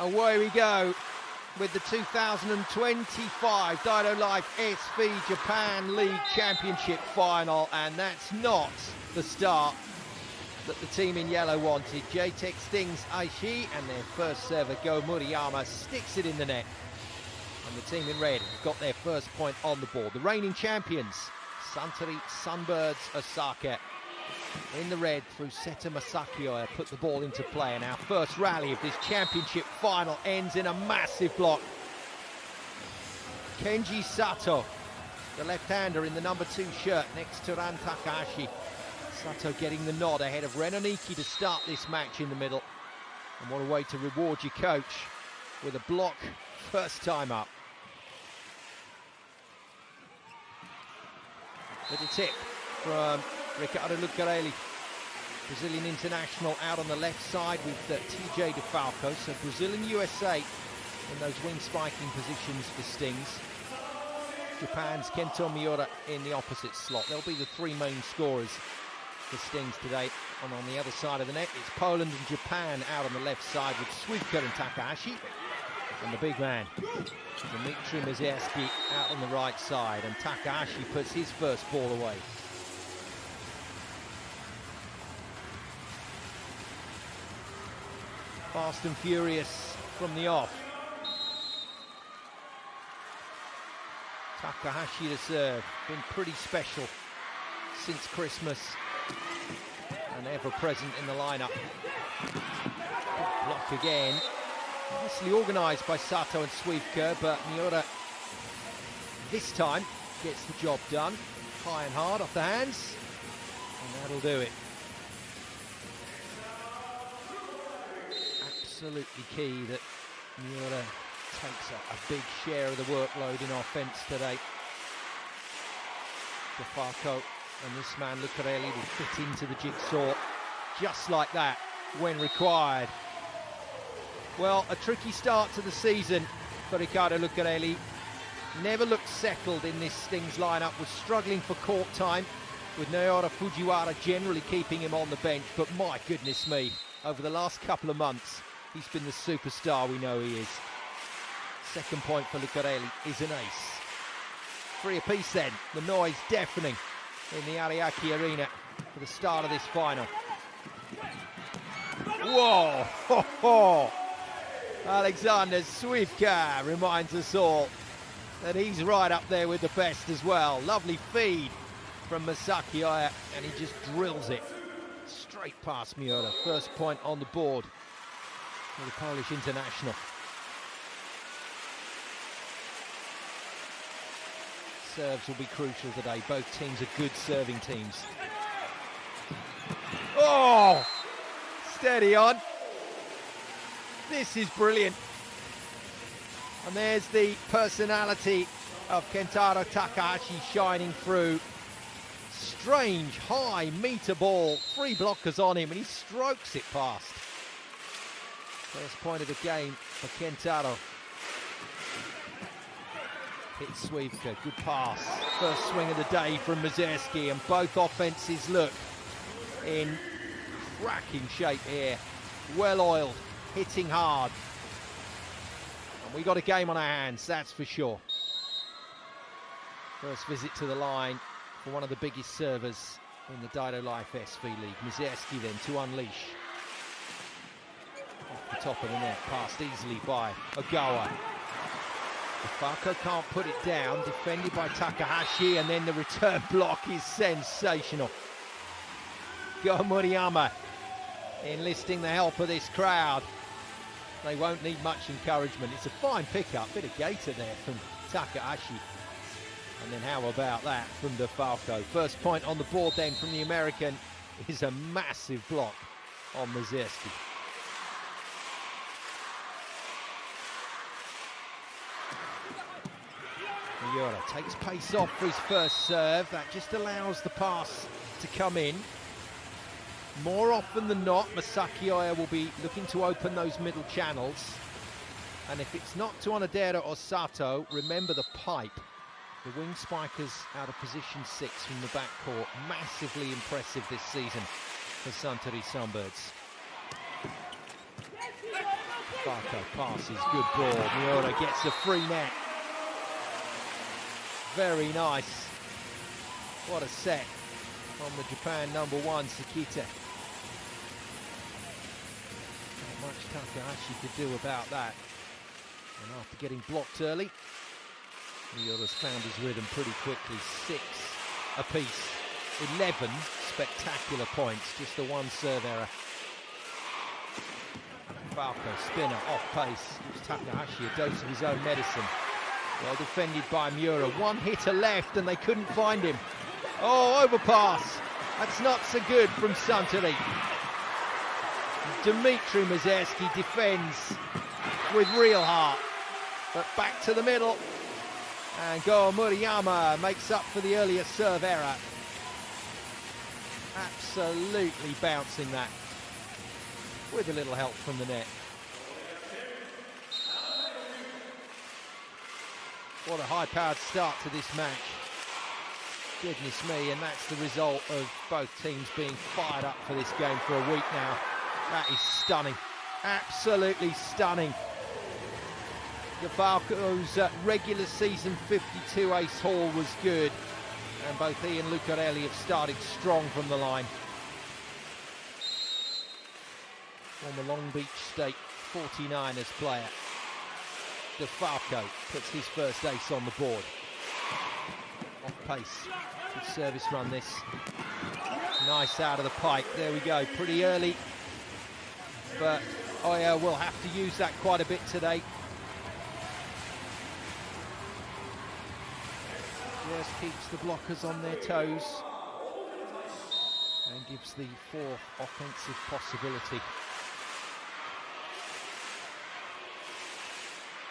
Away we go with the 2025 Daido Life SV Japan League Championship final, and that's not the start that the team in yellow wanted. Jtekt stings Aichi, and their first server, Go Murayama, sticks it in the net. And the team in red have got their first point on the board. The reigning champions, Suntory Sunbirds Osaka, in the red through Seta Masakioya, put the ball into play, and our first rally of this championship final ends in a massive block. Kenji Sato, the left-hander in the number 2 shirt next to Ran Takahashi. Sato getting the nod ahead of Renoniki to start this match in the middle. And what a way to reward your coach with a block first time up. Little tip from Ricardo Lucarelli, Brazilian international, out on the left side with TJ DeFalco. So Brazil and USA in those wing spiking positions for stings. Japan's Kento Miura in the opposite slot. They'll be the 3 main scorers for stings today. And on the other side of the net, it's Poland and Japan out on the left side with Swiewka and Takahashi. And the big man, Dmitry Mizerski, out on the right side. And Takahashi puts his first ball away. Fast and furious from the off. Takahashi to serve, been pretty special since Christmas and ever present in the lineup. Good block again. Nicely organised by Sato and Swiewka, but Miura this time gets the job done. High and hard off the hands, and that'll do it. Absolutely key that Miura takes a big share of the workload in offence today. DeFalco and this man Lucarelli will fit into the jigsaw just like that when required. Well, a tricky start to the season for Ricardo Lucarelli. Never looked settled in this Stings lineup, was struggling for court time, with Naoya Fujiwara generally keeping him on the bench, but my goodness me, over the last couple of months, he's been the superstar we know he is. Second point for Lucarelli is an ace. 3 apiece then, the noise deafening in the Ariake Arena for the start of this final. Whoa! Ho, ho. Alexander Swiewka reminds us all that he's right up there with the best as well. Lovely feed from Masakioya, and he just drills it straight past Miura. First point on the board for the Polish international. Serves will be crucial today. Both teams are good serving teams. Oh! Steady on. This is brilliant. And there's the personality of Kentaro Takahashi shining through. Strange high meter ball, 3 blockers on him, and he strokes it past. First point of the game for Kentaro. Hits Swiewka, good pass. First swing of the day from Mizerski, and both offences look in cracking shape here. Well oiled, hitting hard. And we got a game on our hands, that's for sure. First visit to the line for one of the biggest servers in the Daido Life SV League. Mizerski then to unleash. Off the top of the net, passed easily by Ogawa. DeFalco can't put it down, defended by Takahashi, and then the return block is sensational. Go Murayama enlisting the help of this crowd. They won't need much encouragement. It's a fine pickup, bit of gator there from Takahashi. And then how about that from DeFalco? First point on the board then from the American is a massive block on Mizerski. Miura takes pace off for his first serve. That just allows the pass to come in. More often than not, Masakioya will be looking to open those middle channels. And if it's not to Onodera or Sato, remember the pipe. The wing spikers out of position 6 from the backcourt. Massively impressive this season for Suntory Sunbirds. Barco passes, good ball. Miura gets a free net. Very nice. What a set from the Japan #1, Sekita. Not much Takahashi could do about that. And after getting blocked early, Miura's found his rhythm pretty quickly. 6 apiece. 11 spectacular points, just the one serve error. Falco, spinner, off pace. Gives Takahashi a dose of his own medicine. Well defended by Miura. One hitter left and they couldn't find him. Oh, overpass. That's not so good from Suntory. Dmitry Mazerski defends with real heart. But back to the middle. And Go Murayama makes up for the earlier serve error. Absolutely bouncing that with a little help from the net. What a high-powered start to this match. Goodness me, and that's the result of both teams being fired up for this game for a week now. That is stunning, absolutely stunning. The Falco's regular season 52 ace haul was good, and both he and Lucarelli have started strong from the line. Former Long Beach State 49ers player, DeFalco puts his first ace on the board. Off pace, good service run this. Nice out of the pipe, there we go, pretty early. But Oya will have to use that quite a bit today. Just keeps the blockers on their toes and gives the 4th offensive possibility.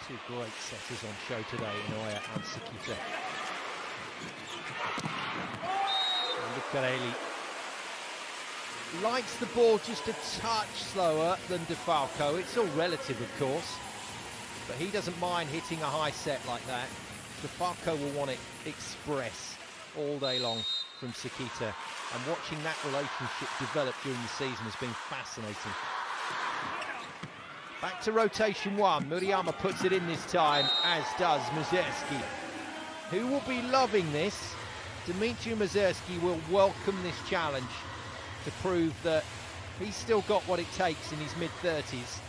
Two great setters on show today, Inoue and Sekita. Lucarelli likes the ball just a touch slower than DeFalco. It's all relative, of course, but he doesn't mind hitting a high set like that. DeFalco will want it express all day long from Sekita, and watching that relationship develop during the season has been fascinating. Back to rotation 1. Murayama puts it in this time, as does Mazerski, who will be loving this. Dmitry Mazerski will welcome this challenge to prove that he's still got what it takes in his mid-30s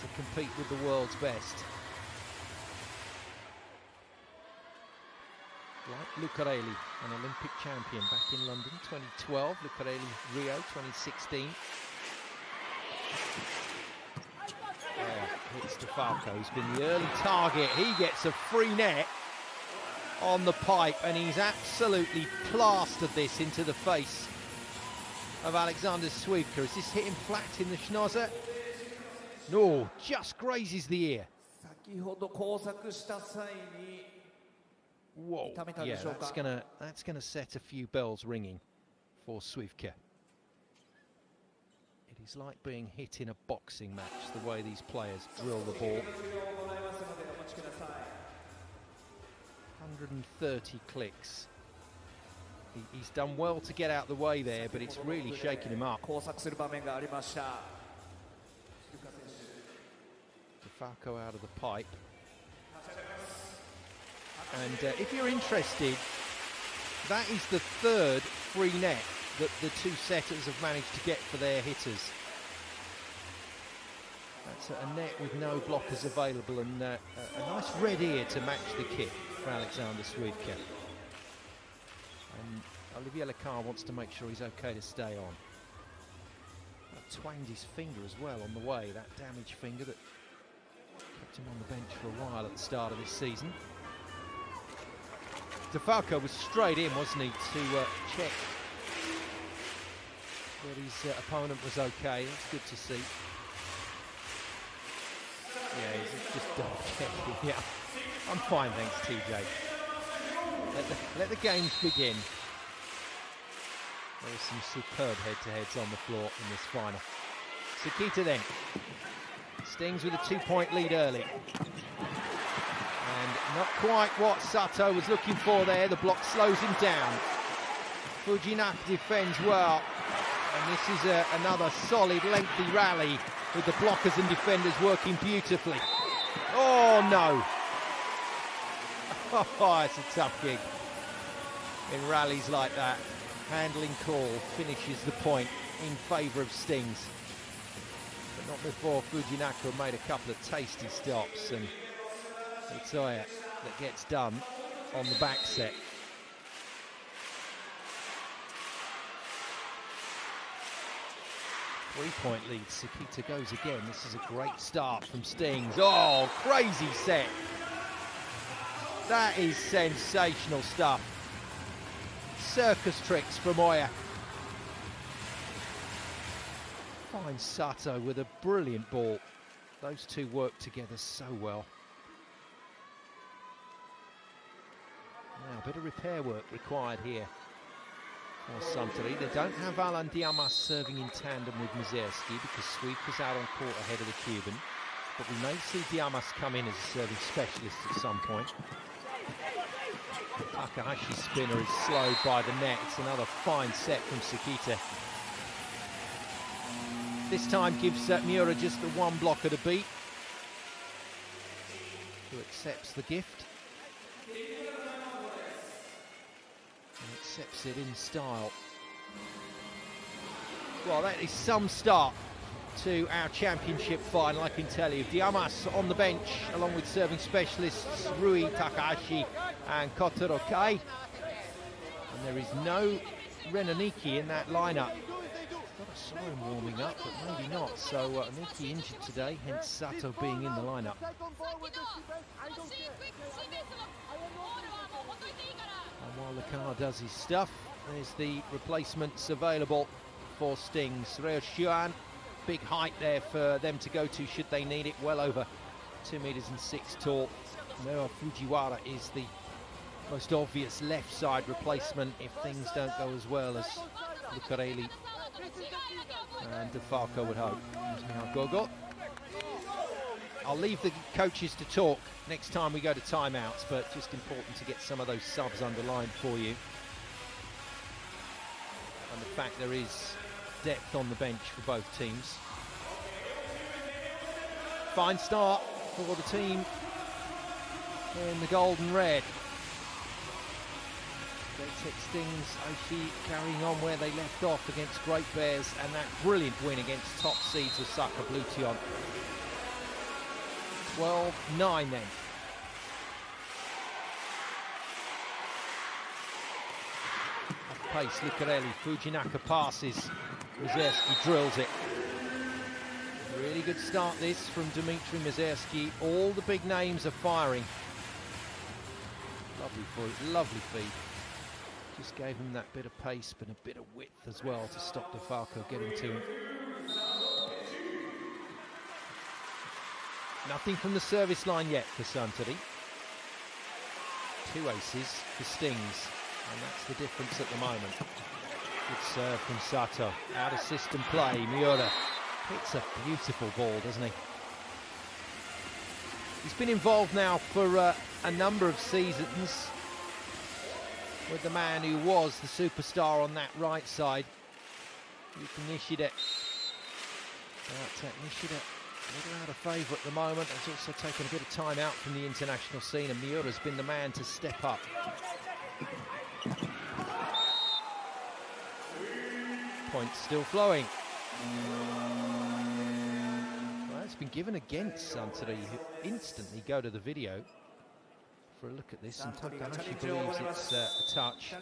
to compete with the world's best. Like Lucarelli, an Olympic champion back in London 2012, Lucarelli Rio 2016. Hits DeFalco, who's been the early target. He gets a free net on the pipe, and he's absolutely plastered this into the face of Alexander Swivka. Is this hit him flat in the schnozzer? No, just grazes the ear. Whoa, yeah, that's gonna set a few bells ringing for Swivka. It is like being hit in a boxing match, the way these players drill the ball. 130 clicks. He's done well to get out the way there, but it's really shaking him up. DeFalco out of the pipe. And if you're interested, that is the 3rd free net that the two setters have managed to get for their hitters. That's a net with no blockers available, and a nice red ear to match the kit for Alexander Swivka. And Olivier Lecard wants to make sure he's okay to stay on. Twanged his finger as well on the way, that damaged finger that kept him on the bench for a while at the start of this season. DeFalco was straight in, wasn't he, to check that his opponent was okay. It's good to see. Yeah, he's just double checking. Yeah, I'm fine, thanks, TJ. Let the games begin. There are some superb head-to-heads on the floor in this final. Sekita then stings with a 2-point lead early. And not quite what Sato was looking for there. The block slows him down. Fujinaka defends well. And this is another solid, lengthy rally with the blockers and defenders working beautifully. Oh no! Oh, it's a tough gig. In rallies like that, handling call finishes the point in favour of Stings. But not before Fujinaka made a couple of tasty stops, and Itoya that gets done on the back set. Three-point lead, Sakita goes again. This is a great start from Stings. Oh, crazy set. That is sensational stuff. Circus tricks from Oya. Finds Sato with a brilliant ball. Those two work together so well. Now, a bit of repair work required here for Suntory. They don't have Alan Diamas serving in tandem with Mizerski because Sweep is out on court ahead of the Cuban. But we may see Diamas come in as a serving specialist at some point. Takahashi's spinner is slowed by the net. It's another fine set from Sakita. This time gives Miura just the one blocker to beat, who accepts the gift. And accepts it in style. Well, that is some start to our championship final, I can tell you. Diamas on the bench, along with serving specialists Rui, Takahashi and Kotaro Kai. And there is no Renaniki in that lineup. I thought I saw him warming up, but maybe not. So Niki injured today, hence Sato being in the lineup. And while Lakar does his stuff, there's the replacements available for Stings. Reo Xuan, big height there for them to go to should they need it, well over 2 meters and 6 tall. Noah Fujiwara is the most obvious left side replacement if things don't go as well as Lucarelli and DeFalco would hope. Here's Mihal Gogo. I'll leave the coaches to talk next time we go to timeouts, but just important to get some of those subs underlined for you. And the fact there is depth on the bench for both teams. Fine start for the team in the gold and red. Jtekt Stings, Aichi carrying on where they left off against Great Bears, and that brilliant win against top seeds Osaka Blue Tion. 12-9 then. Off pace, Lucarelli, Fujinaka passes, Mizerski drills it. Really good start this from Dmitry Mizerski. All the big names are firing. Lovely feed. Just gave him that bit of pace, but a bit of width as well to stop DeFalco getting to him. Nothing from the service line yet for Suntory. 2 aces for Stings, and that's the difference at the moment. Good serve from Sato. Out of system play, Miura hits a beautiful ball, doesn't he? He's been involved now for a number of seasons with the man who was the superstar on that right side, Yuki Nishida. Nishida a little out of favour at the moment. Has also taken a bit of time out from the international scene, and Miura's been the man to step up. Points still flowing. Well, it's been given against Suntory, who instantly go to the video for a look at this, and Takahashi believes it's a touch.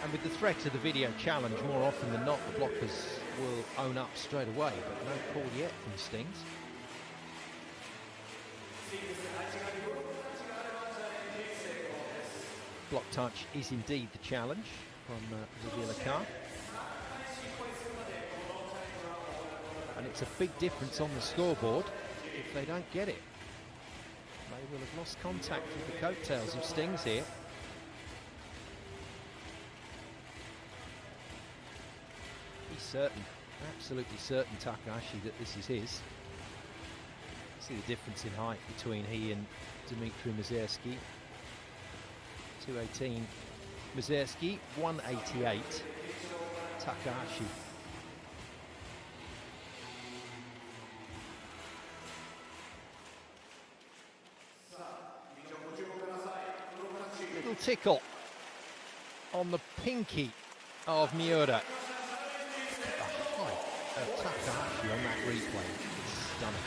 And with the threat of the video challenge, more often than not, the blockers will own up straight away, but no call yet from Stings. Block touch is indeed the challenge from Olivia Lacar. And it's a big difference on the scoreboard if they don't get it. They will have lost contact with the coattails of Stings here. He's certain, absolutely certain, Takahashi, that this is his. See the difference in height between he and Dmitry Mizerski. 218 Mizerski, 188 Takahashi. tickle on the pinky of Miura. The height of Takahashi on that replay. It's stunning.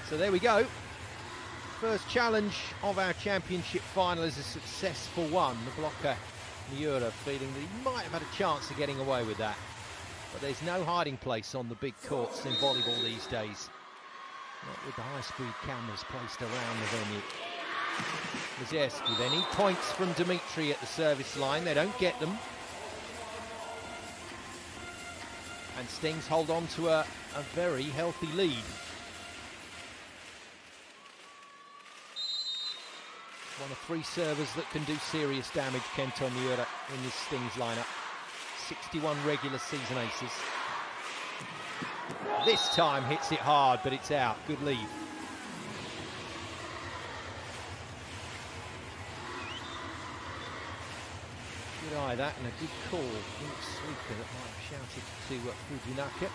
So there we go. First challenge of our championship final is a successful one. The blocker, Miura, feeling that he might have had a chance of getting away with that. But there's no hiding place on the big courts in volleyball these days. Not with the high-speed cameras placed around the venue. Mizerski then, he points from Dimitri at the service line. They don't get them. And Stings hold on to a very healthy lead. One of three servers that can do serious damage, Kento Miura, in this Stings lineup. 61 regular season aces. This time hits it hard, but it's out. Good lead. Good eye, that, and a good call. I think it's Suika that might have shouted to Fujinaka.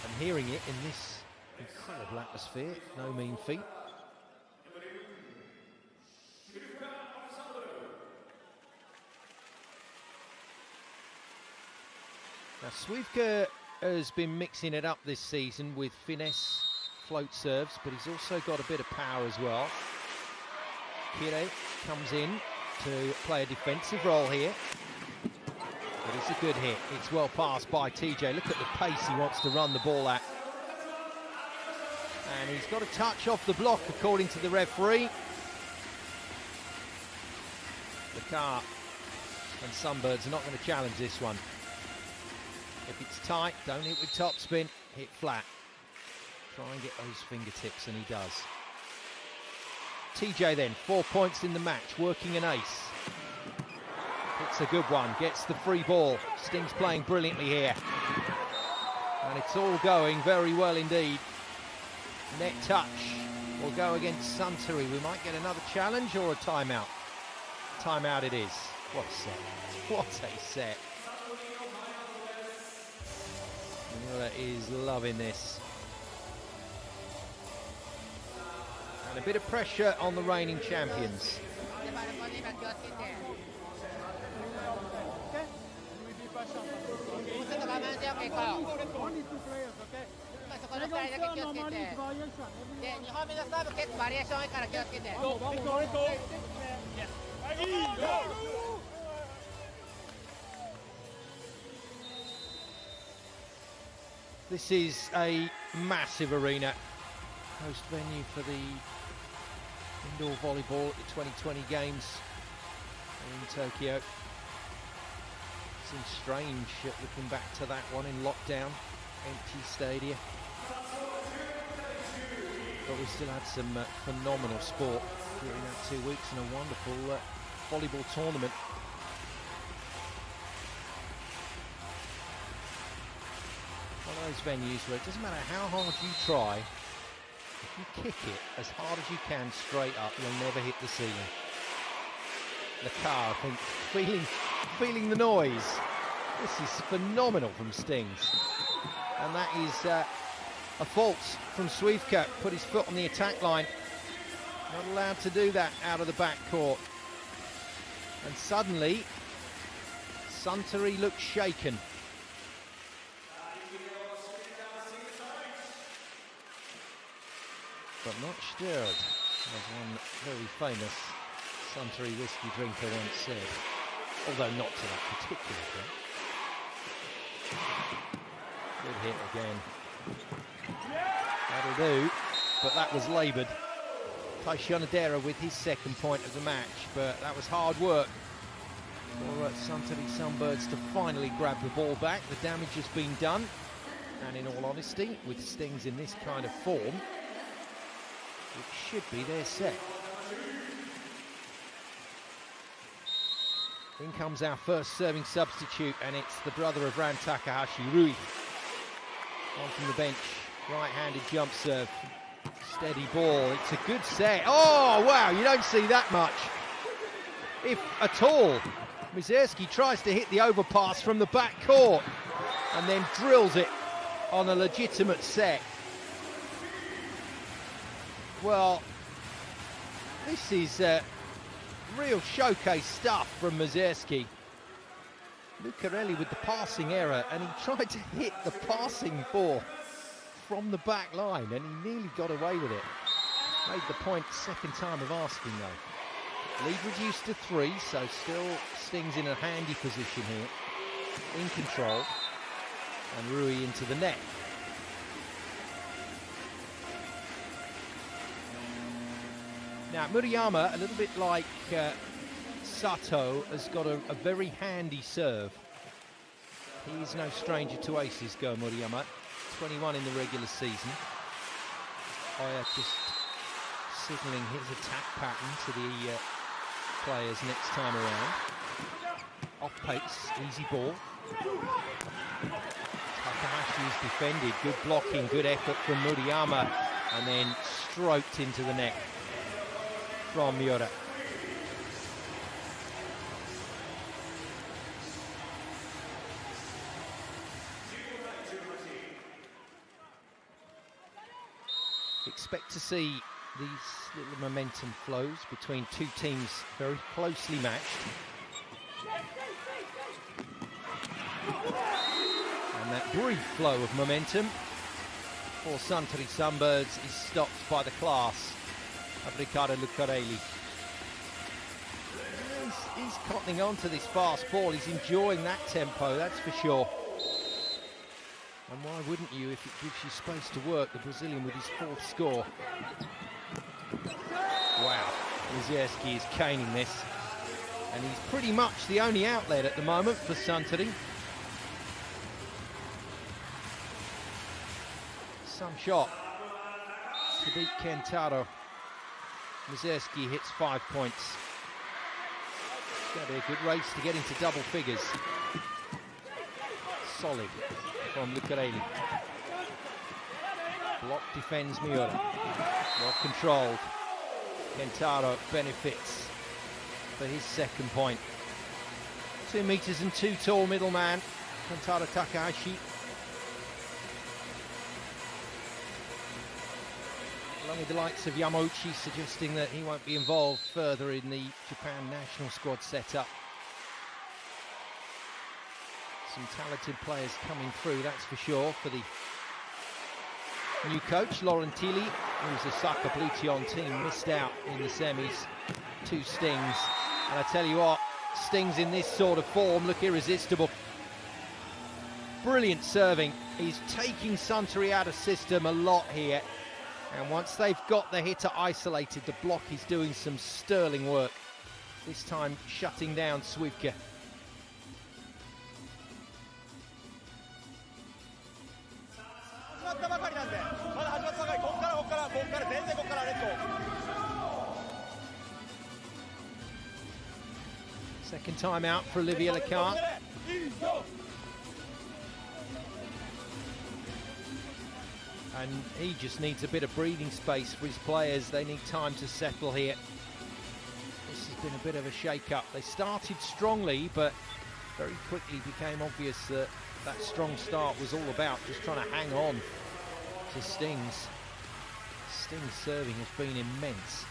And hearing it in this incredible atmosphere, no mean feat. Now, Suika has been mixing it up this season with finesse float serves, but he's also got a bit of power as well. Kire comes in to play a defensive role here. But it's a good hit. It's well passed by TJ. Look at the pace he wants to run the ball at. And he's got a touch off the block, according to the referee. The car and Sunbirds are not going to challenge this one. If it's tight, don't hit with topspin, hit flat. Try and get those fingertips, and he does. TJ then, 4 points in the match, working an ace. It's a good one, gets the free ball. Stings playing brilliantly here. And it's all going very well indeed. Net touch will go against Suntory. We might get another challenge or a timeout. Timeout it is. What a set. What a set. Miura is loving this. And a bit of pressure on the reigning champions. This is a massive arena, host venue for the indoor volleyball at the 2020 Games in Tokyo. Seems strange looking back to that one in lockdown, empty stadia. But we still had some phenomenal sport during that 2 weeks and a wonderful volleyball tournament. One of those venues where it doesn't matter how hard you try, if you kick it as hard as you can straight up, you'll never hit the ceiling. The car, I think, feeling the noise. This is phenomenal from Stings. And that is a fault from Suivka. Put his foot on the attack line. Not allowed to do that out of the back court. And suddenly, Suntory looks shaken. But not stirred, as one very famous Suntory whiskey drinker once said. Although not to that particular drink. Good hit again. That'll do, but that was laboured. Taishionadera with his second point of the match, but that was hard work for Suntory Sunbirds to finally grab the ball back. The damage has been done, and in all honesty, with Stings in this kind of form, it should be their set. In comes our first serving substitute, and it's the brother of Ran Takahashi, Rui. On from the bench, right-handed jump serve. Steady ball, it's a good set. Oh, wow, you don't see that much, if at all. Mizerski tries to hit the overpass from the back court, and then drills it on a legitimate set. Well, this is Real showcase stuff from Mazerski. Lucarelli with the passing error, and he tried to hit the passing ball from the back line, and he nearly got away with it. Made the point second time of asking, though. Lead reduced to 3, so still Sting's in a handy position here. In control. And Rui into the net. Now, Murayama, a little bit like Sato, has got a very handy serve. He's no stranger to aces, Go Murayama. 21 in the regular season. Oya just signalling his attack pattern to the players next time around. Off pace, easy ball. Takahashi is defended. Good blocking, good effort from Murayama. And then stroked into the net from Miura. Expect to see these little momentum flows between two teams very closely matched. And that brief flow of momentum for Suntory Sunbirds is stopped by the class of Riccardo Lucarelli. He's cottoning on to this fast ball. He's enjoying that tempo, that's for sure. And why wouldn't you if it gives you space to work, the Brazilian with his 4th score. Wow, Mazerski is caning this. And he's pretty much the only outlet at the moment for Suntory. Some shot to beat Kentaro. Mazerski hits 5 points. It's going to be a good race to get into double figures. Solid from Lucarelli. Block defends Miura. Well controlled. Kentaro benefits for his second point. 2 meters and 2 tall middleman, Kentaro Takahashi. Along with the likes of Yamauchi suggesting that he won't be involved further in the Japan national squad setup. Some talented players coming through, that's for sure, for the new coach, Laurentili, whose Osaka Blue Tion team missed out in the semis. 2 stings. And I tell you what, stings in this sort of form look irresistible. Brilliant serving. He's taking Suntory out of system a lot here. And once they've got the hitter isolated, the block is doing some sterling work. This time shutting down Swivka. Second time out for Olivier Lecant. And he just needs a bit of breathing space for his players. They need time to settle here. This has been a bit of a shake-up. They started strongly, but very quickly became obvious that that strong start was all about just trying to hang on to Stings. Sting's serving has been immense.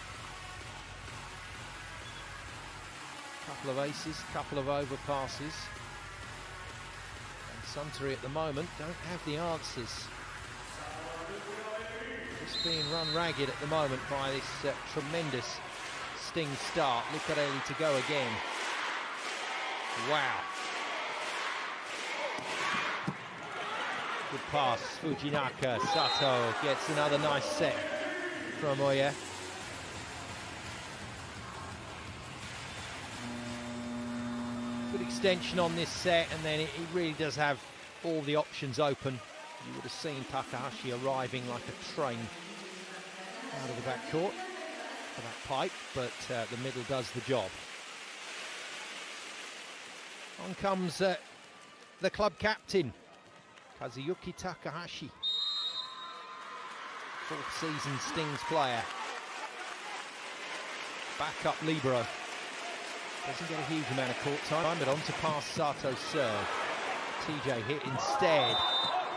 Couple of aces, couple of overpasses. And Suntory at the moment don't have the answers. Just being run ragged at the moment by this tremendous Sting start. Lucarelli to go again. Wow. Good pass, Fujinaka. Sato gets another nice set from Oya. Good extension on this set, and then it really does have all the options open. You would have seen Takahashi arriving like a train out of the back court for that pipe, but the middle does the job. On comes the club captain, Kazuyuki Takahashi. 4th season Stings player. Backup libero. Doesn't get a huge amount of court time, but on to pass Sato's serve. TJ hit instead.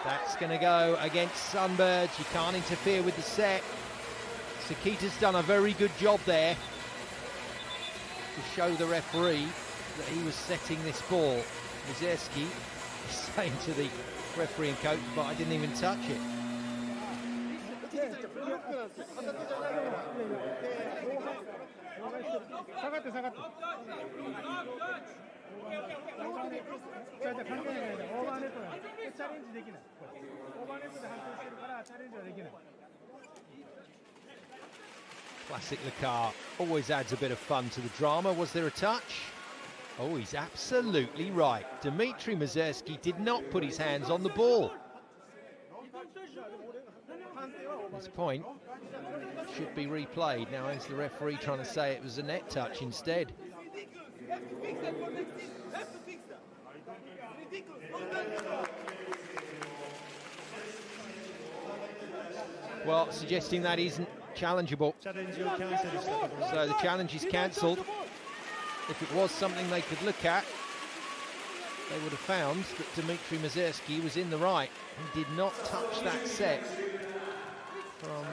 That's going to go against Sunbirds. You can't interfere with the set. Sakita's done a very good job there. to show the referee that he was setting this ball. Mazerski saying to the referee and coach, but I didn't even touch it. Classic Lecard, always adds a bit of fun to the drama. Was there a touch? Oh, he's absolutely right. Dmitry Mazerski did not put his hands on the ball. This point should be replayed. Now is the referee trying to say it was a net touch instead. Well, suggesting that isn't challengeable. So the challenge is cancelled. If it was something they could look at, they would have found that Dmitry Mazerski was in the right. He did not touch that set from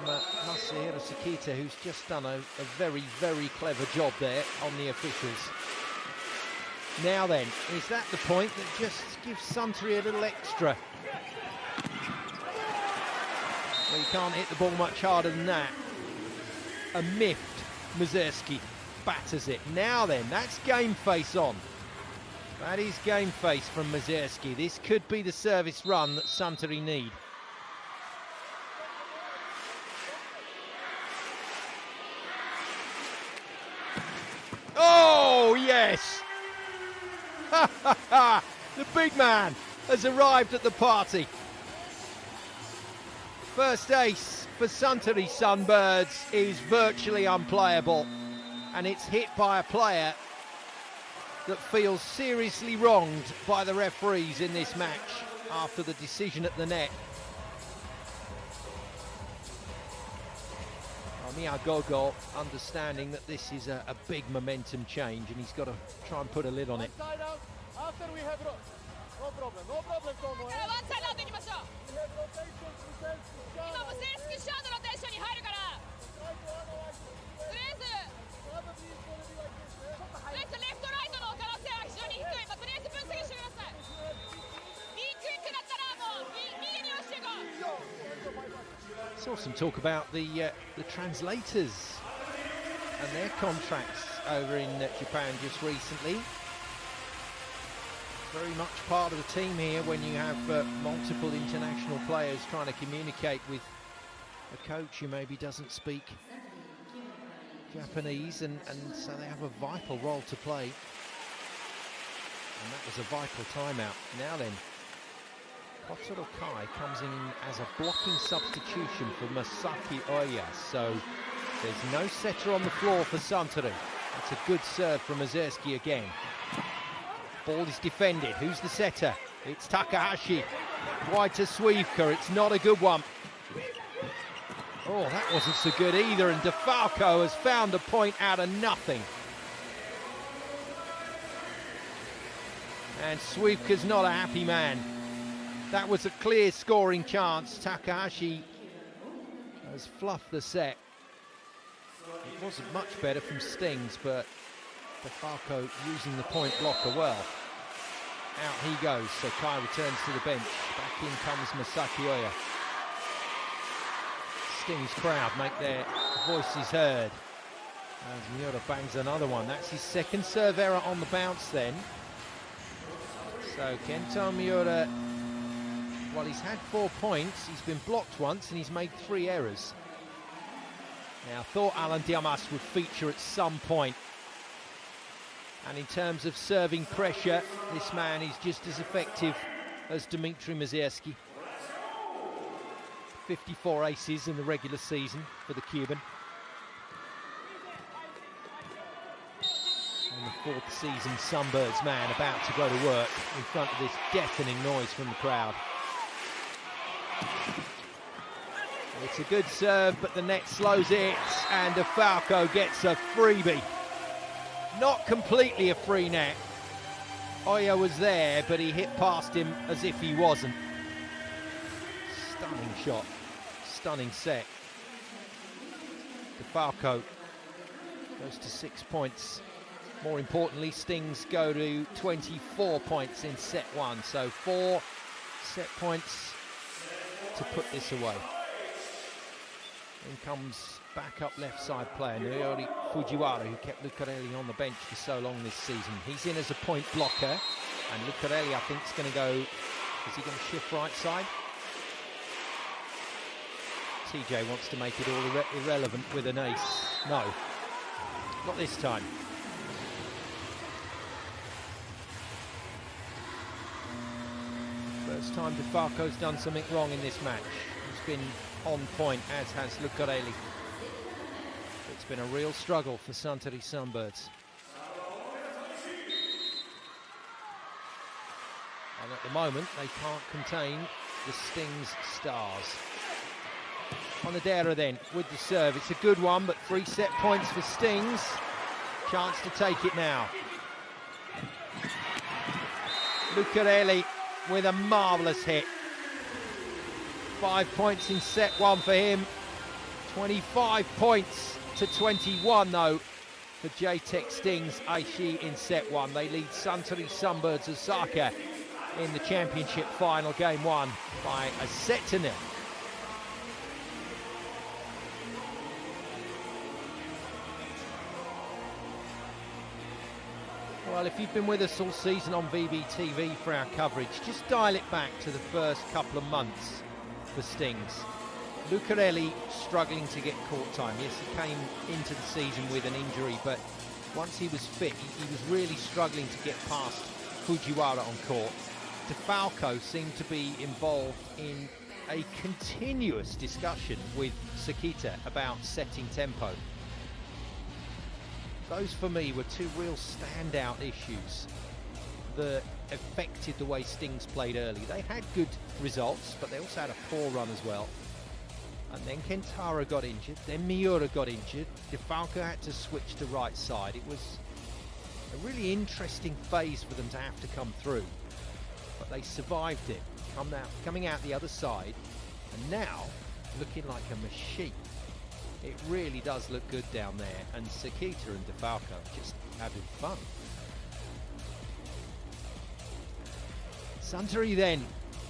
Masahiro Sakita, who's just done a very, very clever job there on the officials. Now then, is that the point that just gives Suntory a little extra? Well, you can't hit the ball much harder than that. A miffed Mazerski batters it. Now then, that's game face on. That is game face from Mazerski. This could be the service run that Suntory need. Oh, yes! Ha ha ha! The big man has arrived at the party. First ace for Suntory Sunbirds is virtually unplayable, and it's hit by a player that feels seriously wronged by the referees in this match after the decision at the net. Miyagogo understanding that this is a big momentum change, and he's got to try and put a lid on it. After we have no problem, no problem. One side out, we have rotation. Saw some talk about the translators and their contracts over in Japan just recently. Very much part of the team here when you have multiple international players trying to communicate with a coach who maybe doesn't speak Japanese, and so they have a vital role to play. And that was a vital timeout. Now then, Kotaro Kai comes in as a blocking substitution for Masaki Oya, so there's no setter on the floor for Suntory. That's a good serve from Mazerski again. Ball is defended. Who's the setter? It's Takahashi. Wide to Swievka. It's not a good one. Oh, that wasn't so good either, and DeFalco has found a point out of nothing. And Swievka's not a happy man. That was a clear scoring chance. Takahashi has fluffed the set. It wasn't much better from Stings, but DeFalco using the point blocker well. Out he goes, so Kai returns to the bench. Back in comes Masaki Oya. Stings crowd make their voices heard. As Miura bangs another one. That's his second serve error on the bounce then. So Kento Miura, well, he's had 4 points, he's been blocked once, and he's made 3 errors. Now, I thought Alan Diamas would feature at some point. And in terms of serving pressure, this man is just as effective as Dmitry Mazerski. 54 aces in the regular season for the Cuban. And the 4th season Sunbirds man about to go to work in front of this deafening noise from the crowd. It's a good serve, but the net slows it, and DeFalco gets a freebie. Not completely a free net. Oya was there, but he hit past him as if he wasn't. Stunning shot, stunning set. DeFalco goes to 6 points More importantly, Stings go to 24 points in set 1, so 4 set points to put this away. In comes backup left side player Noriori Fujiwara, who kept Lucarelli on the bench for so long this season. He's in as a point blocker, and Lucarelli, I think, is going to go. Is he going to shift right side? TJ wants to make it all irrelevant with an ace. No, not this time. First time DeFalco's done something wrong in this match. He's been on point, as has Lucarelli. It's been a real struggle for Suntory Sunbirds. And at the moment, they can't contain the Stings stars. Onodera then with the serve. It's a good one, but 3 set points for Stings. Chance to take it now. Lucarelli with a marvellous hit. 5 points in set 1 for him. 25 points to 21 though for Jtekt Stings Aichi in set 1. They lead Suntory Sunbirds Osaka in the championship final, game 1, by a set to 0. Well, if you've been with us all season on VBTV for our coverage, just dial it back to the first couple of months for Stings. Lucarelli struggling to get court time. Yes, he came into the season with an injury, but once he was fit, he was really struggling to get past Fujiwara on court. DeFalco seemed to be involved in a continuous discussion with Sekita about setting tempo. Those, for me, were 2 real standout issues that affected the way Stings played early. They had good results, but they also had a poor run as well. And then Kentaro got injured, then Miura got injured. DeFalco had to switch to right side. It was a really interesting phase for them to have to come through. But they survived it, coming out the other side, and now looking like a machine. It really does look good down there, and Sekita and DeFalco just having fun. Suntory then,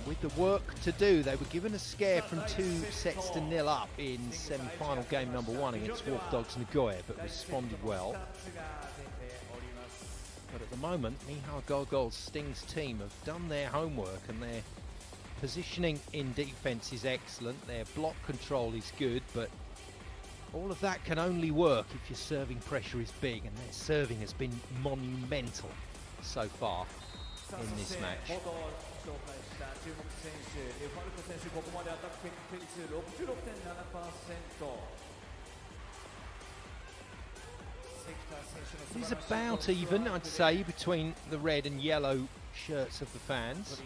with the work to do. They were given a scare from 2 sets to 0 up in semi-final game number 1 against Wolf Dogs Nagoya, but responded well. But at the moment, Mihao Gogol's Stings team have done their homework, and their positioning in defence is excellent. Their block control is good, but all of that can only work if your serving pressure is big, and their serving has been monumental so far in this match. It is about even, I'd say, between the red and yellow shirts of the fans.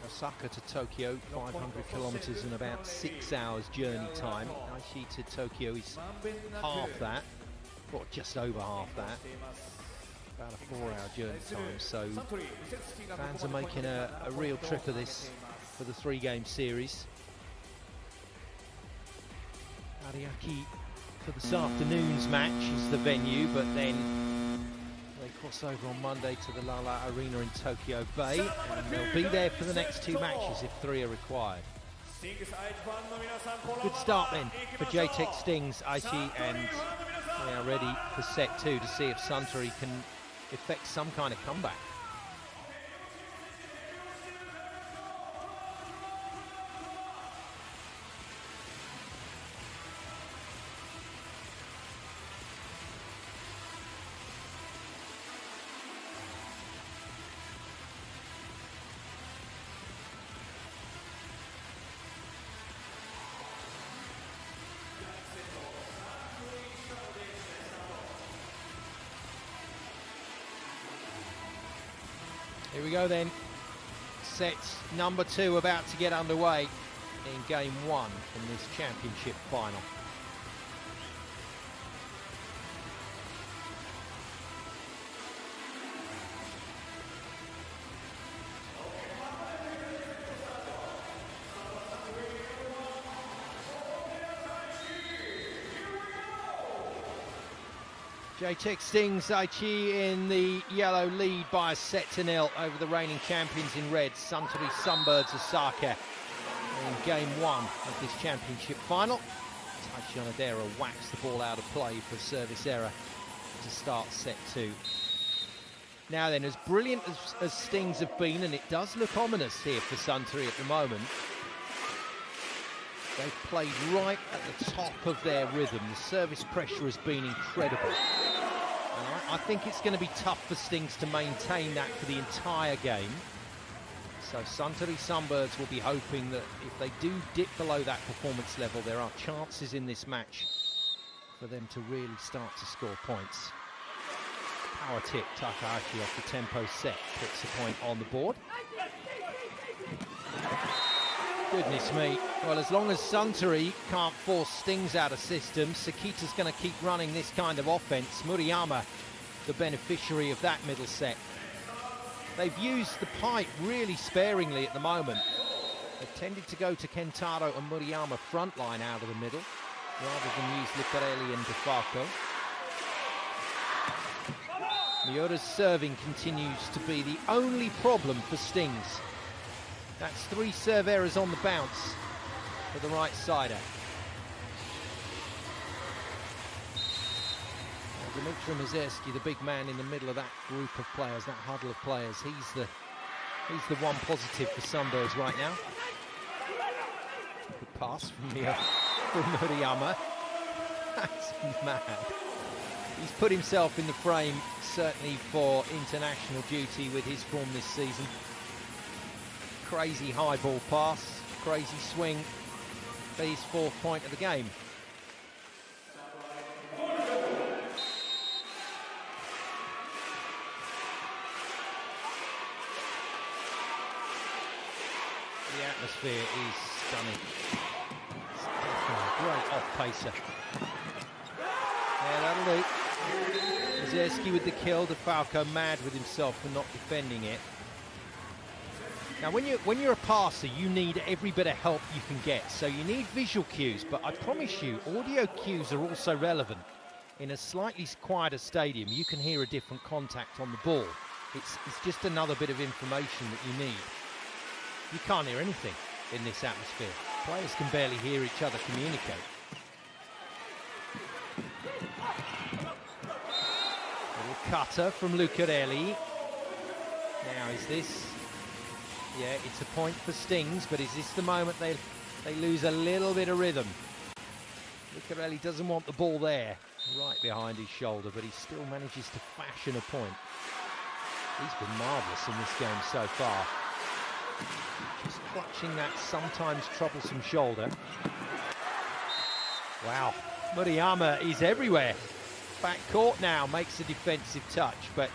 Osaka to Tokyo, 500 kilometres in about 6 hours journey time. Aichi to Tokyo is half that, or just over half that. About a 4-hour journey time, so fans are making a real trip of this for the 3-game series. Ariake for this afternoon's match is the venue, but then they cross over on Monday to the Lala Arena in Tokyo Bay, and they'll be there for the next 2 matches if 3 are required. Good start then for Jtekt Stings Aichi, and they are ready for set 2 to see if Suntory can effect some kind of comeback. Here we go then, set number 2 about to get underway in game 1 from this championship final. Jtekt stings Aichi in the yellow lead by a set to 0 over the reigning champions in red, Suntory Sunbirds Osaka, in game 1 of this championship final. Taishi Onodera whacks the ball out of play for a service error to start set 2. Now then, as brilliant as stings have been, and it does look ominous here for Suntory at the moment, they've played right at the top of their rhythm. The service pressure has been incredible. And I think it's going to be tough for Stings to maintain that for the entire game. So Suntory Sunbirds will be hoping that if they do dip below that performance level, there are chances in this match for them to really start to score points. Power tip, Takahashi off the tempo set, puts a point on the board. Goodness me. Well, as long as Suntory can't force Stings out of system, Sakita's going to keep running this kind of offense. Murayama, the beneficiary of that middle set. They've used the pipe really sparingly at the moment. They've tended to go to Kentaro and Murayama front line out of the middle, rather than use Lucarelli and DeFalco. Miura's serving continues to be the only problem for Stings. That's 3 serve errors on the bounce for the right-sider. Dmitry Mazerski, the big man in the middle of that group of players, that huddle of players, he's the one positive for Sunbirds right now. Good pass from Murayama. That's mad. He's put himself in the frame, certainly for international duty with his form this season. Crazy high ball pass, crazy swing for his 4th point of the game. The atmosphere is stunning. It's definitely a great off-pacer. Yeah, that'll do. Mazerski with the kill, DeFalco mad with himself for not defending it. Now, when you're a passer, you need every bit of help you can get. So you need visual cues, but I promise you, audio cues are also relevant. In a slightly quieter stadium, you can hear a different contact on the ball. It's just another bit of information that you need. You can't hear anything in this atmosphere. Players can barely hear each other communicate. Little cutter from Lucarelli. Now, is this... Yeah, it's a point for Stings, but is this the moment they lose a little bit of rhythm? Lucarelli doesn't want the ball there, right behind his shoulder, but he still manages to fashion a point. He's been marvellous in this game so far. Just clutching that sometimes troublesome shoulder. Wow, Murayama is everywhere. Back court now, makes a defensive touch, but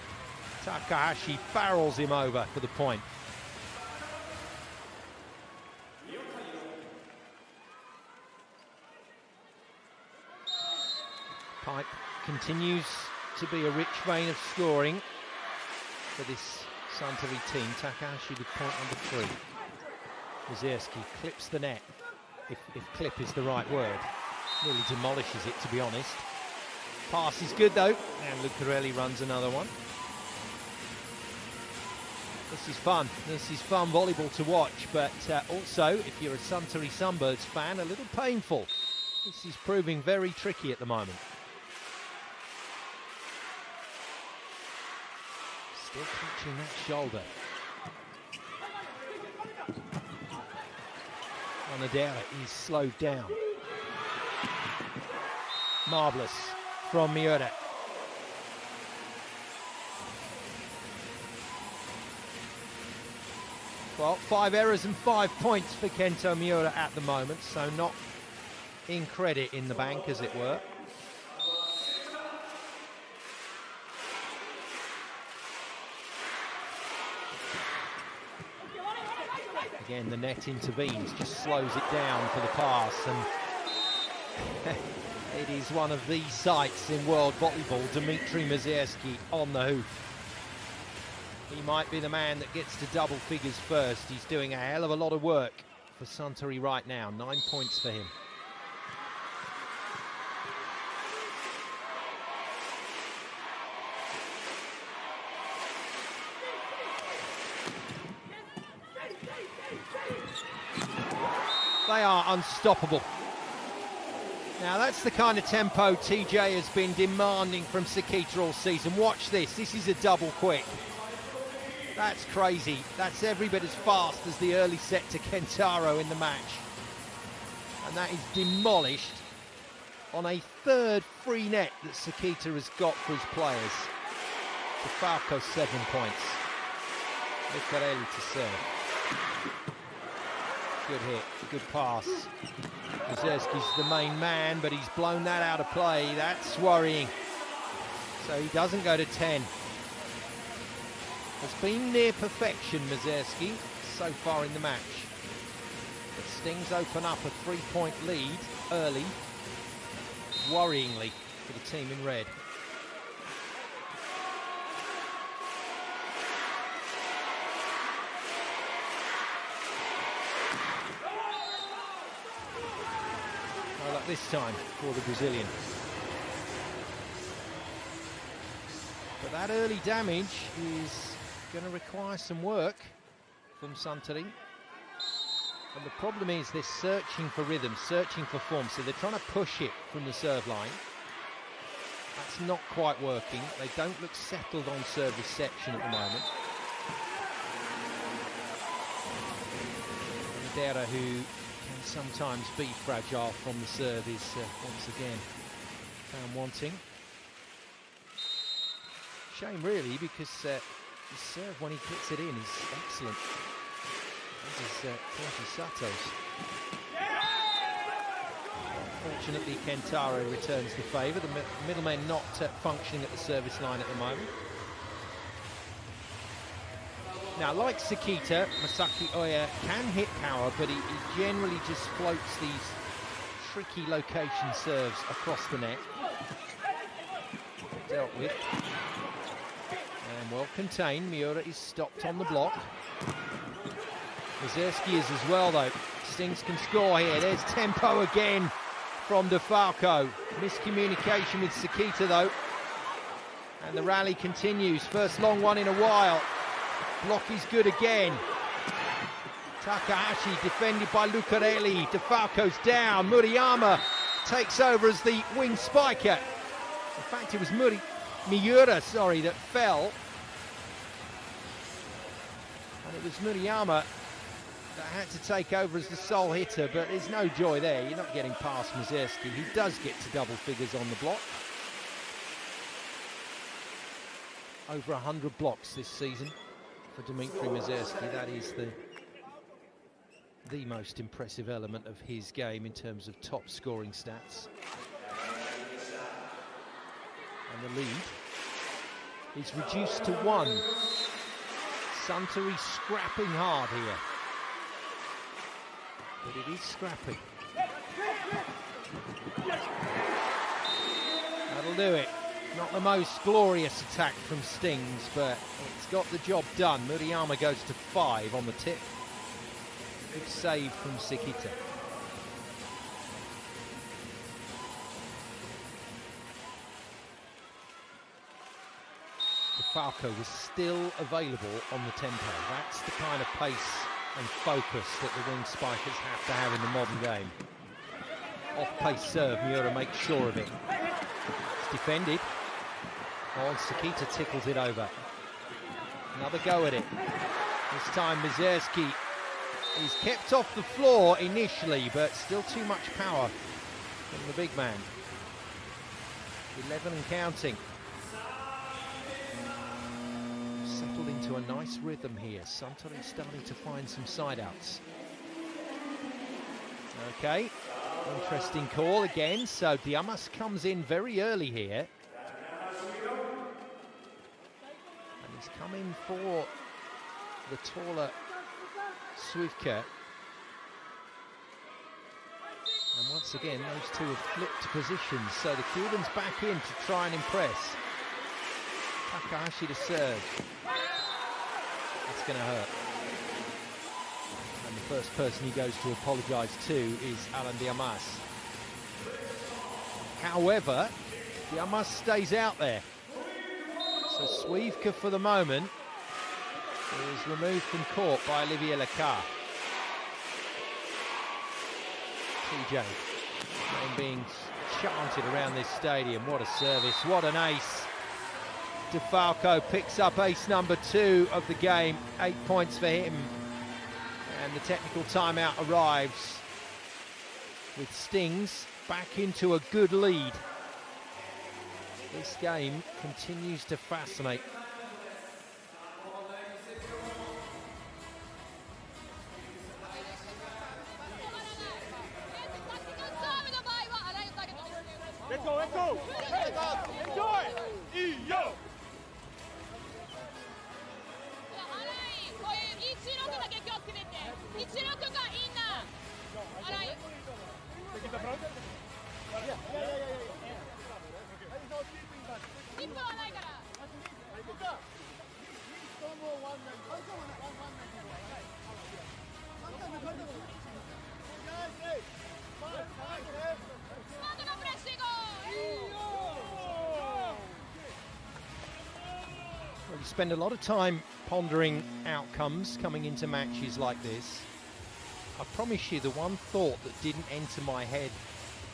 Takahashi barrels him over for the point. Pipe continues to be a rich vein of scoring for this Suntory team. Takahashi with point number 3. Mazerski clips the net, if clip is the right word. Nearly demolishes it, to be honest. Pass is good though, and Lucarelli runs another one. This is fun. This is fun volleyball to watch, but also, if you're a Suntory Sunbirds fan, a little painful. This is proving very tricky at the moment. Still catching that shoulder. Onodera is slowed down. Marvellous from Miura. Well, 5 errors and 5 points for Kento Miura at the moment, so not in credit in the bank, as it were. Again, the net intervenes, just slows it down for the pass, and it is one of the sights in world volleyball. Dmitry Mazerski on the hoop. He might be the man that gets to double figures first. He's doing a hell of a lot of work for Suntory right now. 9 points for him. are unstoppable. Now that's the kind of tempo TJ has been demanding from Sekita all season. Watch this, this is a double quick. That's crazy. That's every bit as fast as the early set to Kentaro in the match. And that is demolished on a third free net that Sekita has got for his players. DeFalco 7 points. Lucarelli to serve. Good hit, good pass. Mazurski's the main man, but he's blown that out of play. That's worrying. So he doesn't go to 10. Has been near perfection, Mazurski, so far in the match. But Stings open up a 3-point lead early, worryingly, for the team in red. Well, like this time for the Brazilian. But that early damage is going to require some work from Suntory. And the problem is they're searching for rhythm, searching for form, so they're trying to push it from the serve line. That's not quite working. They don't look settled on serve reception at the moment. Madeira, who can sometimes be fragile from the serve, is once again found wanting. Shame really, because the serve when he kicks it in is excellent. This is Kenji Sato's. Fortunately, Kentaro returns the favour. The middleman not functioning at the service line at the moment. Now, like Sekita, Masaki Oya can hit power, but he generally just floats these tricky location serves across the net. Dealt with. And well contained. Miura is stopped on the block. Mazurski is as well, though. Stings can score here. There's tempo again from DeFalco. Miscommunication with Sekita, though. And the rally continues. First long one in a while. Block is good again. Takahashi defended by Lucarelli. DeFalco's down. Murayama takes over as the wing spiker. In fact, it was Miura, that fell. And it was Murayama that had to take over as the sole hitter, but there's no joy there. You're not getting past Mazurski. He does get to double figures on the block. Over 100 blocks this season for Dmitry Mazurski. That is the most impressive element of his game in terms of top scoring stats. And the lead is reduced to 1. Suntory scrapping hard here. But it is scrappy. That'll do it. Not the most glorious attack from Stings, but it's got the job done. Murayama goes to 5 on the tip. Good save from Sekita. DeFalco was still available on the tempo. That's the kind of pace and focus that the wing spikers have to have in the modern game. Off-pace serve, Miura makes sure of it. It's defended. Oh, Sekita tickles it over. Another go at it. This time Mazurski is kept off the floor initially, but still too much power from the big man. 11 and counting. Settled into a nice rhythm here. Suntory starting to find some side-outs. Okay, interesting call again. So Diamas comes in very early here. And he's coming for the taller Swivka. And once again, those two have flipped positions. So the Cuban's back in to try and impress. Takahashi to serve. That's going to hurt. And the first person he goes to apologise to is Alan Diamas. However, Diamas stays out there. So Swivka for the moment is removed from court by Olivier Lecard. TJ. Name being chanted around this stadium. What a service, what an ace. DeFalco picks up ace number 2 of the game. 8 points for him. And the technical timeout arrives with Stings back into a good lead. This game continues to fascinate. Let's go, let's go! Enjoy! Yo! You spend a lot of time pondering outcomes coming into matches like this. I promise you the one thought that didn't enter my head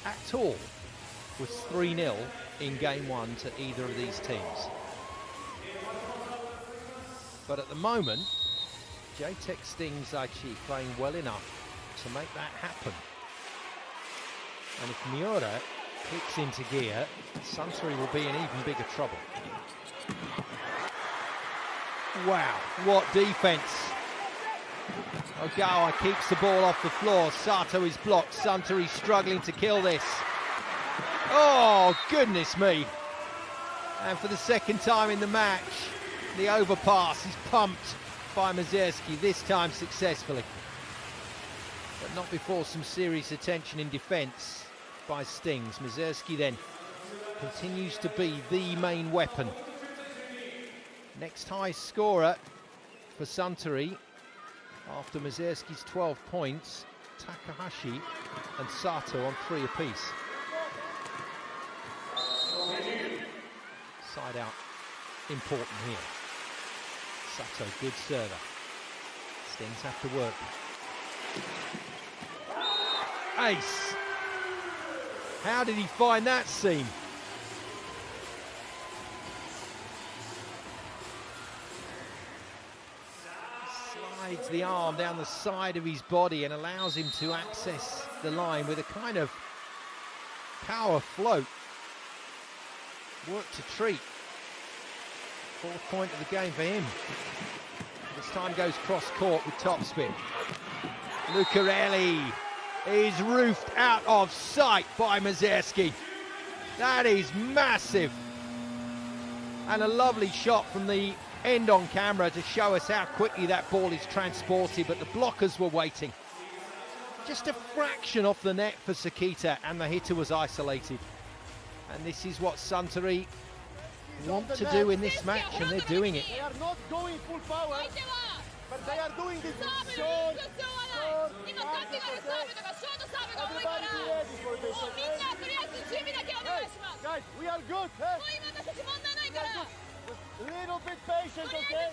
at all was 3-0 in game 1 to either of these teams. But at the moment, Jtekt Stings Aichi playing well enough to make that happen. And if Miura kicks into gear, Suntory will be in even bigger trouble. Wow, what defense. Ogawa keeps the ball off the floor. Sato is blocked. Suntory struggling to kill this. Oh, goodness me. And for the second time in the match, the overpass is pumped by Mazerski, this time successfully. But not before some serious attention in defence by Stings. Mazerski then continues to be the main weapon. Next highest scorer for Suntory after Mazerski's 12 points, Takahashi and Sato on 3 apiece. Side out, important here. Sato, good server. Stings have to work. Ace! How did he find that seam? Slides the arm down the side of his body and allows him to access the line with a kind of power float. Work to treat. 4th point of the game for him. This time goes cross court with topspin. Lucarelli is roofed out of sight by Mazerski. That is massive. And a lovely shot from the end on camera to show us how quickly that ball is transported, but the blockers were waiting. Just a fraction off the net for Sakita, and the hitter was isolated. And this is what Suntory want to do in this match, and they're doing it. They are not going full power, but they are doing this short, everybody be ready for this, okay? Guys, we are good, huh? A little bit patient, okay?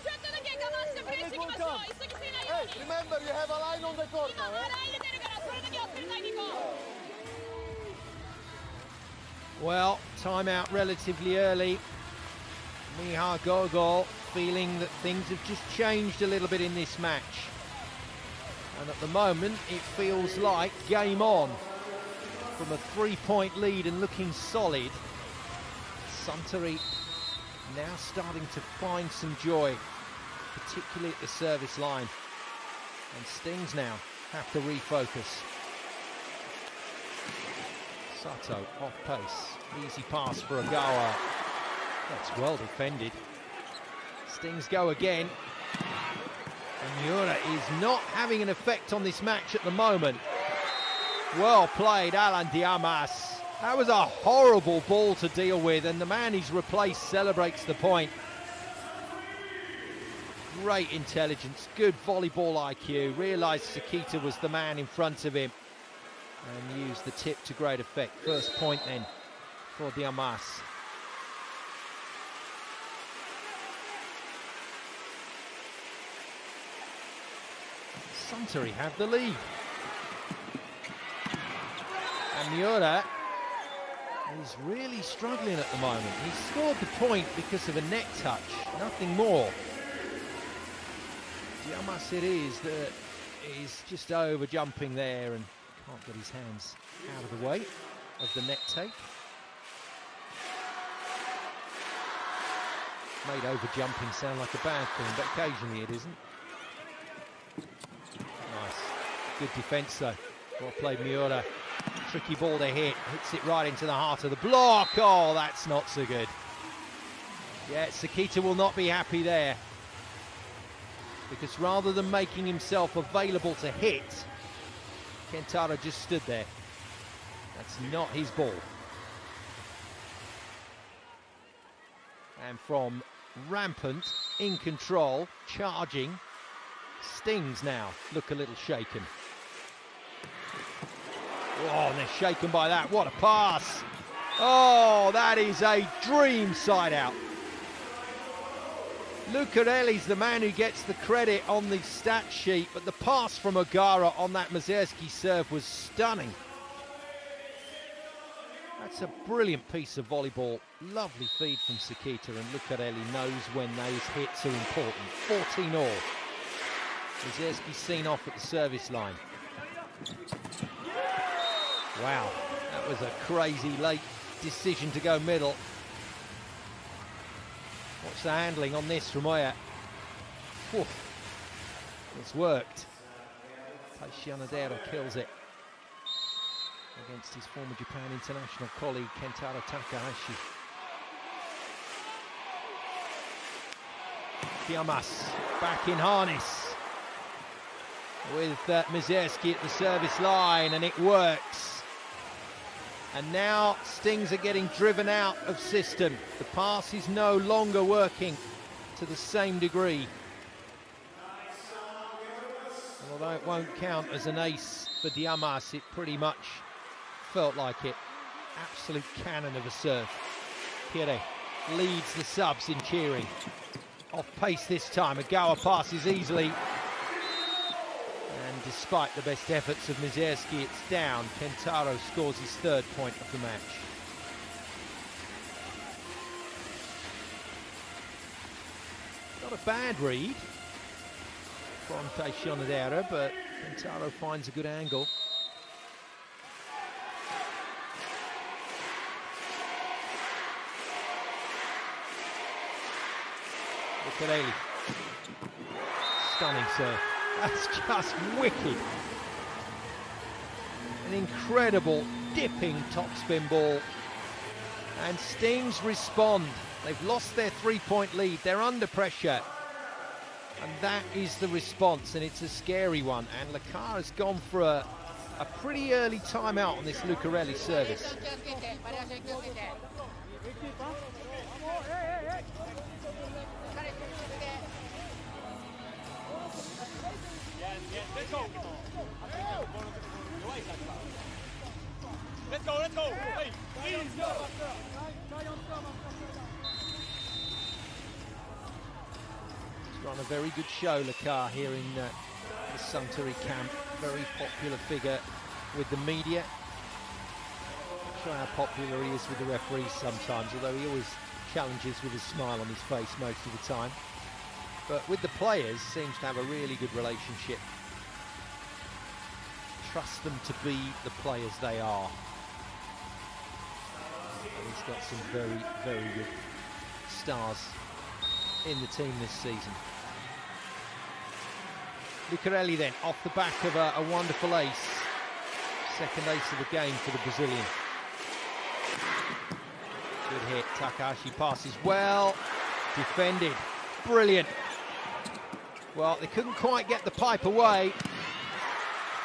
And it will come. Hey, remember, you have a line on the court now, eh? Well, timeout relatively early. Miha Gogol feeling that things have just changed a little bit in this match. And at the moment, it feels like game on. From a 3-point lead and looking solid, Suntory now starting to find some joy, particularly at the service line. And Stings now have to refocus. Sato off pace, easy pass for Ogawa. That's well defended. Stings go again. And Miura is not having an effect on this match at the moment. Well played, Alan Diamas. That was a horrible ball to deal with, and the man he's replaced celebrates the point. Great intelligence, good volleyball IQ, realised Sakita was the man in front of him and used the tip to great effect. First point then for Diamas. Suntory have the lead. And Miura is really struggling at the moment. He scored the point because of a neck touch, nothing more. Diamas it is that he's just over jumping there and can't get his hands out of the way of the net take. Made over jumping sound like a bad thing, but occasionally it isn't. Nice, good defence though. Well played Miura. Tricky ball to hit, hits it right into the heart of the block. Oh, that's not so good. Yeah, Sekita will not be happy there, because rather than making himself available to hit, Kentaro just stood there. That's not his ball. And from rampant, in control, charging, Stings now look a little shaken. Oh, and they're shaken by that. What a pass. Oh, that is a dream side out. Lucarelli's the man who gets the credit on the stat sheet, but the pass from Ogara on that Mazerski serve was stunning. That's a brilliant piece of volleyball. Lovely feed from Sekita, and Lucarelli knows when those hits are important. 14-all. Mazerski seen off at the service line. Wow, that was a crazy late decision to go middle. Watch the handling on this from Oya. Whew. It's worked. Taishi Onodera kills it against his former Japan international colleague Kentaro Takahashi. Diamas back in harness with Mazerski at the service line, and it works. And now Stings are getting driven out of system. The pass is no longer working to the same degree. And although it won't count as an ace for Diamas, it pretty much felt like it. Absolute cannon of a serve. Kire leads the subs in cheering. Off pace this time. Ogawa passes easily. And despite the best efforts of Mazerski, it's down. Kentaro scores his third point of the match. Not a bad read from Taishi Onodera, but Kentaro finds a good angle. Ukulele. Stunning serve. That's just wicked. An incredible dipping topspin ball. And Stings respond. They've lost their three-point lead. They're under pressure. And that is the response, and it's a scary one. And Lakar has gone for a pretty early timeout on this Lucarelli service. Let's go. Let's go, let's go. Hey, please go. He's run a very good show, Lakar, here in the Suntory camp. Very popular figure with the media. Not sure how popular he is with the referees sometimes, although he always challenges with a smile on his face most of the time. But with the players, seems to have a really good relationship. Trust them to be the players they are. And he's got some very, very good stars in the team this season. Lucarelli then, off the back of a wonderful ace. Second ace of the game for the Brazilian. Good hit, Takahashi passes well. Defended, brilliant. Well, they couldn't quite get the pipe away.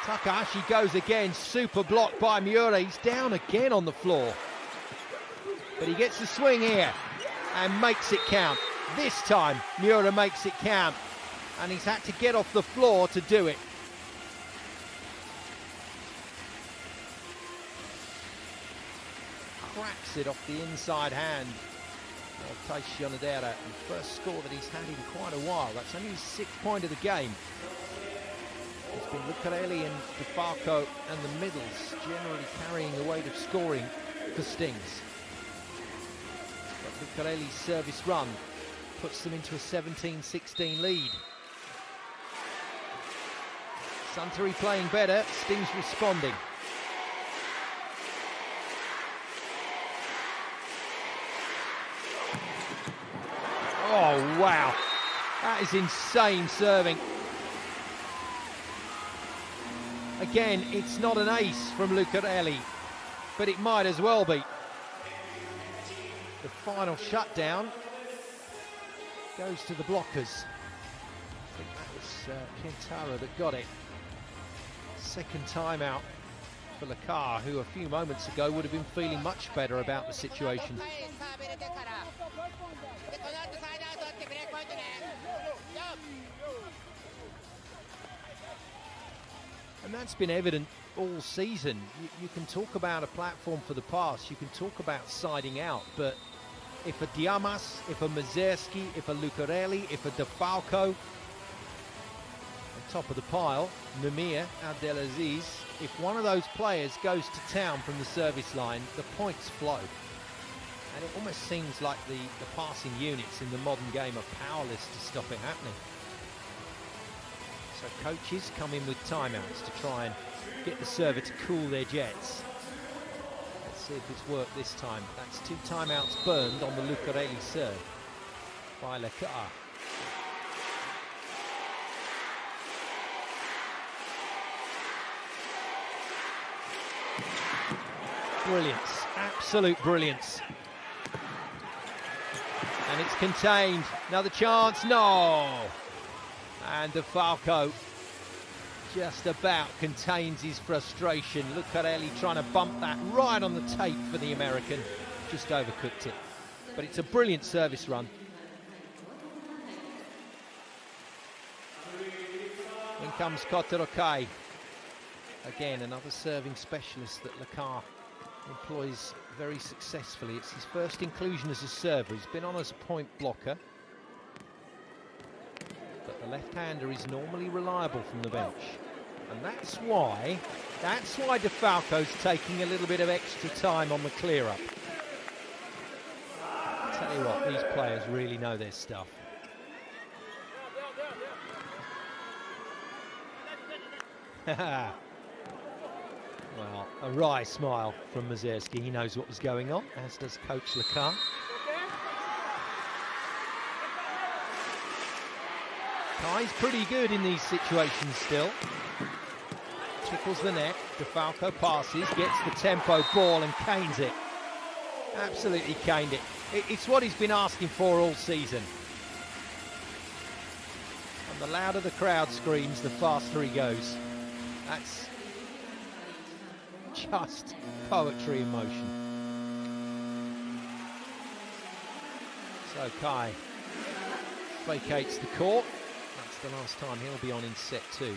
Takahashi goes again, super blocked by Miura. He's down again on the floor. But he gets the swing here and makes it count. This time, Miura makes it count. And he's had to get off the floor to do it. Cracks it off the inside hand of Taishi Onodera. The first score that he's had in quite a while. That's only his 6th point of the game. It's been Lucarelli and DeFalco and the middles generally carrying away of scoring for Stings. But Lucarelli's service run puts them into a 17-16 lead. Suntory playing better, Stings responding. Oh, wow. That is insane serving. Again, it's not an ace from Lucarelli, but it might as well be. The final shutdown goes to the blockers. I think that was Kentaro that got it. Second timeout for Lakar, who a few moments ago would have been feeling much better about the situation. And that's been evident all season. You can talk about a platform for the pass, you can talk about siding out, but if a Diamas, if a Mazerski, if a Lucarelli, if a De Falco, on top of the pile, Namir, Abdelaziz, if one of those players goes to town from the service line, the points flow. And it almost seems like the passing units in the modern game are powerless to stop it happening. So coaches come in with timeouts to try and get the server to cool their jets. Let's see if it's worked this time. That's 2 timeouts burned on the Lucarelli serve by Lakar. Brilliance, absolute brilliance. And it's contained. Another chance, no! And De Falco just about contains his frustration. Lucarelli trying to bump that right on the tape for the American. Just overcooked it. But it's a brilliant service run. In comes Kotaro Kai. Again, another serving specialist that Lakar employs very successfully. It's his first inclusion as a server. He's been on as a point blocker. But the left-hander is normally reliable from the bench. And that's why De Falco's taking a little bit of extra time on the clear-up. Tell you what, these players really know their stuff. Well, a wry smile from Mazerski. He knows what was going on, as does Coach Lakar. Kai's pretty good in these situations still. Tickles the net, De Falco passes, gets the tempo ball and canes it. Absolutely caned it. It's what he's been asking for all season. And the louder the crowd screams, the faster he goes. That's just poetry in motion. So Kai vacates the court. That's the last time he'll be on in set 2.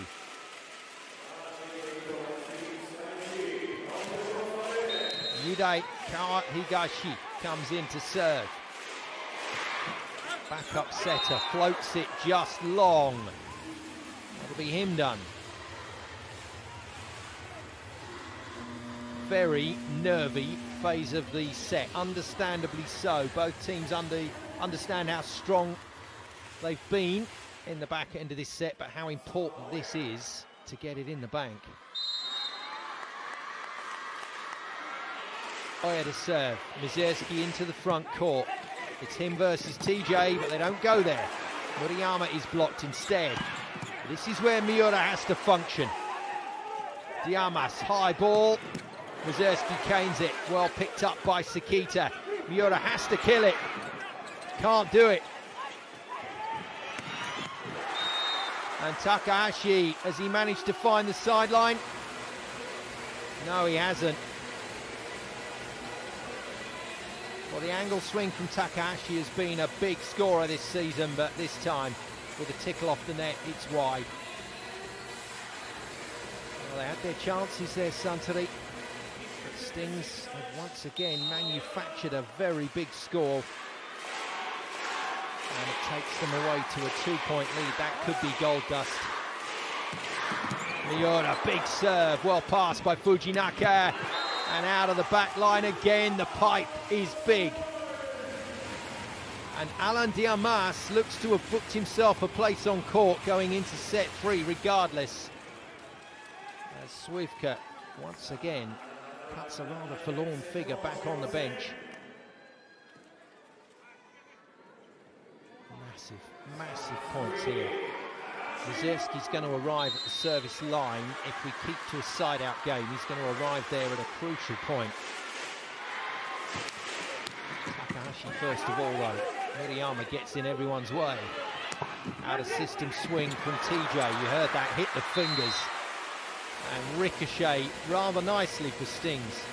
Yudai Higashi comes in to serve. Backup setter, floats it just long. That'll be him done. Very nervy phase of the set, understandably so. Both teams understand how strong they've been in the back end of this set, but how important this is to get it in the bank. Oya to serve. Mazerski into the front court. It's him versus TJ, but they don't go there. Murayama is blocked instead. This is where Miura has to function. Diamas, high ball. Mazerski canes it. Well picked up by Sakita. Miura has to kill it. Can't do it. And Takahashi, has he managed to find the sideline? No, he hasn't. Well, the angle swing from Takahashi has been a big scorer this season, but this time, with a tickle off the net, it's wide. Well, they had their chances there, Suntory. But Stings have once again manufactured a very big score. And it takes them away to a 2-point lead. That could be gold dust. Miura, big serve, well passed by Fujinaka. And out of the back line again, the pipe is big. And Alain Diamas looks to have booked himself a place on court going into set 3 regardless. As Swivka once again cuts a rather forlorn figure back on the bench. Massive, massive points here. Mazurski's going to arrive at the service line. If we keep to a side-out game, he's going to arrive there at a crucial point. Takahashi first of all, though. Murayama gets in everyone's way. Out of system swing from TJ. You heard that hit the fingers. And ricochet rather nicely for Stings.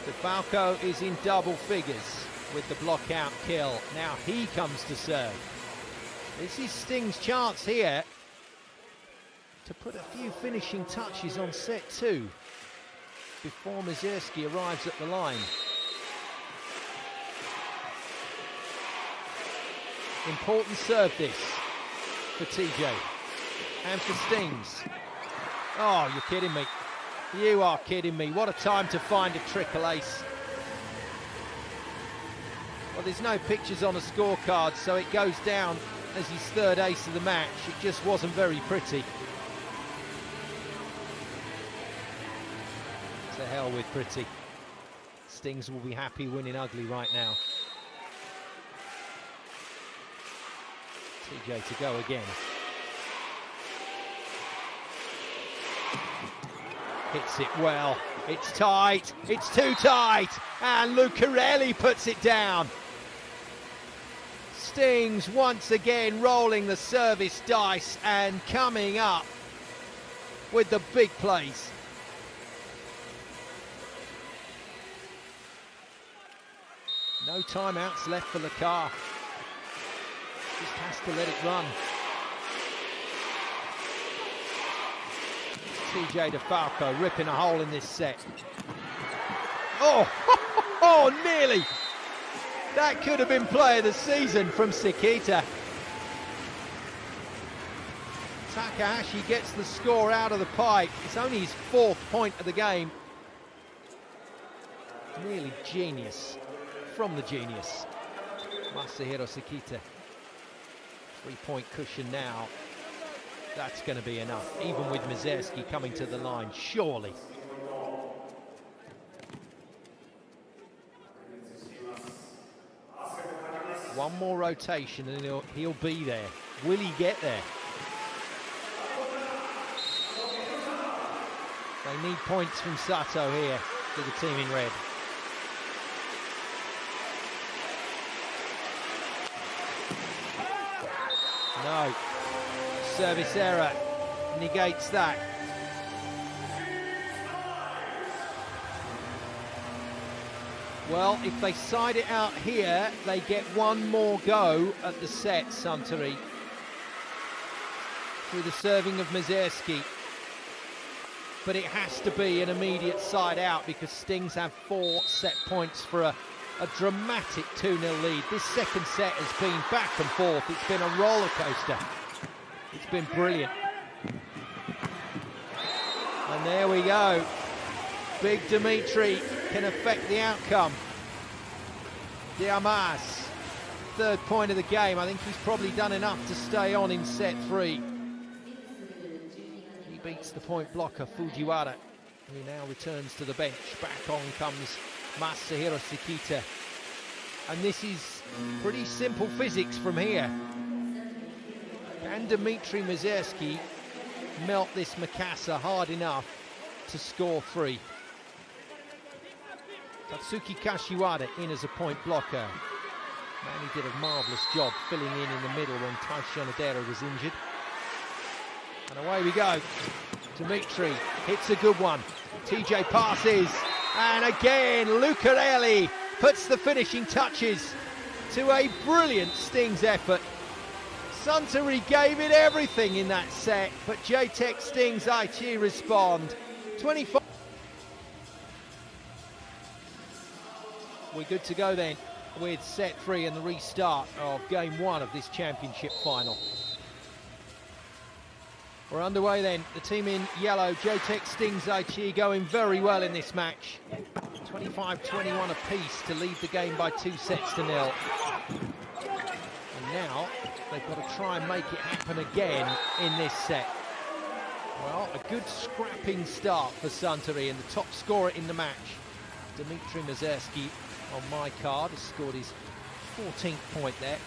DeFalco is in double figures with the block out kill. Now he comes to serve. This is Sting's chance here to put a few finishing touches on set 2 before Mazurski arrives at the line. Important serve this for TJ and for Stings. Oh, you're kidding me. You are kidding me. What a time to find a triple ace. Well, there's no pictures on a scorecard, so it goes down as his third ace of the match. It just wasn't very pretty. To hell with pretty. Stings will be happy winning ugly right now. TJ to go again. Hits it well. It's tight. It's too tight. And Lucarelli puts it down. Stings once again rolling the service dice and coming up with the big plays. No timeouts left for Lacar. Just has to let it run. TJ DeFalco ripping a hole in this set. Oh, nearly. That could have been play of the season from Sekita. Takahashi gets the score out of the pipe. It's only his 4th point of the game. Really genius from the genius. Masahiro Sekita. 3-point cushion now. That's going to be enough, even with Mazurski coming to the line, surely. One more rotation and he'll be there. Will he get there? They need points from Sato here for the team in red. No. Service error negates that. Well, if they side it out here, they get one more go at the set, Suntory. Through the serving of Mazurski. But it has to be an immediate side out because Stings have 4 set points for a dramatic 2-0 lead. This second set has been back and forth. It's been a roller coaster. It's been brilliant. And there we go. Big Dimitri can affect the outcome. Diamas, 3rd point of the game. I think he's probably done enough to stay on in set 3. He beats the point blocker, Fujiwara, who now returns to the bench. Back on comes Masahiro Sekita. And this is pretty simple physics from here. Can Dmitry Mazurski melt this Mikasa hard enough to score 3? Tatsuki Kashiwada in as a point blocker. Man, he did a marvellous job filling in the middle when Taisho Nadera was injured. And away we go. Dmitry hits a good one. TJ passes. And again, Lucarelli puts the finishing touches to a brilliant Stings effort. Suntory gave it everything in that set, but Jtekt, Stings, Aichi respond. 25. We're good to go then with set 3 and the restart of game 1 of this championship final. We're underway then. The team in yellow, Jtekt stings Aichi, going very well in this match. 25-21 apiece to lead the game by 2-0. And now they've got to try and make it happen again in this set. Well, a good scrapping start for Suntory, and the top scorer in the match, Dmitry Mazersky, on my card, has scored his 14th point there.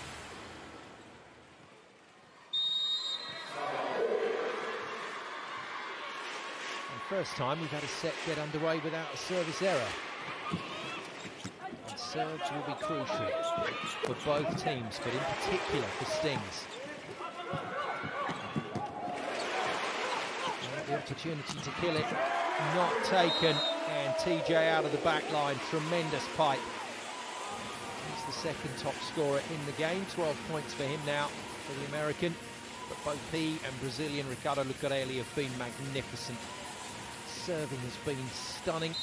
First time we've had a set get underway without a service error. And serves will be crucial for both teams, but in particular for Stings. And the opportunity to kill it, not taken, and TJ out of the back line, tremendous pipe. He's the second top scorer in the game, 12 points for him now, for the American. But both he and Brazilian Ricardo Lucarelli have been magnificent. Serving has been stunning,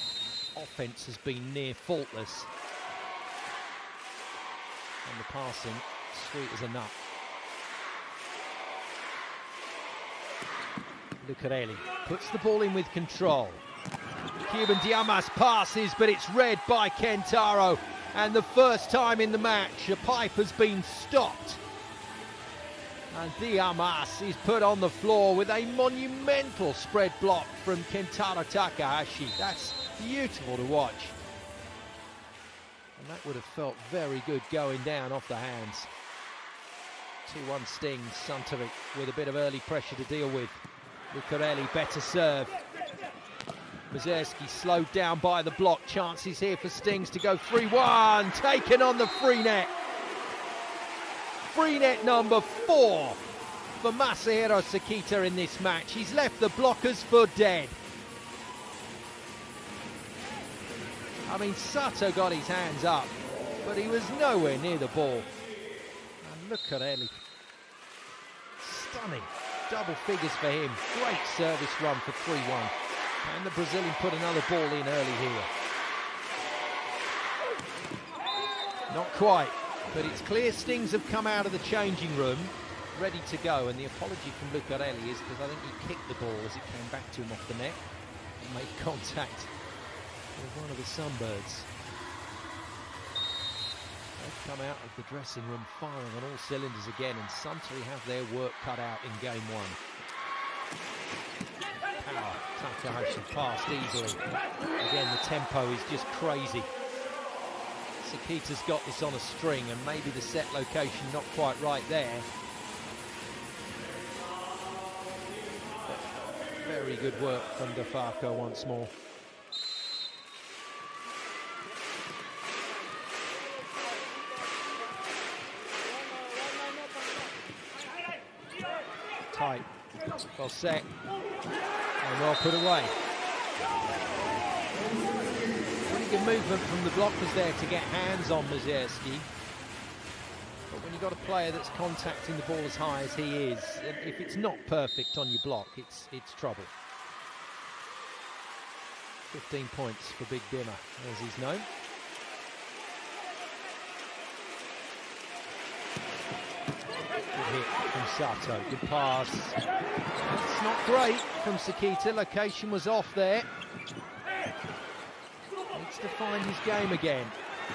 offense has been near faultless, and the passing sweet as a nut. Lucarelli puts the ball in with control. Cuban Diamas passes, but it's read by Kentaro, and the first time in the match a pipe has been stopped. And Diamas is put on the floor with a monumental spread block from Kentaro Takahashi. That's beautiful to watch. And that would have felt very good going down off the hands. 2-1 Stings, Suntory with a bit of early pressure to deal with. Lucarelli, better serve. Mazersky slowed down by the block. Chances here for Stings to go 3-1. Taken on the free net. Free net number 4 for Masahiro Sekita in this match. He's left the blockers for dead. I mean, Sato got his hands up, but he was nowhere near the ball. And Lucarelli, stunning. Double figures for him. Great service run for 3-1. And the Brazilian put another ball in early here. Not quite. But it's clear Stings have come out of the changing room ready to go, and the apology from Lucarelli is because I think he kicked the ball as it came back to him off the net and made contact with one of the Sunbirds. They've come out of the dressing room firing on all cylinders again, and Suntory have their work cut out in game one. Power, Takahashi passed easily. Again, the tempo is just crazy. Sekita's got this on a string, and maybe the set location not quite right there. But very good work from DeFarco once more. Tight, well set, and well put away. Good movement from the blockers there to get hands on Mazersky. But when you've got a player that's contacting the ball as high as he is, if it's not perfect on your block, it's trouble. 15 points for Big Dimmer, as he's known. Good hit from Sato, good pass. It's not great from Sekita, location was off there. Needs to find his game again,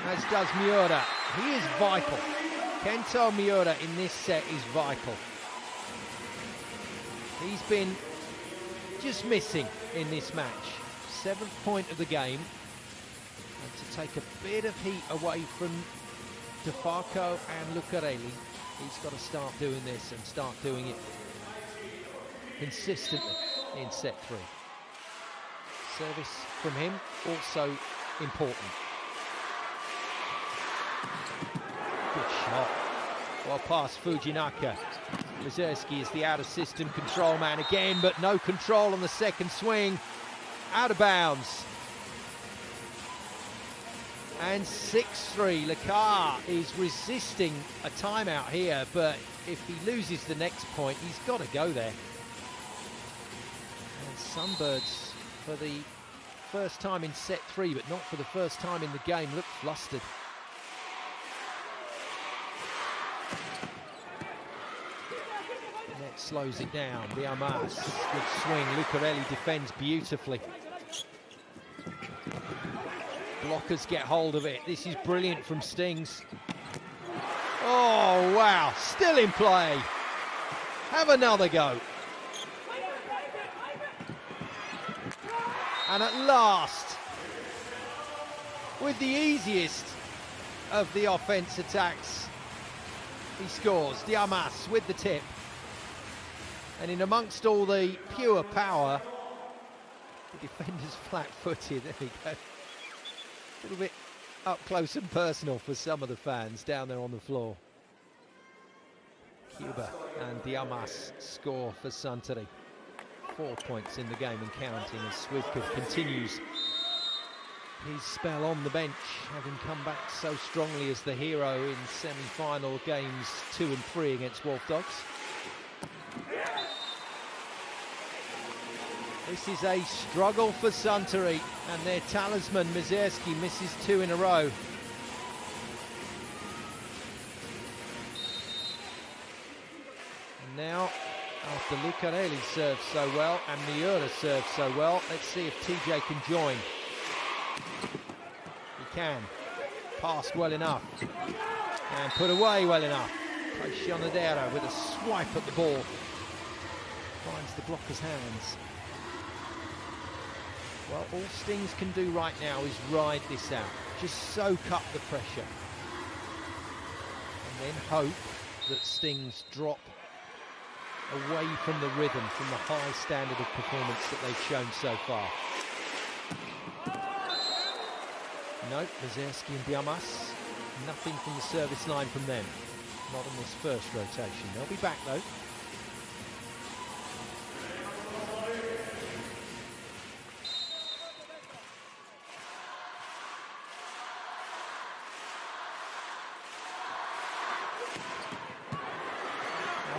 as does Miura. He is vital. Kento Miura in this set is vital. He's been just missing in this match. 7th point of the game. And to take a bit of heat away from DeFarco and Lucarelli, he's got to start doing this and start doing it consistently in set 3. Service from him also important. Good shot. Well past Fujinaka. Mazersky is the out-of-system control man again, but no control on the second swing. Out of bounds. And 6-3. Lacar is resisting a timeout here, but if he loses the next point, he's got to go there. And Sunbirds, for the first time in set 3, but not for the first time in the game, look flustered. Net slows it down. Diamas, good swing. Lucarelli defends beautifully. Blockers get hold of it. This is brilliant from Stings. Oh, wow. Still in play. Have another go. And at last, with the easiest of the offense attacks, he scores. Diamas with the tip. And in amongst all the pure power, the defender's flat-footed. There we go. A little bit up close and personal for some of the fans down there on the floor. Cuba and Diamas score for Suntory. 4 points in the game and counting as Swivka continues his spell on the bench, having come back so strongly as the hero in semi-final games 2 and 3 against Wolf Dogs. This is a struggle for Suntory, and their talisman Mizerski misses 2 in a row. And now, after Lucarelli serves so well and Miura serves so well, let's see if TJ can join. He can. Passed well enough. And put away well enough. Sionadera with a swipe at the ball. Finds the blocker's hands. Well, all Stings can do right now is ride this out. Just soak up the pressure. And then hope that Stings drop away from the rhythm, from the high standard of performance that they've shown so far. No, Mizerski and Diamas, nothing from the service line from them. Not in this first rotation. They'll be back though.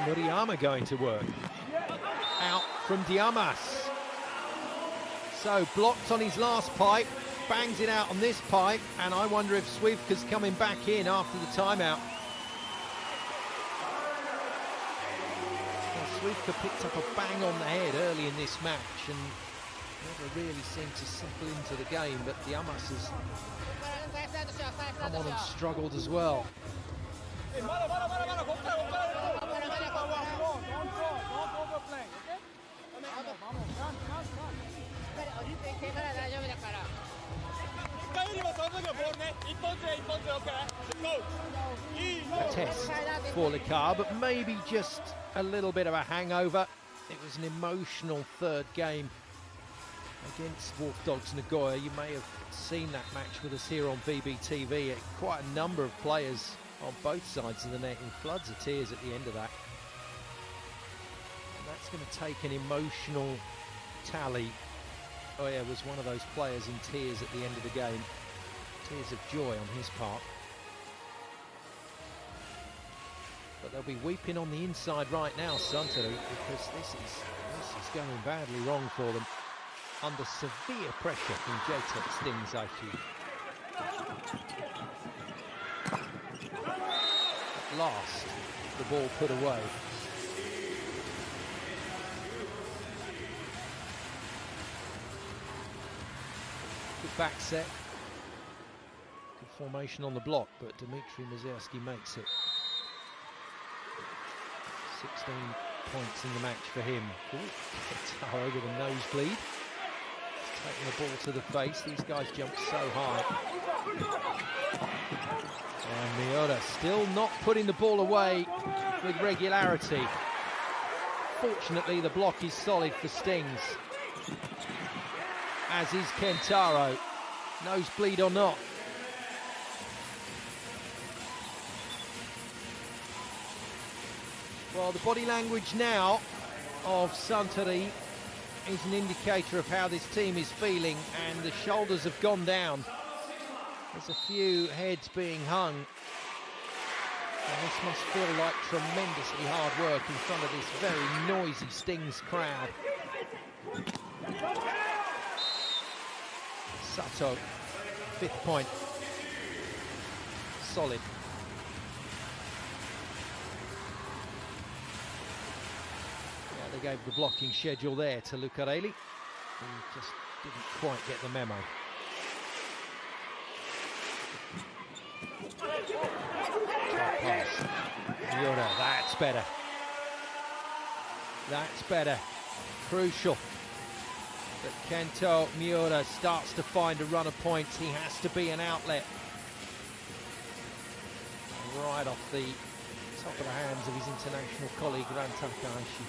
Muriyama going to work. Out from Diamas. So blocked on his last pipe, bangs it out on this pipe, and I wonder if Swivka's coming back in after the timeout. Well, Swivka picked up a bang on the head early in this match and never really seemed to settle into the game, but Diamas has come on and struggled as well. A test for Lecard, but maybe just a little bit of a hangover. It was an emotional third game against Wolf Dogs Nagoya. You may have seen that match with us here on BBTV. Quite a number of players on both sides of the net in floods of tears at the end of that. And that's going to take an emotional tally. Oya was one of those players in tears at the end of the game. Tears of joy on his part. But they'll be weeping on the inside right now, Suntory, because this is going badly wrong for them. Under severe pressure from Jtekt Stings Aichi. At last, the ball put away. Good back set. Good formation on the block, but Dmitry Mizerski makes it. 16 points in the match for him. Guitar with a nosebleed. Taking the ball to the face. These guys jump so high. And Miura still not putting the ball away with regularity. Fortunately, the block is solid for Stings. As is Kentaro. Nosebleed or not. Well, the body language now of Suntory is an indicator of how this team is feeling, and the shoulders have gone down. There's a few heads being hung. And this must feel like tremendously hard work in front of this very noisy Stings crowd. Sato, 5th point. Solid. gave the blocking schedule there to Lucarelli. He just didn't quite get the memo. Top pass. Miura, that's better. That's better. Crucial that Kento Miura starts to find a run of points. He has to be an outlet. Right off the top of the hands of his international colleague, Rantaka Aichi.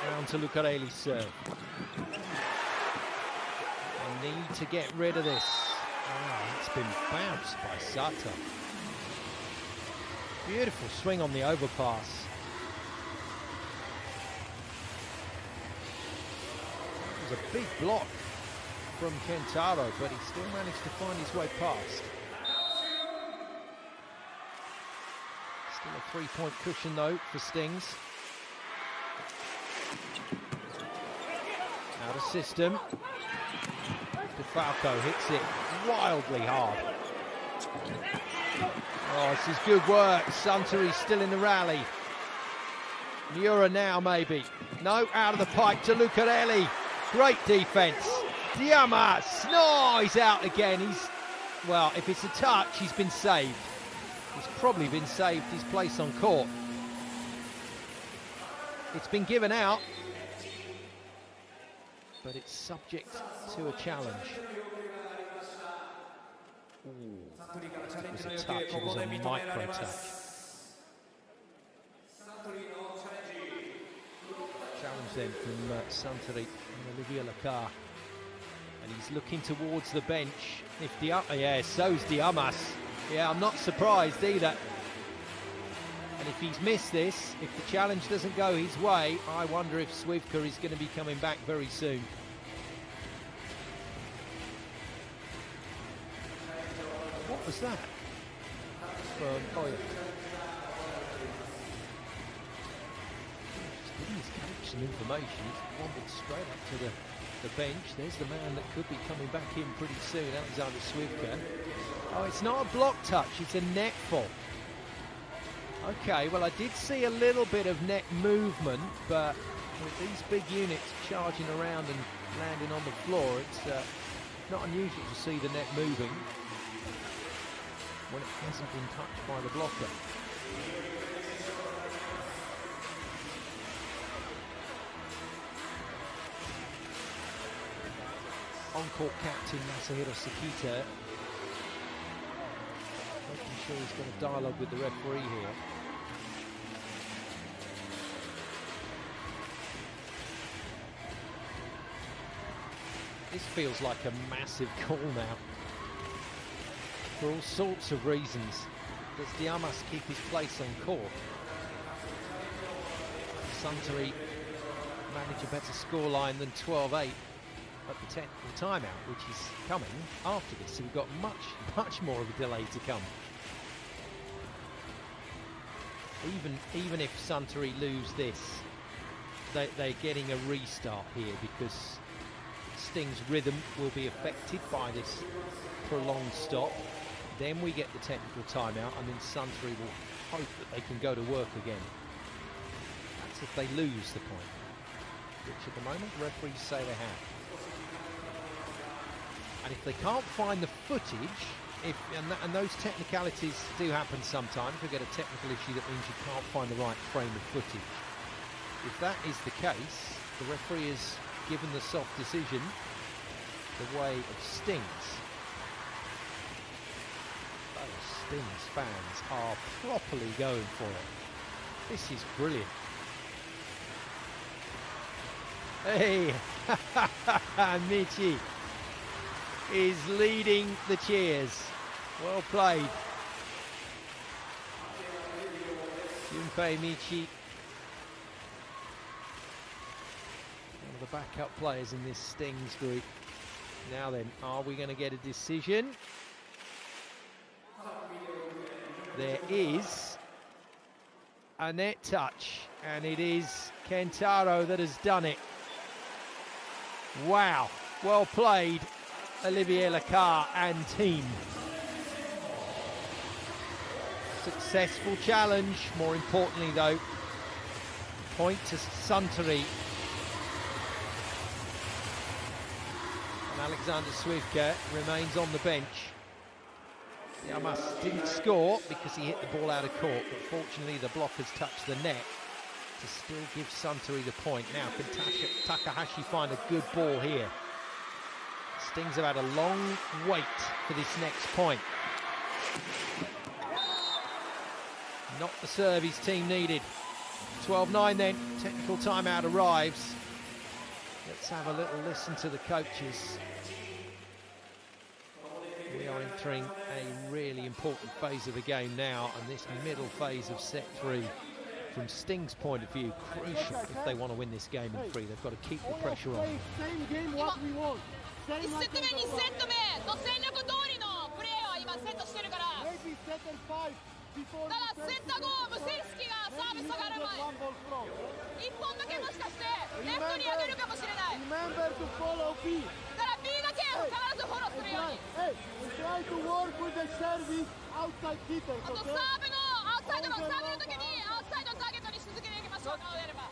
Down to Lucarelli's serve. They need to get rid of this. Ah, it's been bounced by Sato. Beautiful swing on the overpass. It was a big block from Kentaro, but he still managed to find his way past. Still a three-point cushion though for Stings. Out of system. DeFalco hits it wildly hard. Oh, this is good work. Suntory still in the rally. Miura now, maybe. No, out of the pipe to Lucarelli. Great defense. Diamas. No, he's out again. Well, if it's a touch, he's been saved. He's probably been saved his place on court. It's been given out, but it's subject to a challenge. Ooh, it was a touch, it was a micro touch. Challenge then from Suntory and Olivier Lacar. And he's looking towards the bench. If yeah, so's Diamas. Yeah, I'm not surprised either. And if he's missed this, if the challenge doesn't go his way, I wonder if Swivka is going to be coming back very soon. What was that? From Oya. Just giving his coach some information. He's wandered straight up to the bench. There's the man that could be coming back in pretty soon, Alexander Swivka. Oh, it's not a block touch, it's a net fall. Okay, well, I did see a little bit of net movement, but with these big units charging around and landing on the floor, it's not unusual to see the net moving when it hasn't been touched by the blocker. On-court captain Masahiro Sekita making sure he's got a dialogue with the referee here. This feels like a massive call now, for all sorts of reasons. Does Diamas keep his place on court? Suntory manage a better scoreline than 12-8 at the technical timeout, which is coming after this, so we've got much more of a delay to come. Even if Suntory lose this, they're getting a restart here, because Sting's rhythm will be affected by this prolonged stop. Then we get the technical timeout, and then Suntory will hope that they can go to work again. That's if they lose the point, which at the moment referees say they have. And if they can't find the footage, and those technicalities do happen sometimes, if you get a technical issue that means you can't find the right frame of footage. If that is the case, the referee has given the soft decision the way of Stings. Those Stings fans are properly going for it. This is brilliant. Hey, Michi is leading the cheers. Well played. Junpei Michi, one of the backup players in this Stings group. Now then, are we going to get a decision? There is a net touch, and it is Kentaro that has done it. Wow, well played, Olivier Lacar and team. Successful challenge, more importantly though. Point to Suntory. And Alexander Swivka remains on the bench. Yamas didn't score because he hit the ball out of court, but fortunately the block has touched the net to still give Suntory the point. Now can Takahashi find a good ball here? Stings have had a long wait for this next point. Not the serve his team needed. 12-9 then, technical timeout arrives. Let's have a little listen to the coaches. We are entering a really important phase of the game now, and this middle phase of set 3, from Sting's point of view, crucial if they want to win this game in 3. They've got to keep the pressure on. Same game, what we want. Maybe set and 5 before remember to follow B. Hey, try to work with the service outside hitters, okay?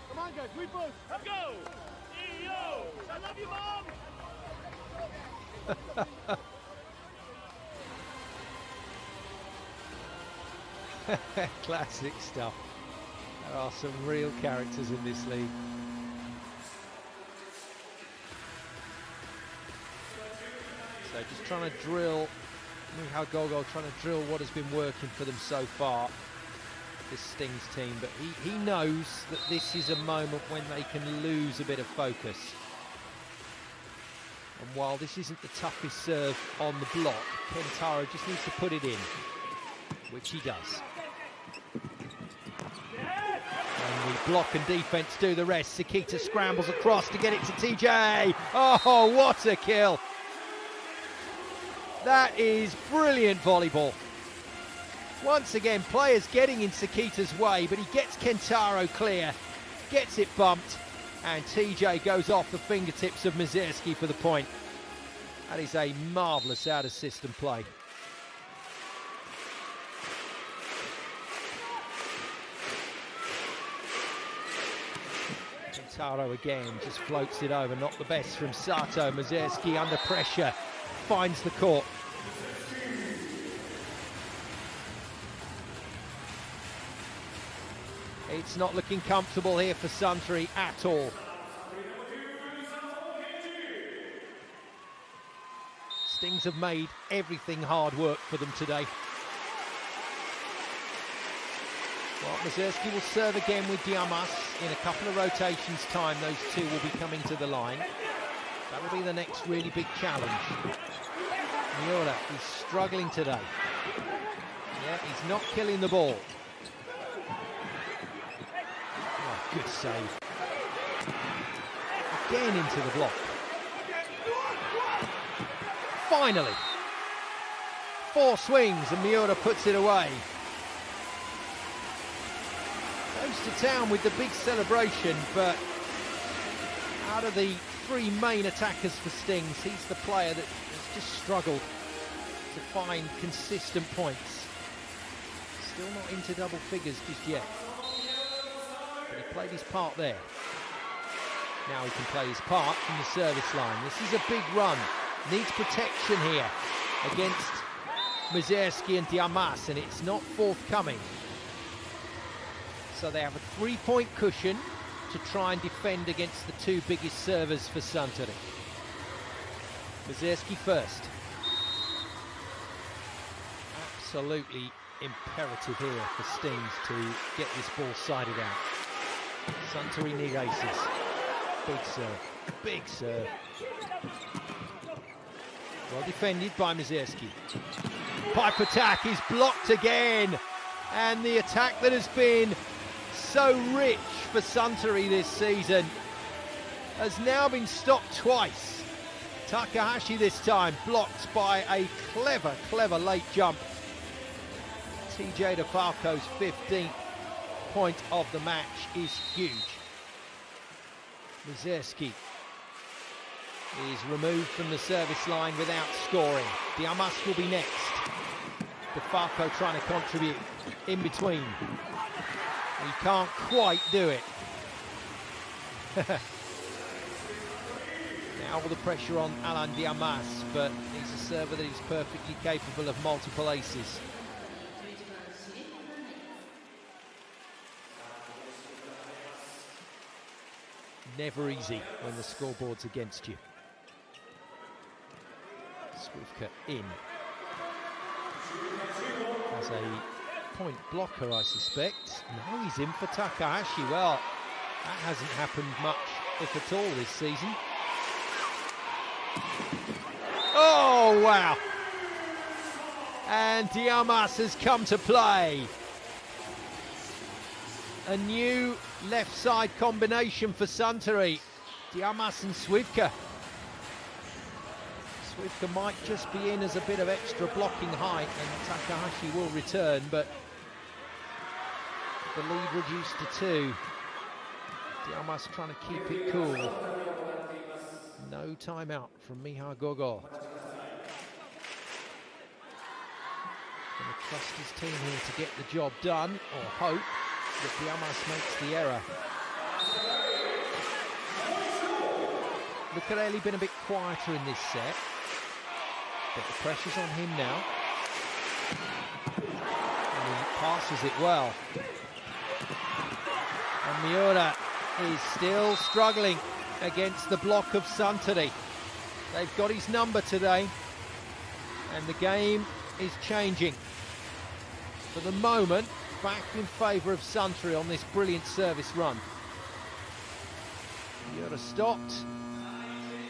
Come on guys, we push. Let's go! EO! I love you, Mom! Classic stuff. There are some real characters in this league. So just trying to drill, Michal Gogol trying to drill what has been working for them so far, this Stings team, but he knows that this is a moment when they can lose a bit of focus. And while this isn't the toughest serve on the block, Kentaro just needs to put it in, which he does. And the block and defense do the rest. Sekita scrambles across to get it to TJ. Oh, what a kill. That is brilliant volleyball. Once again, players getting in Sekita's way, but he gets Kentaro clear, gets it bumped, and TJ goes off the fingertips of Mazerski for the point. That is a marvellous out-of-system play. Kentaro again just floats it over, not the best from Sato. Mazerski under pressure, finds the court. It's not looking comfortable here for Suntory at all. Stings have made everything hard work for them today. Well, Mazerski will serve again with Diamas. In a couple of rotations' time, those two will be coming to the line. That will be the next really big challenge. Miura is struggling today. Yeah, he's not killing the ball. Oh, good save. Again into the block. Finally. 4 swings and Miura puts it away. Goes to town with the big celebration, but out of the 3 main attackers for Stings, he's the player that has just struggled to find consistent points. Still not into double figures just yet. But he played his part there. Now he can play his part from the service line. This is a big run. Needs protection here against Mazerski and Diamas, and it's not forthcoming. So they have a 3-point cushion to try and defend against the 2 biggest servers for Suntory. Mazerski first. Absolutely imperative here for Stings to get this ball sided out. Suntory need aces. Big serve, big serve. Well defended by Mazerski. Pipe attack is blocked again. And the attack that has been so rich for Suntory this season has now been stopped twice. Takahashi this time blocked by a clever late jump. TJ DeFalco's 15th point of the match is huge. Mazerski is removed from the service line without scoring. Diamas will be next. DeFalco trying to contribute in between. He can't quite do it. Now all the pressure on Alain Diamas, but he's a server that is perfectly capable of multiple aces. Never easy when the scoreboard's against you. Swivka in. As a point blocker, I suspect. Now he's in for Takahashi. Well, that hasn't happened much, if at all, this season. Oh, wow. And Diamas has come to play. A new left side combination for Suntory. Diamas and Swivka. Swivka might just be in as a bit of extra blocking height, and Takahashi will return, but the lead reduced to 2. Diamas trying to keep it cool. No timeout from Miha Gogo. Going to trust his team here to get the job done, or hope that Diamas makes the error. Lucarelli been a bit quieter in this set, but the pressure's on him now. And he passes it well. And Miura is still struggling against the block of Suntory. They've got his number today, and the game is changing. For the moment, back in favour of Suntory on this brilliant service run. Miura stopped.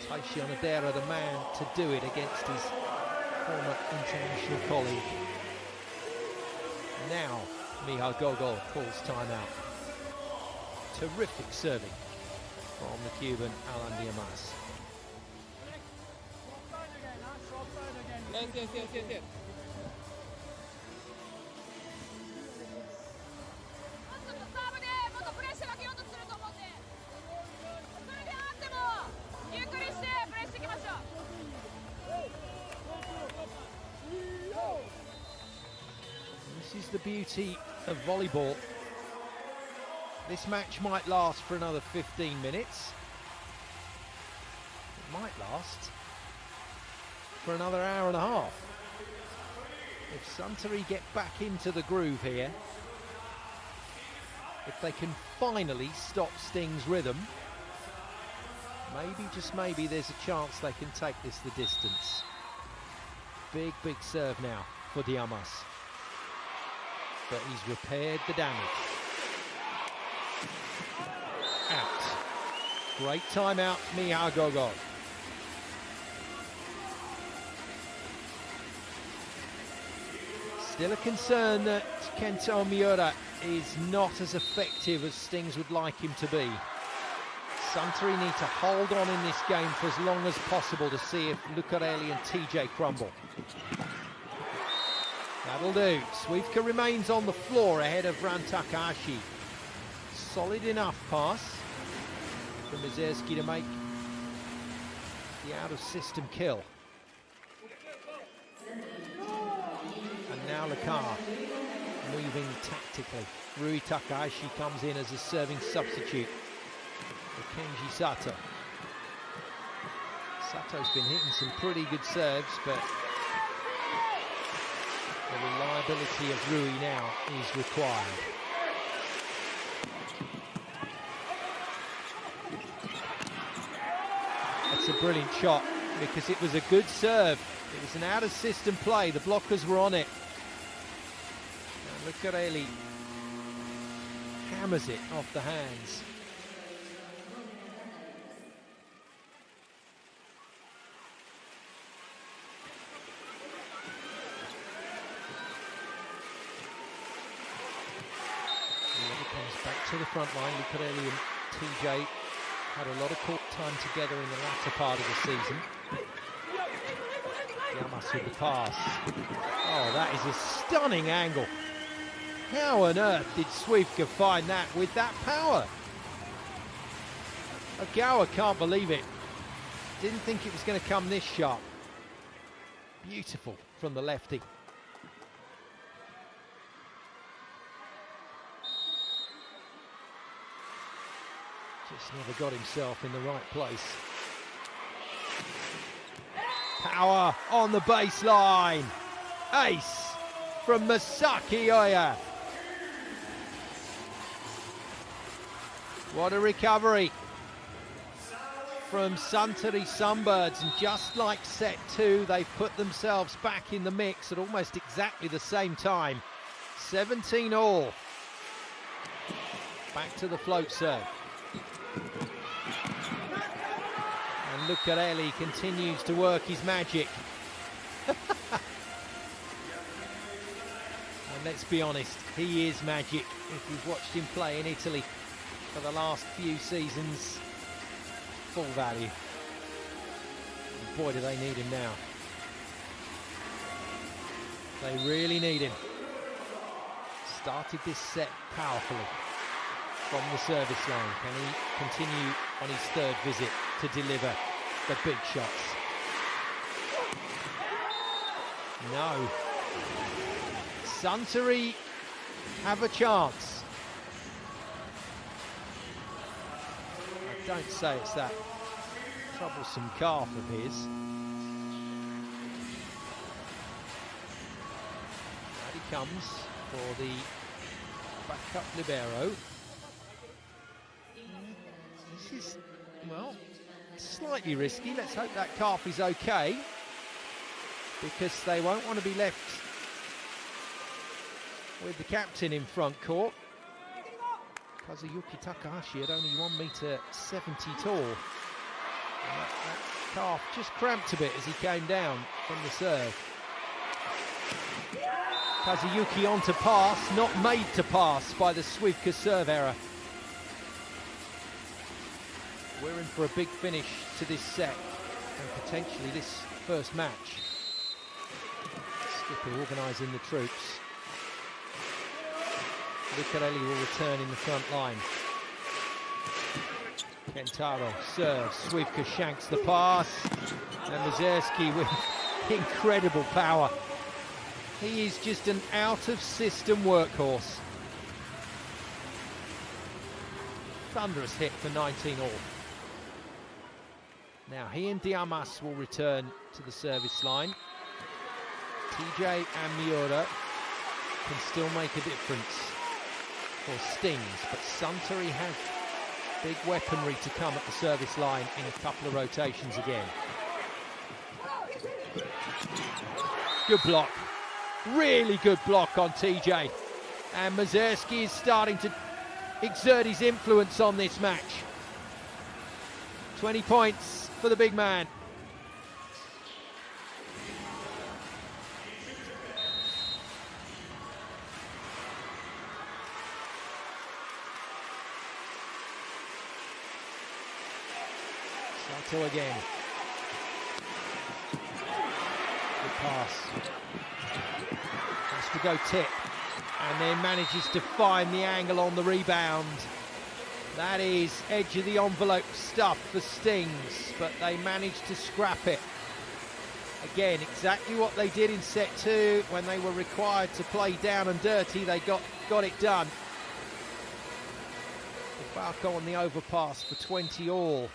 Taishi Onodera, the man to do it against his former international colleague. Now Miha Gogo calls timeout. Terrific serving from the Cuban Alain Diamas. Yes. This is the beauty of volleyball. This match might last for another 15 minutes. It might last for another hour and a half. If Suntory get back into the groove here, if they can finally stop Sting's rhythm, maybe, just maybe, there's a chance they can take this the distance. Big serve now for Diamas. But he's repaired the damage. Out. Great timeout, Miha Gogo. Still a concern that Kento Miura is not as effective as Stings would like him to be. Suntory need to hold on in this game for as long as possible to see if Lucarelli and TJ crumble. That'll do. Swivka remains on the floor ahead of Ran Takahashi. Solid enough pass from Mizerski to make the out-of-system kill. And now Lakar moving tactically. Rui Takahashi comes in as a serving substitute for Kenji Sato. Sato's been hitting some pretty good serves, but the reliability of Rui now is required. That's a brilliant shot because it was a good serve. It was an out-of-system play. The blockers were on it. And Lucarelli hammers it off the hands. Back to the front line. Lucarelli and TJ had a lot of court time together in the latter part of the season. Diamas with the pass. Oh, that is a stunning angle. How on earth did Swivka find that with that power? Ogawa can't believe it. Didn't think it was going to come this sharp. Beautiful from the lefty. Just never got himself in the right place. Power on the baseline. Ace from Masaki Oya. What a recovery from Suntory Sunbirds, and just like set two, they've put themselves back in the mix at almost exactly the same time. 17 all. Back to the float serve. And Lucarelli continues to work his magic. And let's be honest, he is magic. If you've watched him play in Italy for the last few seasons, full value. And boy, do they need him now. They really need him. Started this set powerfully from the service line. Can he continue on his third visit to deliver the big shots? No. Suntory have a chance. I don't say it's that troublesome calf of his. Out he comes for the backup libero. This is, well, slightly risky. Let's hope that calf is okay, because they won't want to be left with the captain in front court. Kazuyuki Takahashi at only 1.70 m tall. And that calf just cramped a bit as he came down from the serve. Kazuyuki on to pass, not made to pass by the Swivka serve error. We're in for a big finish to this set, and potentially this first match. Skipper organising the troops. Lucarelli will return in the front line. Kentaro serves, Swivka shanks the pass, and Mazurski with incredible power. He is just an out-of-system workhorse. Thunderous hit for 19 all. Now he and Diamas will return to the service line. TJ and Miura can still make a difference for stings, but Suntory have big weaponry to come at the service line in a couple of rotations again. Good block, really good block on TJ, and Mazurski is starting to exert his influence on this match. 20 points for the big man. Sato again. Good pass. Has to go tip, and then manages to find the angle on the rebound. That is edge of the envelope stuff for Stings, but they managed to scrap it. Again, exactly what they did in set two when they were required to play down and dirty. They got it done. Falco on the overpass for 20 all.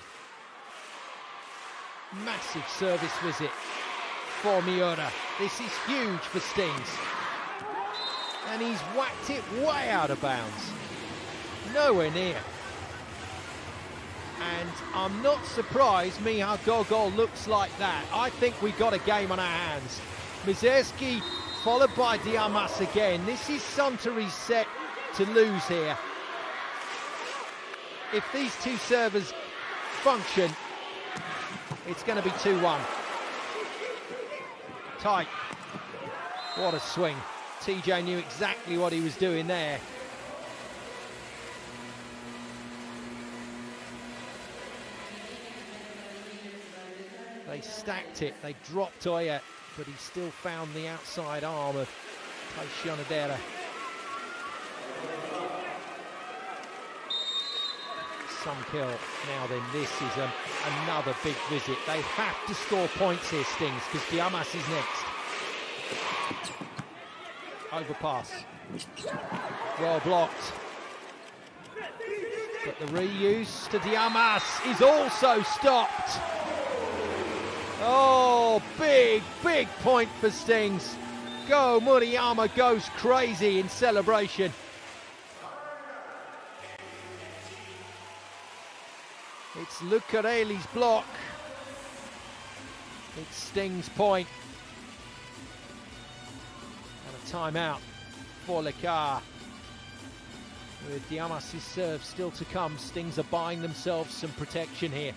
Massive service visit for Miura. This is huge for Stings. And he's whacked it way out of bounds. Nowhere near. And I'm not surprised Miha Gogol looks like that. I think we've got a game on our hands. Mazurski followed by Diamas again. This is Suntory's set to lose here. If these two servers function, it's going to be 2-1. Tight. What a swing. TJ knew exactly what he was doing there. They stacked it, they dropped Oya, but he still found the outside arm of Taishionadera. some kill. Now then, this is another big visit. They have to score points here, Stings, because Diamas is next. Overpass. Well blocked. But the reuse to Diamas is also stopped. Oh, big point for Stings. Go Murayama goes crazy in celebration. It's Lucarelli's block. It's Stings' point. And a timeout for Lecar. With Diamas' serve still to come, Stings are buying themselves some protection here.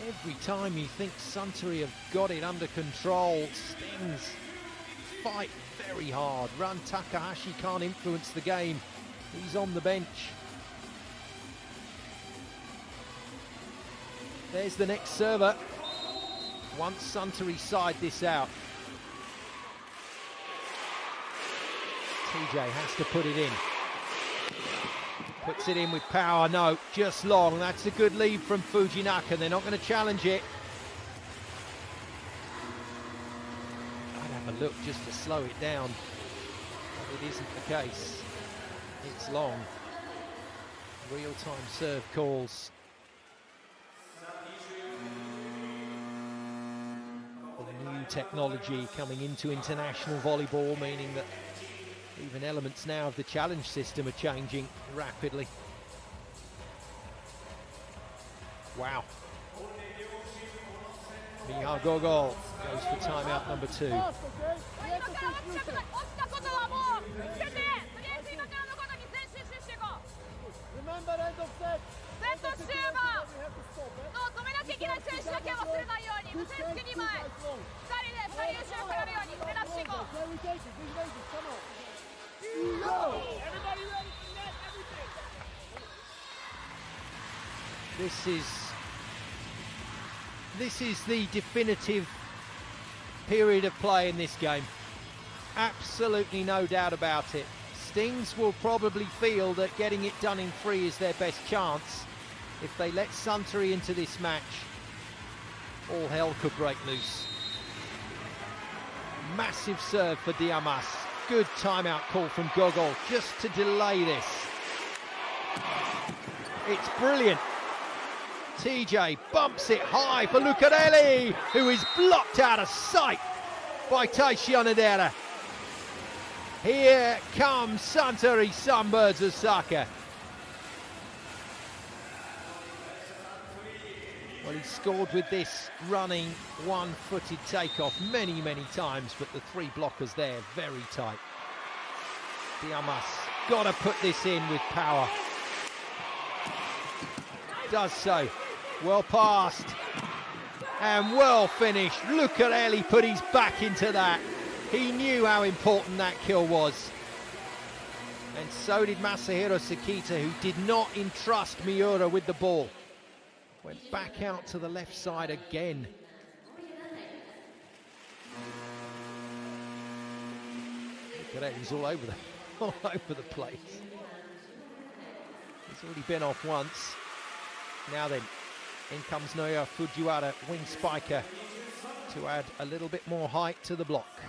Every time you think Suntory have got it under control, Stings fight very hard. Run Takahashi can't influence the game. He's on the bench. There's the next server. Once Suntory side this out, TJ has to put it in. Puts it in with power, no, just long. That's a good lead from Fujinaka. They're not going to challenge it. I'd have a look just to slow it down. But it isn't the case. It's long. Real-time serve calls. The new technology coming into international volleyball, meaning that even elements now of the challenge system are changing rapidly. Wow. Miha Gogol goes for timeout number 2. Remember, end of set. This is the definitive period of play in this game. Absolutely no doubt about it. Stings will probably feel that getting it done in 3 is their best chance. If they let Suntory into this match, all hell could break loose. Massive serve for Diamas. Good timeout call from Gogol just to delay this. It's brilliant. TJ bumps it high for Lucarelli, who is blocked out of sight by Taishi Onodera. Here comes Suntory Sunbirds Osaka. Well, he scored with this running one-footed takeoff many times, but the 3 blockers there, very tight. Diamas got to put this in with power. Does so. Well passed. And well finished. Lucarelli put his back into that. He knew how important that kill was. And so did Masahiro Sekita, who did not entrust Miura with the ball. Went back out to the left side again. Look at that, he's all over the place. He's already been off once. Now then, in comes Noya Fujiwara, wing spiker, to add a little bit more height to the block.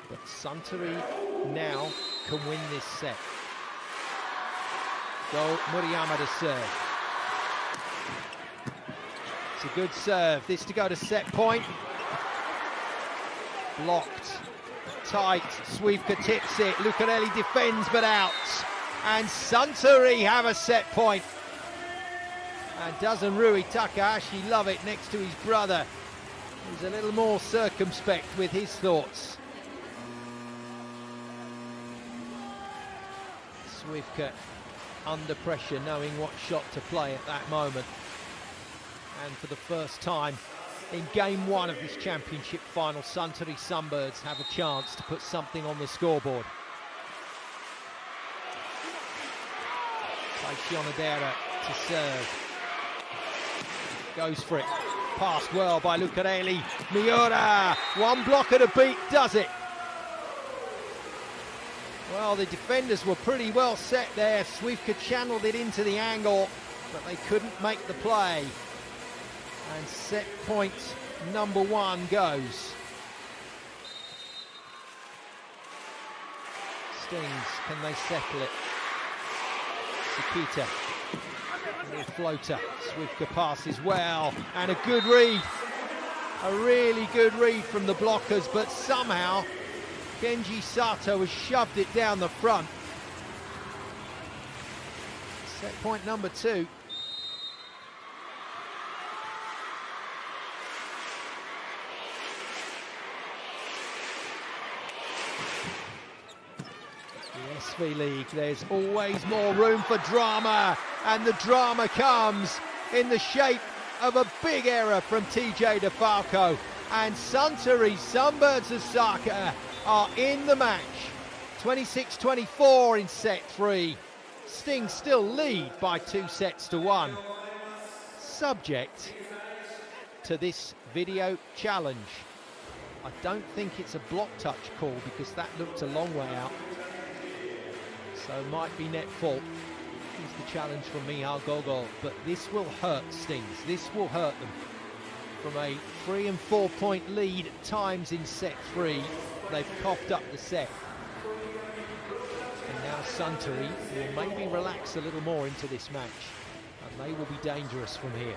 But Suntory now can win this set. Go Murayama to serve. It's a good serve. This to go to set point. Blocked. Tight. Swievka tips it. Lucarelli defends but out. And Suntory have a set point. And doesn't Rui Takahashi love it next to his brother, who's a little more circumspect with his thoughts. Swievka under pressure, knowing what shot to play at that moment. And for the first time In game one of this championship final, Suntory Sunbirds have a chance to put something on the scoreboard. Aichi to serve. Goes for it. Passed well by Lucarelli. Miura, one blocker to beat, does it. Well, the defenders were pretty well set there. Swivka channeled it into the angle, but they couldn't make the play. And set point number one goes. Stings, can they settle it? Sakita, little floater. Swivka passes well, and a good read. A really good read from the blockers, but somehow Kenji Sato has shoved it down the front. Set point number two. The SV League, there's always more room for drama, and the drama comes in the shape of a big error from TJ DeFalco, and Suntory Sunbirds Osaka are in the match. 26-24 in set three. Sting still lead by 2-1. Subject to this video challenge. I don't think it's a block touch call because that looked a long way out. So it might be net fault. Here's the challenge from Mihal Gogol, but this will hurt Stings. This will hurt them. From a 3 and 4 point lead at times in set three, they've coughed up the set. And now Suntory will maybe relax a little more into this match, and they will be dangerous from here.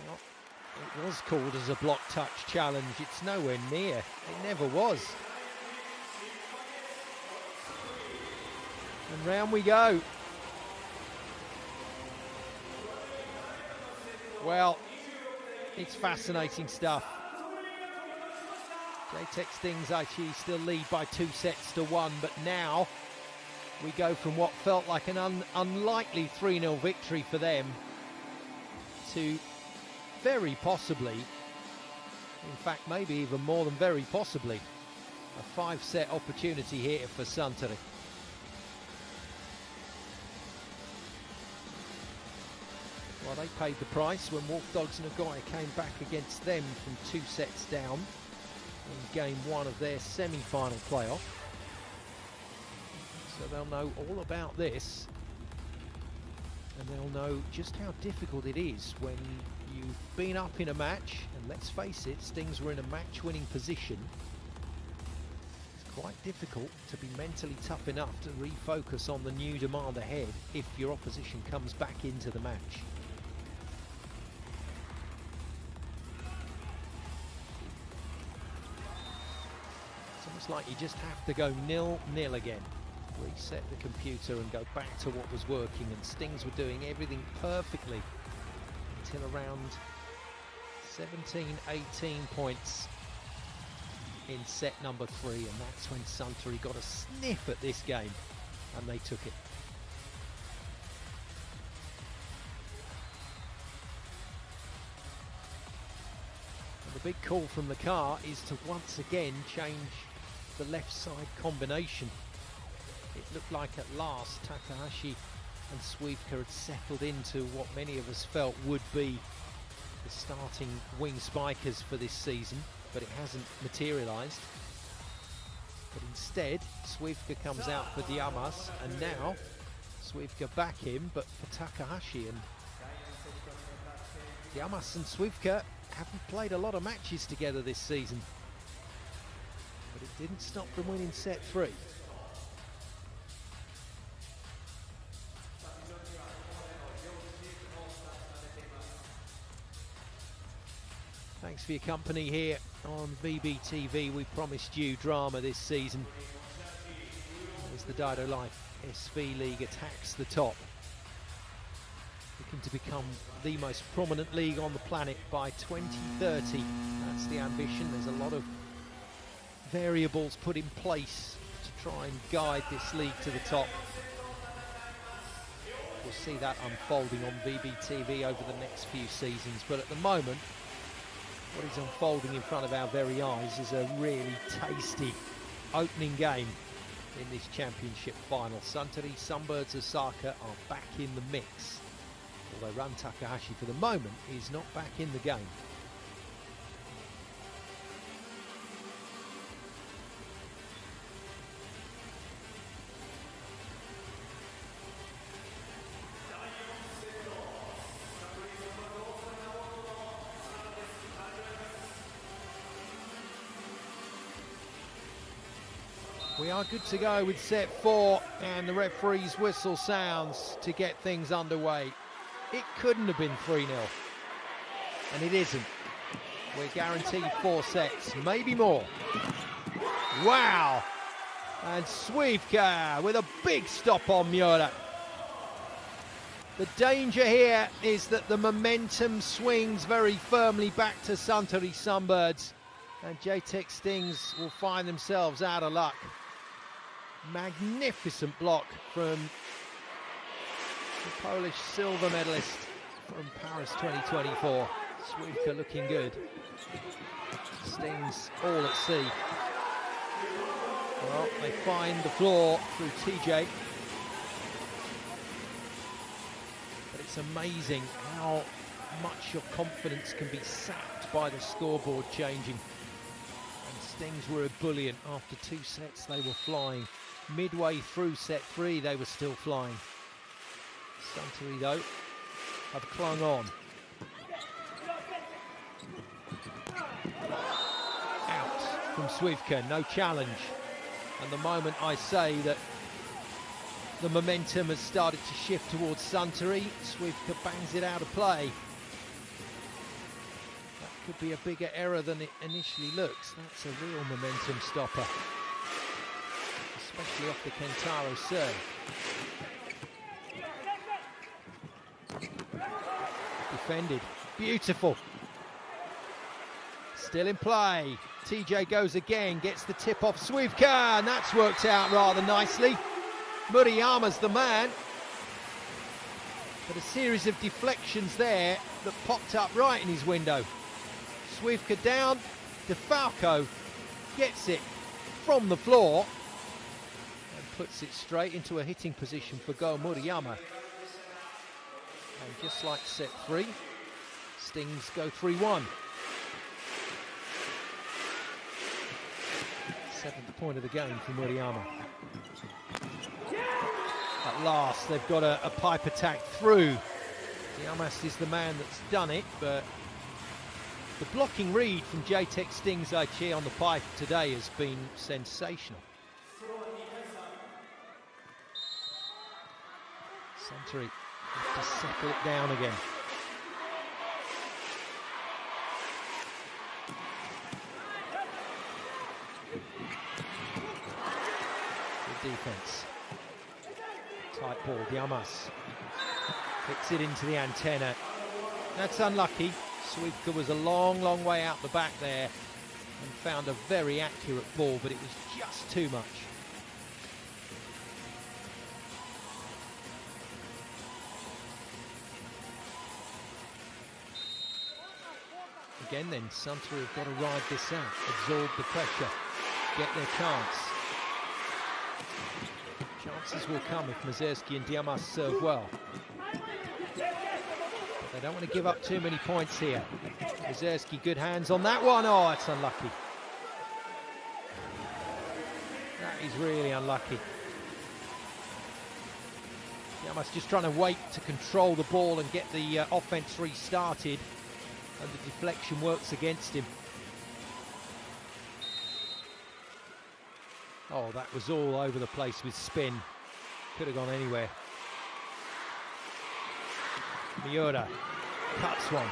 Well, it was called as a block touch challenge. It's nowhere near. It never was. And round we go. Well, it's fascinating stuff. Jtekt Stings Aichi still lead by 2-1, but now we go from what felt like an unlikely 3-0 victory for them to very possibly, in fact maybe even more than very possibly, a 5-set opportunity here for Suntory. Well, they paid the price when Wolf Dogs Nagoya came back against them from 2 sets down in game one of their semi-final playoff. So they'll know all about this, and they'll know just how difficult it is when you've been up in a match, and let's face it, Stings were in a match-winning position. It's quite difficult to be mentally tough enough to refocus on the new demand ahead if your opposition comes back into the match. Like you just have to go 0-0 again, reset the computer and go back to what was working, and Stings were doing everything perfectly until around 17-18 points in set number 3, and that's when Suntory got a sniff at this game and they took it. And the big call from the car is to once again change the left side combination. It looked like at last Takahashi and Swivka had settled into what many of us felt would be the starting wing spikers for this season, but it hasn't materialised. But instead, Swivka comes out for Diamas, and now Swivka back him, but for Takahashi. And Diamas and Swivka haven't played a lot of matches together this season, but it didn't stop them winning set 3. Thanks for your company here on VBTV. We promised you drama this season. As the Dido Life SV League attacks the top, looking to become the most prominent league on the planet by 2030. That's the ambition. There's a lot of variables put in place to try and guide this league to the top. We'll see that unfolding on VBTV over the next few seasons, but at the moment, what is unfolding in front of our very eyes is a really tasty opening game in this championship final. Suntory Sunbirds Osaka are back in the mix, although Run Takahashi for the moment is not back in the game. We are good to go with set 4, and the referee's whistle sounds to get things underway. It couldn't have been 3-0, and it isn't. We're guaranteed 4 sets, maybe more. Wow! And Swievka with a big stop on Miura. The danger here is that the momentum swings very firmly back to Suntory Sunbirds, and Jtekt Stings will find themselves out of luck. Magnificent block from the Polish silver medalist from Paris 2024. Swievka looking good. Stings all at sea. Well, they find the floor through TJ. But it's amazing how much your confidence can be sapped by the scoreboard changing. And Stings were ebullient. After 2 sets, they were flying. Midway through set 3, they were still flying. Suntory, though, have clung on. Out from Swievka, no challenge. And the moment I say that the momentum has started to shift towards Suntory, Swievka bangs it out of play. That could be a bigger error than it initially looks. That's a real momentum stopper, especially off the Kentaro serve. Defended, beautiful. Still in play. TJ goes again, gets the tip off Swievka, and that's worked out rather nicely. Murayama's the man. But a series of deflections there that popped up right in his window. Swievka down, DeFalco gets it from the floor and puts it straight into a hitting position for Go Murayama. And just like set 3, Stings go 3-1. 7th point of the game for Murayama. At last, they've got a pipe attack through. Diamas is the man that's done it, but the blocking read from Jtekt Stings Aichi on the pipe today has been sensational. Suntory have to settle it down again. Good defense. Tight ball, Diamas kicks it into the antenna. That's unlucky. Swievka was a long way out the back there and found a very accurate ball, but it was just too much. Again then, Suntory have got to ride this out, absorb the pressure, get their chance. Chances will come if Mazerski and Diamas serve well. But they don't want to give up too many points here. Mazerski, good hands on that one. Oh, it's unlucky. That is really unlucky. Diamas just trying to wait to control the ball and get the offense restarted, and the deflection works against him. Oh, that was all over the place with spin. Could have gone anywhere. Miura cuts one.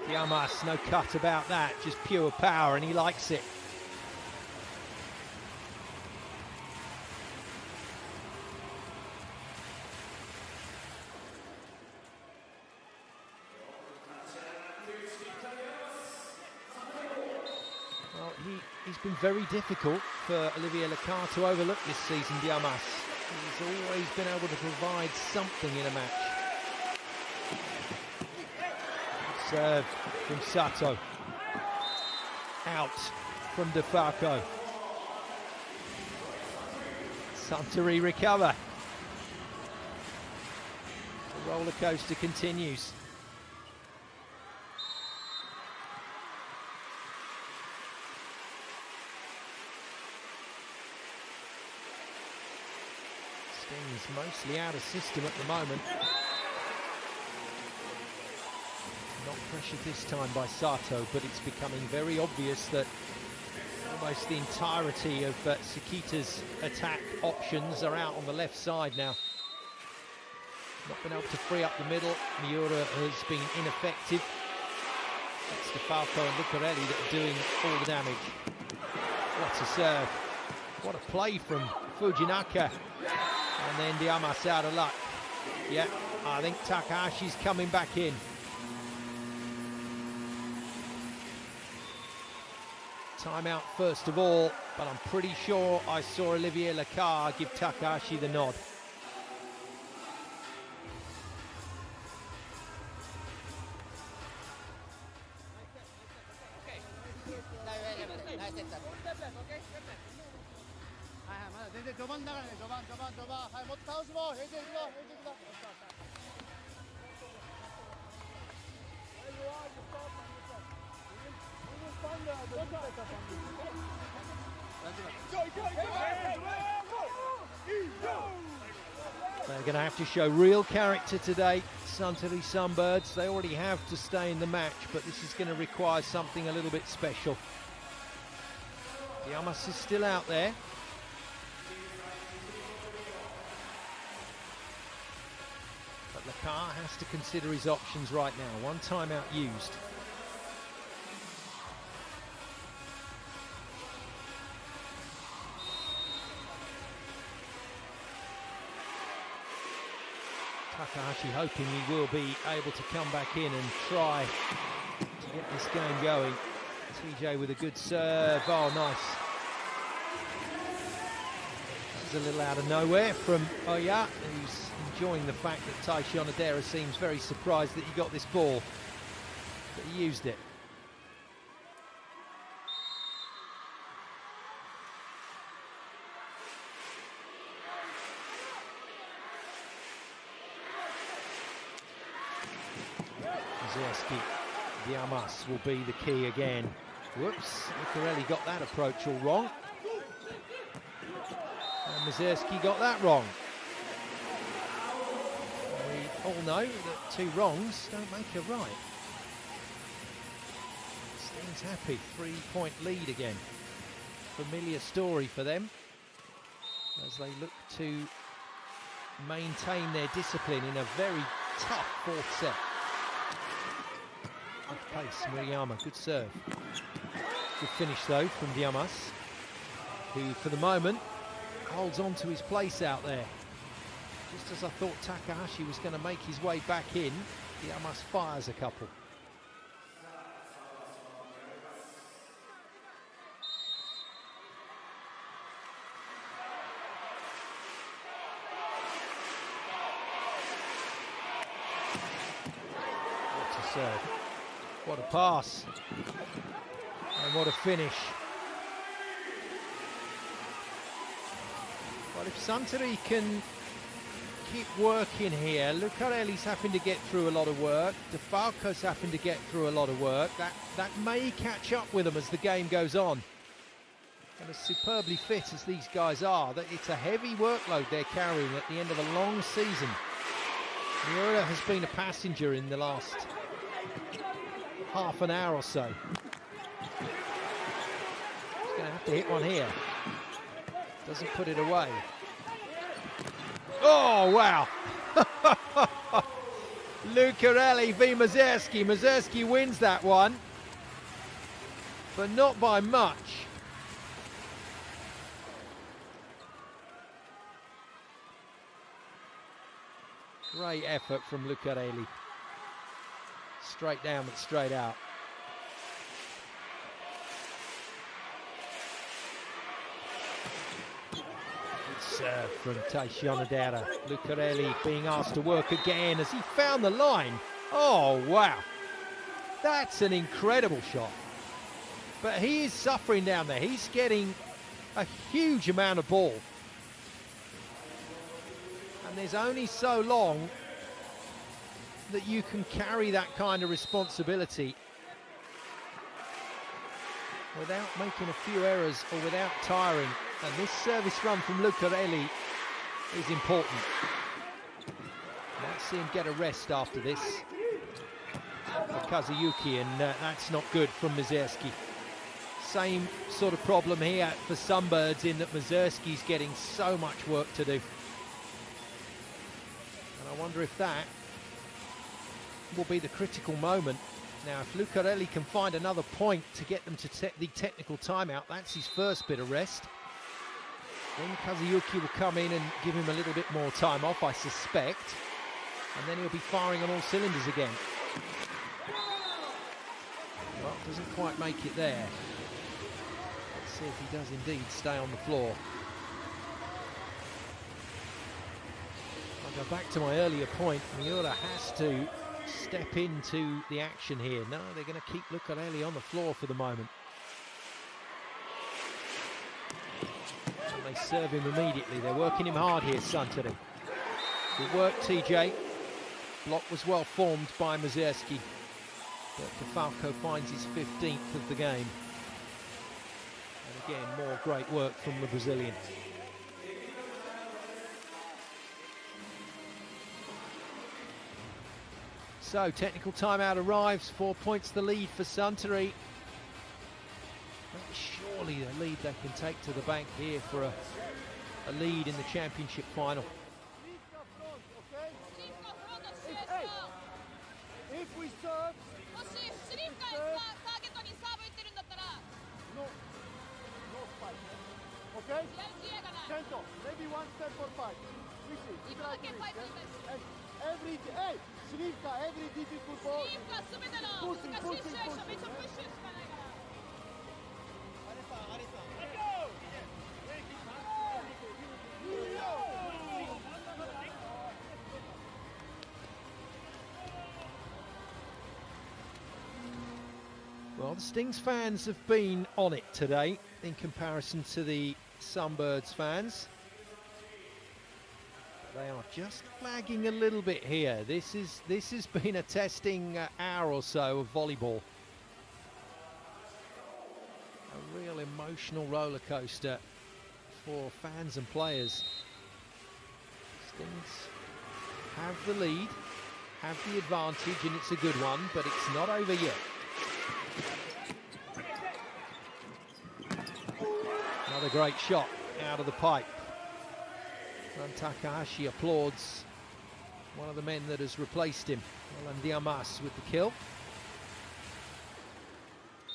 Diamas, no cut about that, just pure power, and he likes it. He's been very difficult for Olivier Lecard to overlook this season, Diamas. He's has always been able to provide something in a match. Serve from Sato. Out from DeFalco. Suntory recover. The roller coaster continues. Sting's mostly out of system at the moment. Not pressured this time by Sato, but it's becoming very obvious that almost the entirety of Sakita's attack options are out on the left side now. Not been able to free up the middle. Miura has been ineffective. It's DeFalco and Lucarelli that are doing all the damage. What a serve. What a play from Fujinaka. And then Diamas out of luck. Yeah, I think Takahashi's coming back in. Timeout first of all, but I'm pretty sure I saw Olivier Lacar give Takahashi the nod. They're going to have to show real character today, Suntory Sunbirds. They already have to stay in the match, but this is going to require something a little bit special. Diamas is still out there. But Lacar has to consider his options right now. One timeout used. Takahashi hoping he will be able to come back in and try to get this game going. TJ with a good serve. Oh, nice. That was a little out of nowhere from Oya, who's enjoying the fact that Taishi Onodera seems very surprised that he got this ball, but he used it. Diamas will be the key again. Whoops, Lucarelli got that approach all wrong. And Mazurski got that wrong. We all know that two wrongs don't make a right. Sting's happy, 3-point lead again. Familiar story for them as they look to maintain their discipline in a very tough fourth set. Off pace, Murayama, good serve. Good finish though from Diamas, who for the moment holds on to his place out there. Just as I thought Takahashi was going to make his way back in, Diamas fires a couple. What a serve. What a pass, and what a finish. Well, if Suntory can keep working here, Lucarelli's having to get through a lot of work, DeFalco's having to get through a lot of work, that may catch up with them as the game goes on. And as superbly fit as these guys are, that it's a heavy workload they're carrying at the end of a long season. Miura has been a passenger in the last half an hour or so. He's going to have to hit one here. Doesn't put it away. Oh, wow. Lucarelli v Mazurski. Mazurski wins that one, but not by much. Great effort from Lucarelli. Straight down, but straight out. Good serve from Teixeira. Lucarelli being asked to work again as he found the line. Oh, wow. That's an incredible shot. But he is suffering down there. He's getting a huge amount of ball. And there's only so long that you can carry that kind of responsibility without making a few errors or without tiring. And this service run from Lucarelli is important. Might see him get a rest after this for Kazuyuki, and that's not good from Mazurski. Same sort of problem here for Sunbirds in that Mazurski's getting so much work to do. And I wonder if that will be the critical moment. Now, if Lucarelli can find another point to get them to the technical timeout, that's his first bit of rest. Then Kazuyuki will come in and give him a little bit more time off, I suspect. And then he'll be firing on all cylinders again. Well, doesn't quite make it there. Let's see if he does indeed stay on the floor. I'll go back to my earlier point. Miura has to step into the action here. No, they're going to keep Lucarelli on the floor for the moment. And they serve him immediately. They're working him hard here, Suntory. Good work, TJ. Block was well formed by Mazurski. But DeFalco finds his 15th of the game. And again, more great work from the Brazilian. So, technical timeout arrives, 4 points the lead for Suntory. That's surely a lead they can take to the bank here for a lead in the championship final. If we serve, no spike. Okay? Gentle, maybe one step for five. And every difficult ball. Pushing. Well, the Stings fans have been on it today in comparison to the Sunbirds fans. They are just lagging a little bit here. This has been a testing hour or so of volleyball. A real emotional roller coaster for fans and players. Stings have the lead, have the advantage, and it's a good one, but it's not over yet. Another great shot out of the pipe. And Takahashi applauds one of the men that has replaced him, Alan Diamas, with the kill.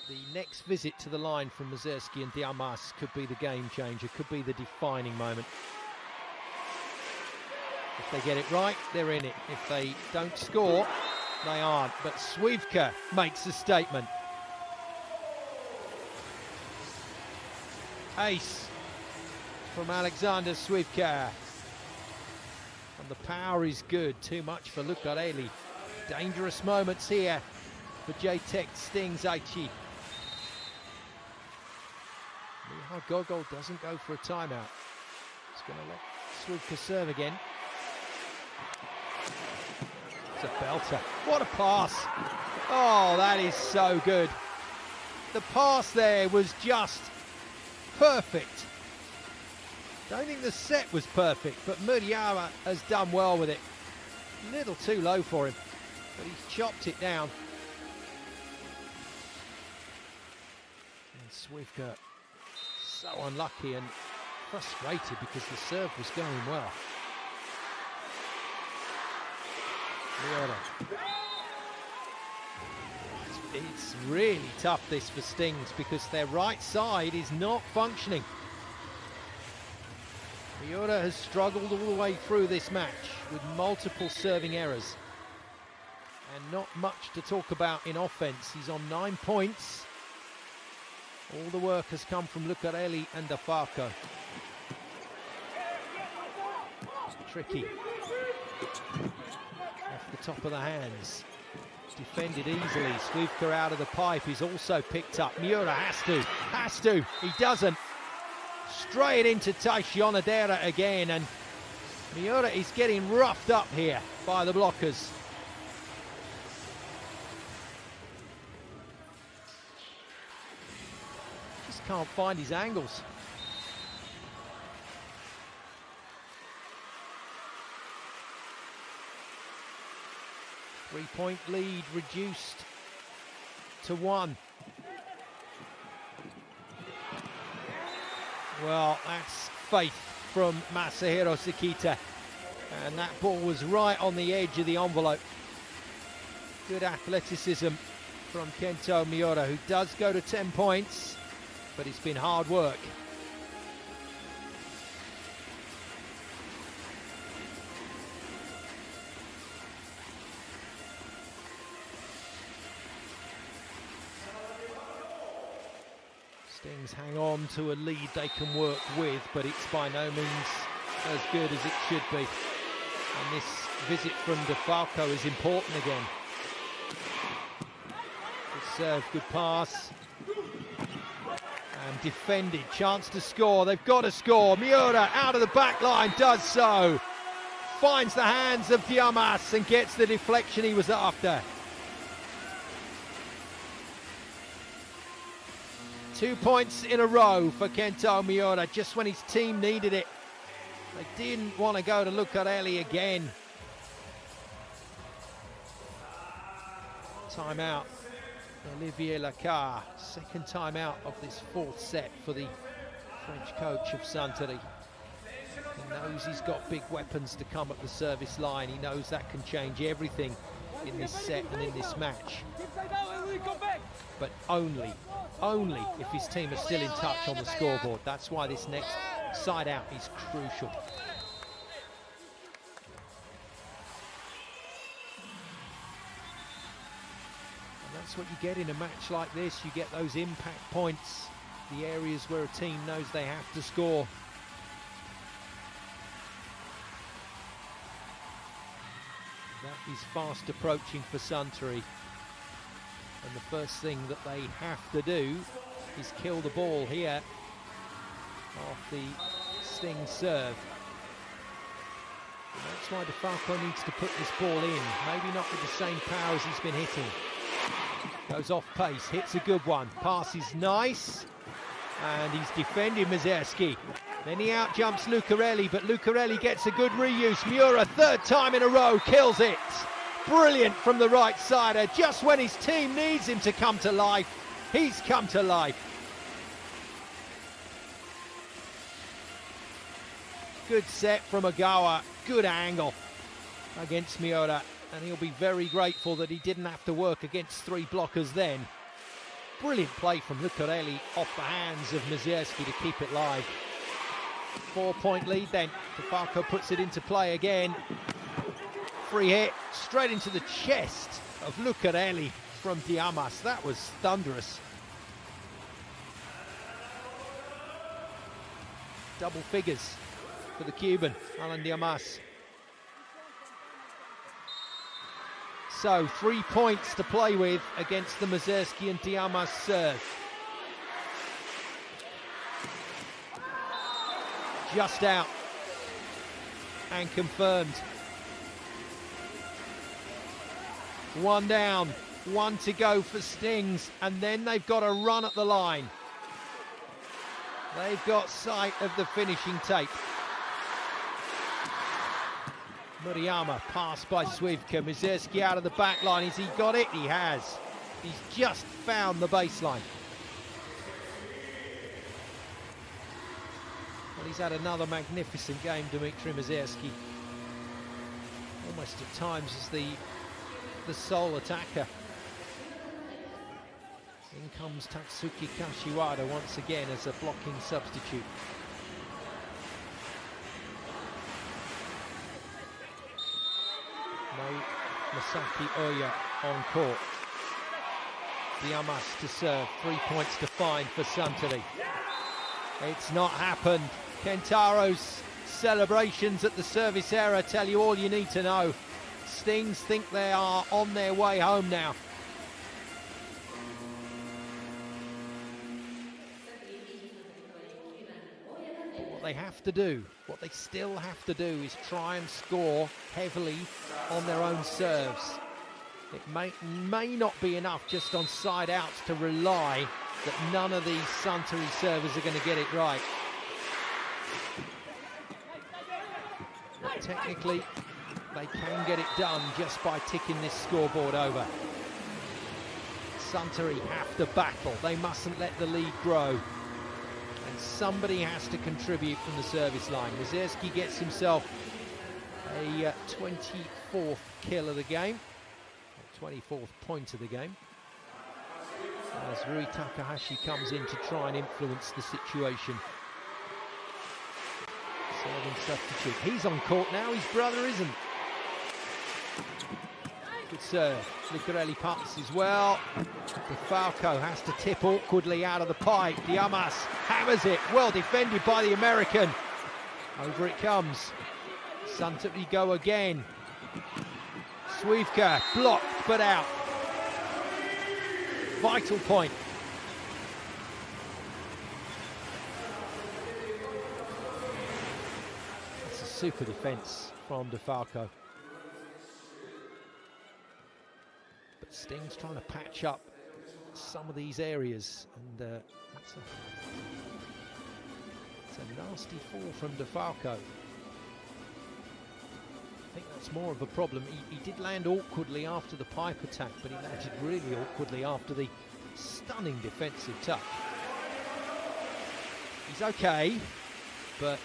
The next visit to the line from Mazurski and Diamas could be the game changer, could be the defining moment. If they get it right, they're in it. If they don't score, they aren't. But Swivka makes a statement. Ace from Alexander Swivka. And the power is good. Too much for Lucarelli. Dangerous moments here for Jtekt Stings Aichi. Mihai Gogol doesn't go for a timeout. He's going to let Swivka serve again. It's a belter. What a pass. Oh, that is so good. The pass there was just perfect. Don't think the set was perfect, but Muriyama has done well with it. A little too low for him, but he's chopped it down. And Swivka so unlucky and frustrated because the serve was going well. It's really tough this for Stings because their right side is not functioning. Miura has struggled all the way through this match with multiple serving errors and not much to talk about in offense. He's on 9 points. All the work has come from Lucarelli and DeFalco. tricky. Off the top of the hands. Defended easily. Swiwka out of the pipe. He's also picked up. Miura has to. He doesn't. Straight into Taishionadera again, and Miura is getting roughed up here by the blockers. Just can't find his angles. Three-point lead reduced to 1. Well, that's faith from Masahiro Sekita. And that ball was right on the edge of the envelope. Good athleticism from Kento Miura, who does go to 10 points, but it's been hard work. Stings hang on to a lead they can work with, but it's by no means as good as it should be. And this visit from DeFalco is important again. Good serve, good pass. And defended, chance to score. They've got to score. Miura out of the back line, does so. Finds the hands of Diamas and gets the deflection he was after. 2 points in a row for Kento Miura, just when his team needed it. They didn't want to go to Lucarelli again. Timeout. Olivier Lacar, second timeout of this fourth set for the French coach of Suntory. He knows he's got big weapons to come at the service line. He knows that can change everything in this set and in this match. But only if his team is still in touch on the scoreboard. That's why this next side out is crucial. And that's what you get in a match like this. You get those impact points, the areas where a team knows they have to score. That is fast approaching for Suntory. And the first thing that they have to do is kill the ball here off the Sting serve. And that's why DeFalco needs to put this ball in. Maybe not with the same power as he's been hitting. Goes off pace, hits a good one. Pass is nice. And he's defending Mazerski. Then he out jumps Lucarelli, but Lucarelli gets a good reuse. Miura, third time in a row, kills it. Brilliant from the right sider. Just when his team needs him to come to life, he's come to life. Good set from Ogawa, good angle against Miura, and he'll be very grateful that he didn't have to work against 3 blockers then. Brilliant play from Lucarelli off the hands of Mazierski to keep it live. 4-point lead then. DeFalco puts it into play again. Free hit straight into the chest of Lucarelli from Diamas. That was thunderous. Double figures for the Cuban, Alan Diamas. So 3 points to play with against the Mazerski and Diamas serve. Just out and confirmed. 1 down, 1 to go for Stings, and then they've got to run at the line. They've got sight of the finishing tape. Murayama, passed by Swiwka. Mazerski out of the back line. Has he got it? He has. He's just found the baseline. Well, he's had another magnificent game, Dmitry Mazerski. Almost at times as the sole attacker. In comes Tatsuki Kashiwada once again as a blocking substitute. No Masaki Oya on court. Diamas to serve, 3 points to find for Suntory. It's not happened. Kentaro's celebrations at the service error tell you all you need to know. Stings think they are on their way home now. But what they have to do, what they still have to do, is try and score heavily on their own serves. It may not be enough just on side outs to rely that none of these Suntory servers are going to get it right. But technically, they can get it done just by ticking this scoreboard over. Suntory have to battle. They mustn't let the lead grow. And somebody has to contribute from the service line. Mizerski gets himself a 24th kill of the game. 24th point of the game. As Rui Takahashi comes in to try and influence the situation. Serving substitute. He's on court now, his brother isn't. Good serve. Lucarelli passes well. DeFalco has to tip awkwardly out of the pipe. Diamas hammers it. Well defended by the American. Over it comes. Suntory go again. Swievka blocked but out. Vital point. It's a super defence from DeFalco. But Sting's trying to patch up some of these areas, and it's a nasty fall from DeFalco. I think that's more of a problem. He did land awkwardly after the pipe attack, but he landed really awkwardly after the stunning defensive touch. He's okay, but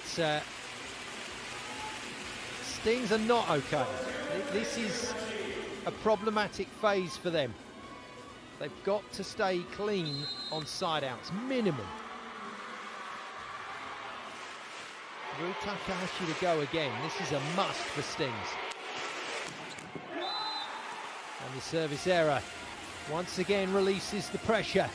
Stings are not okay. This is a problematic phase for them. They've got to stay clean on side outs, minimum. Rui Takahashi to go again. This is a must for Stings. And the service error once again releases the pressure.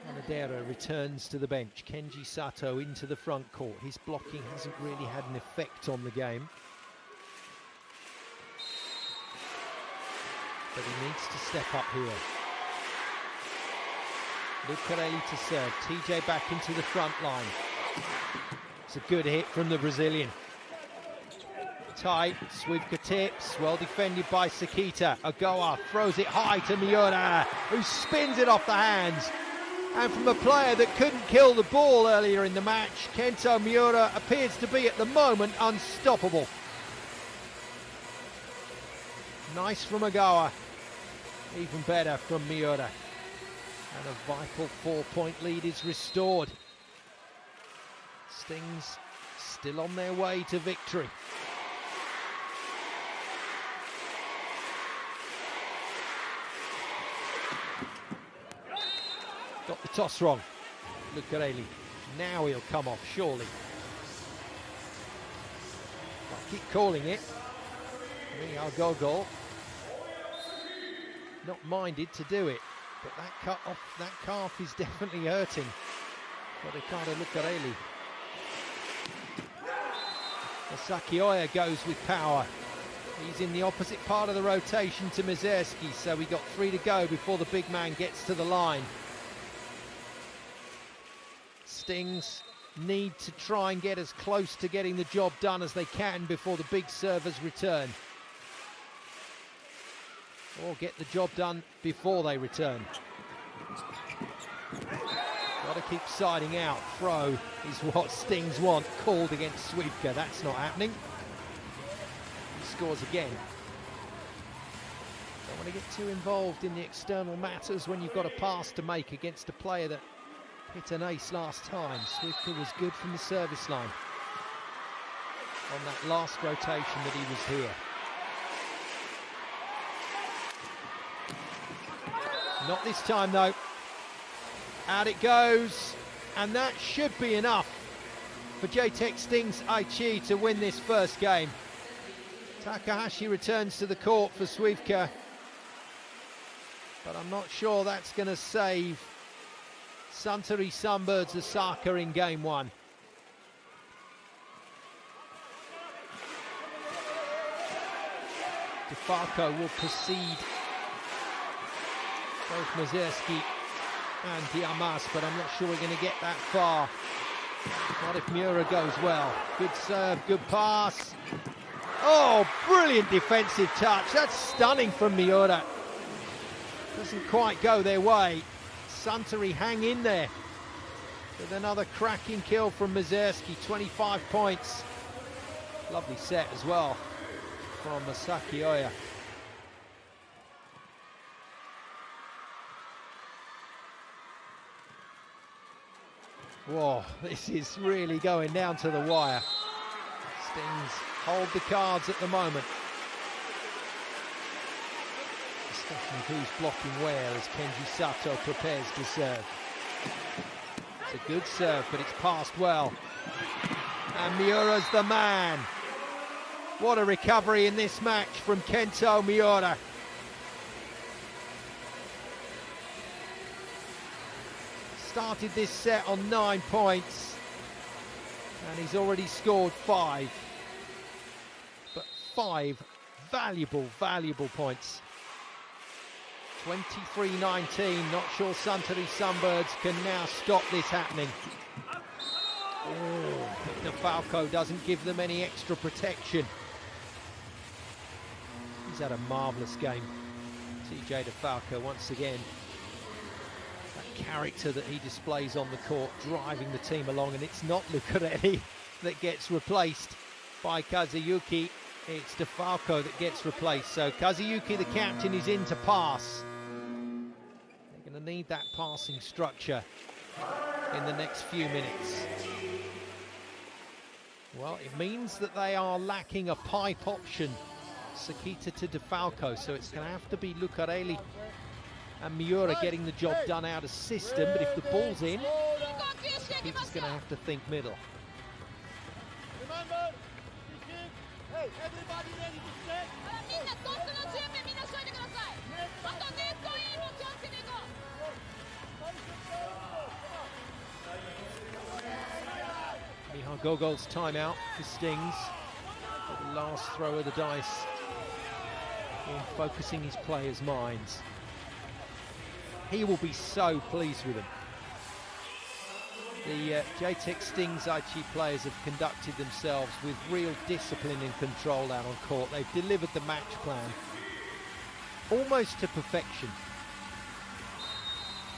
Hanadera returns to the bench. Kenji Sato into the front court. His blocking hasn't really had an effect on the game. But he needs to step up here. Lucarelli to serve. TJ back into the front line. It's a good hit from the Brazilian. Tight. Swievka tips. Well defended by Sakita. Ogawa throws it high to Miura, who spins it off the hands. And from a player that couldn't kill the ball earlier in the match, Kento Miura appears to be at the moment unstoppable. Nice from Ogawa. Even better from Miura. And a vital 4-point lead is restored. Stings still on their way to victory. Got the toss wrong. Lucarelli. Now he'll come off, surely. I'll keep calling it. Real Gogol. Not minded to do it, but that cut off, that calf is definitely hurting for Ricardo Lucarelli. Masaki Oya goes with power. He's in the opposite part of the rotation to Mizerski, so we got 3 to go before the big man gets to the line. Stings need to try and get as close to getting the job done as they can before the big servers return. Or get the job done before they return. Got to keep siding out. Throw is what Stings want. Called against Swievka. That's not happening. He scores again. Don't want to get too involved in the external matters when you've got a pass to make against a player that hit an ace last time. Swievka was good from the service line on that last rotation that he was here. Not this time though. Out it goes, and that should be enough for Jtekt Stings Aichi to win this first game. Takahashi returns to the court for Swievka. but I'm not sure that's going to save Suntory Sunbirds Osaka in game one. DeFalco will proceed both Mazerski and Diamas, but I'm not sure we're going to get that far. Not if Miura goes well. Good serve, good pass. Oh, brilliant defensive touch. That's stunning from Miura. Doesn't quite go their way. Suntory hang in there with another cracking kill from Mazerski, 25 points. Lovely set as well from Masaki Oya. Whoa, this is really going down to the wire. Stings hold the cards at the moment. Especially who's blocking where as Kenji Sato prepares to serve. It's a good serve, but it's passed well. And Miura's the man. What a recovery in this match from Kento Miura. Started this set on 9 points and he's already scored 5. But 5 valuable points. 23-19, not sure Suntory Sunbirds can now stop this happening. Oh, but DeFalco doesn't give them any extra protection. He's had a marvellous game. TJ DeFalco once again. That character that he displays on the court, driving the team along, and it's not Lucarelli that gets replaced by Kazuyuki, it's DeFalco that gets replaced. So Kazuyuki, the captain, is in to pass. They're going to need that passing structure in the next few minutes. Well, it means that they are lacking a pipe option, Sakita to DeFalco, so it's going to have to be Lucarelli and Miura getting the job done out of system, but if the ball's in, Sakita's going to have to think middle. Remember, hey, everybody ready to set? Mihal Gogol's timeout for Stings. The last throw of the dice in focusing his players' minds. He will be so pleased with them. The Jtekt Stings Aichi players have conducted themselves with real discipline and control out on court. They've delivered the match plan almost to perfection.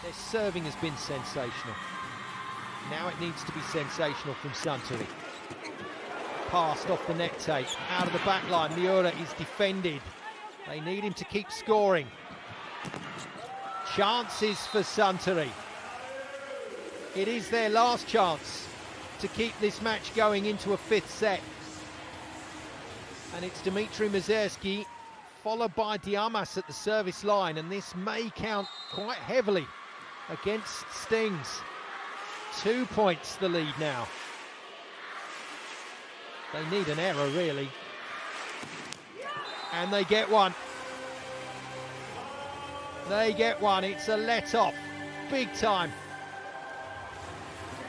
Their serving has been sensational. Now it needs to be sensational from Suntory. Passed off the net tape, out of the back line. Miura is defended. They need him to keep scoring. Chances for Suntory. It is their last chance to keep this match going into a fifth set. And it's Dmitry Mazerski, followed by Diamas at the service line, and this may count quite heavily against Stings. 2 points the lead now. They need an error, really. And they get one. They get one. It's a let-off. Big time.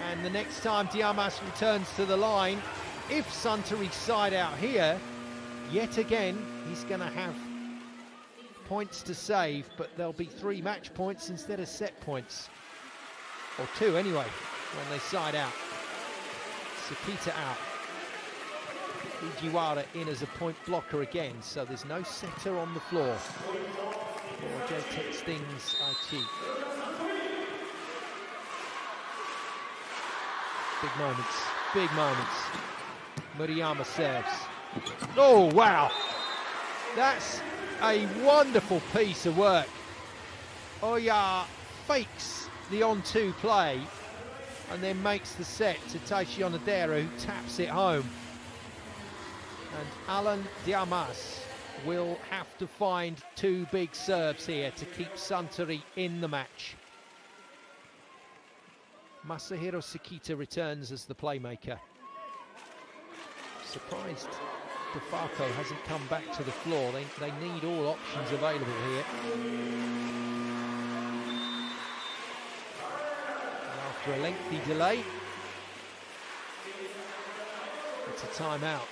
And the next time Diamas returns to the line, if Suntory side out here, yet again, he's going to have points to save, but there'll be 3 match points instead of set points. Or 2 anyway, when they side out. Sakita out. Fujiwara in as a point blocker again, so there's no setter on the floor for Jtekt Stings Aichi. Big moments, big moments. Murayama serves. Oh, wow. That's a wonderful piece of work. Oya fakes the on-2 play and then makes the set to Taishi Onodera, who taps it home. And Alan Diamas will have to find 2 big serves here to keep Suntory in the match. Masahiro Sakita returns as the playmaker. Surprised DeFalco hasn't come back to the floor. They need all options available here. after a lengthy delay. It's a timeout.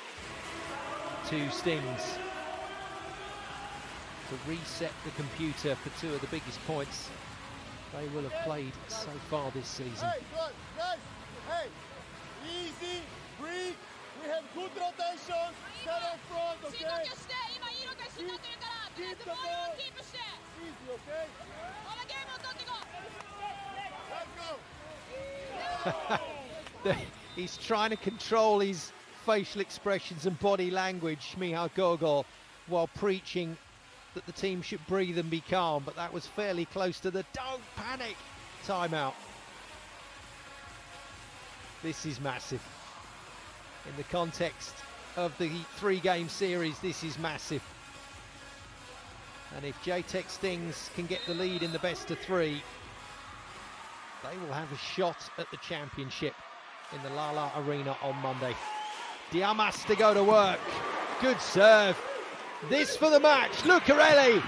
2 Stings to reset the computer for 2 of the biggest points they will have played so far this season. Hey, good, guys. Hey, easy, breathe. We have good rotation. Stay up front, okay? Keep the ball. Easy, okay? Let's go. He's trying to control his facial expressions and body language, Michal Gogol, while preaching that the team should breathe and be calm, but that was fairly close to the don't panic timeout. This is massive. In the context of the 3-game series, this is massive. And if Jtekt Stings can get the lead in the best of 3, they will have a shot at the championship in the Lala Arena on Monday. Diamas to go to work. Good serve. This for the match. Lucarelli.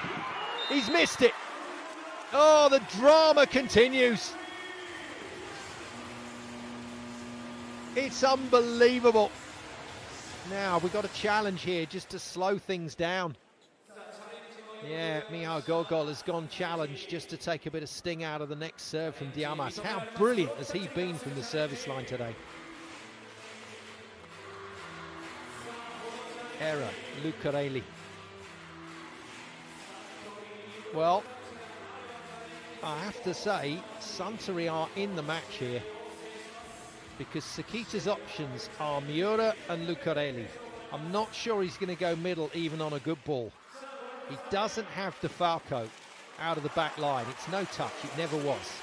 He's missed it. Oh, the drama continues. It's unbelievable. Now, we've got a challenge here just to slow things down. Yeah, Michal Gogol has gone challenge just to take a bit of sting out of the next serve from Diamas. How brilliant has he been from the service line today? Error, Lucarelli. Well, I have to say, Suntory are in the match here because Sakita's options are Miura and Lucarelli. I'm not sure he's going to go middle even on a good ball. He doesn't have DeFalco out of the back line. It's no touch, it never was.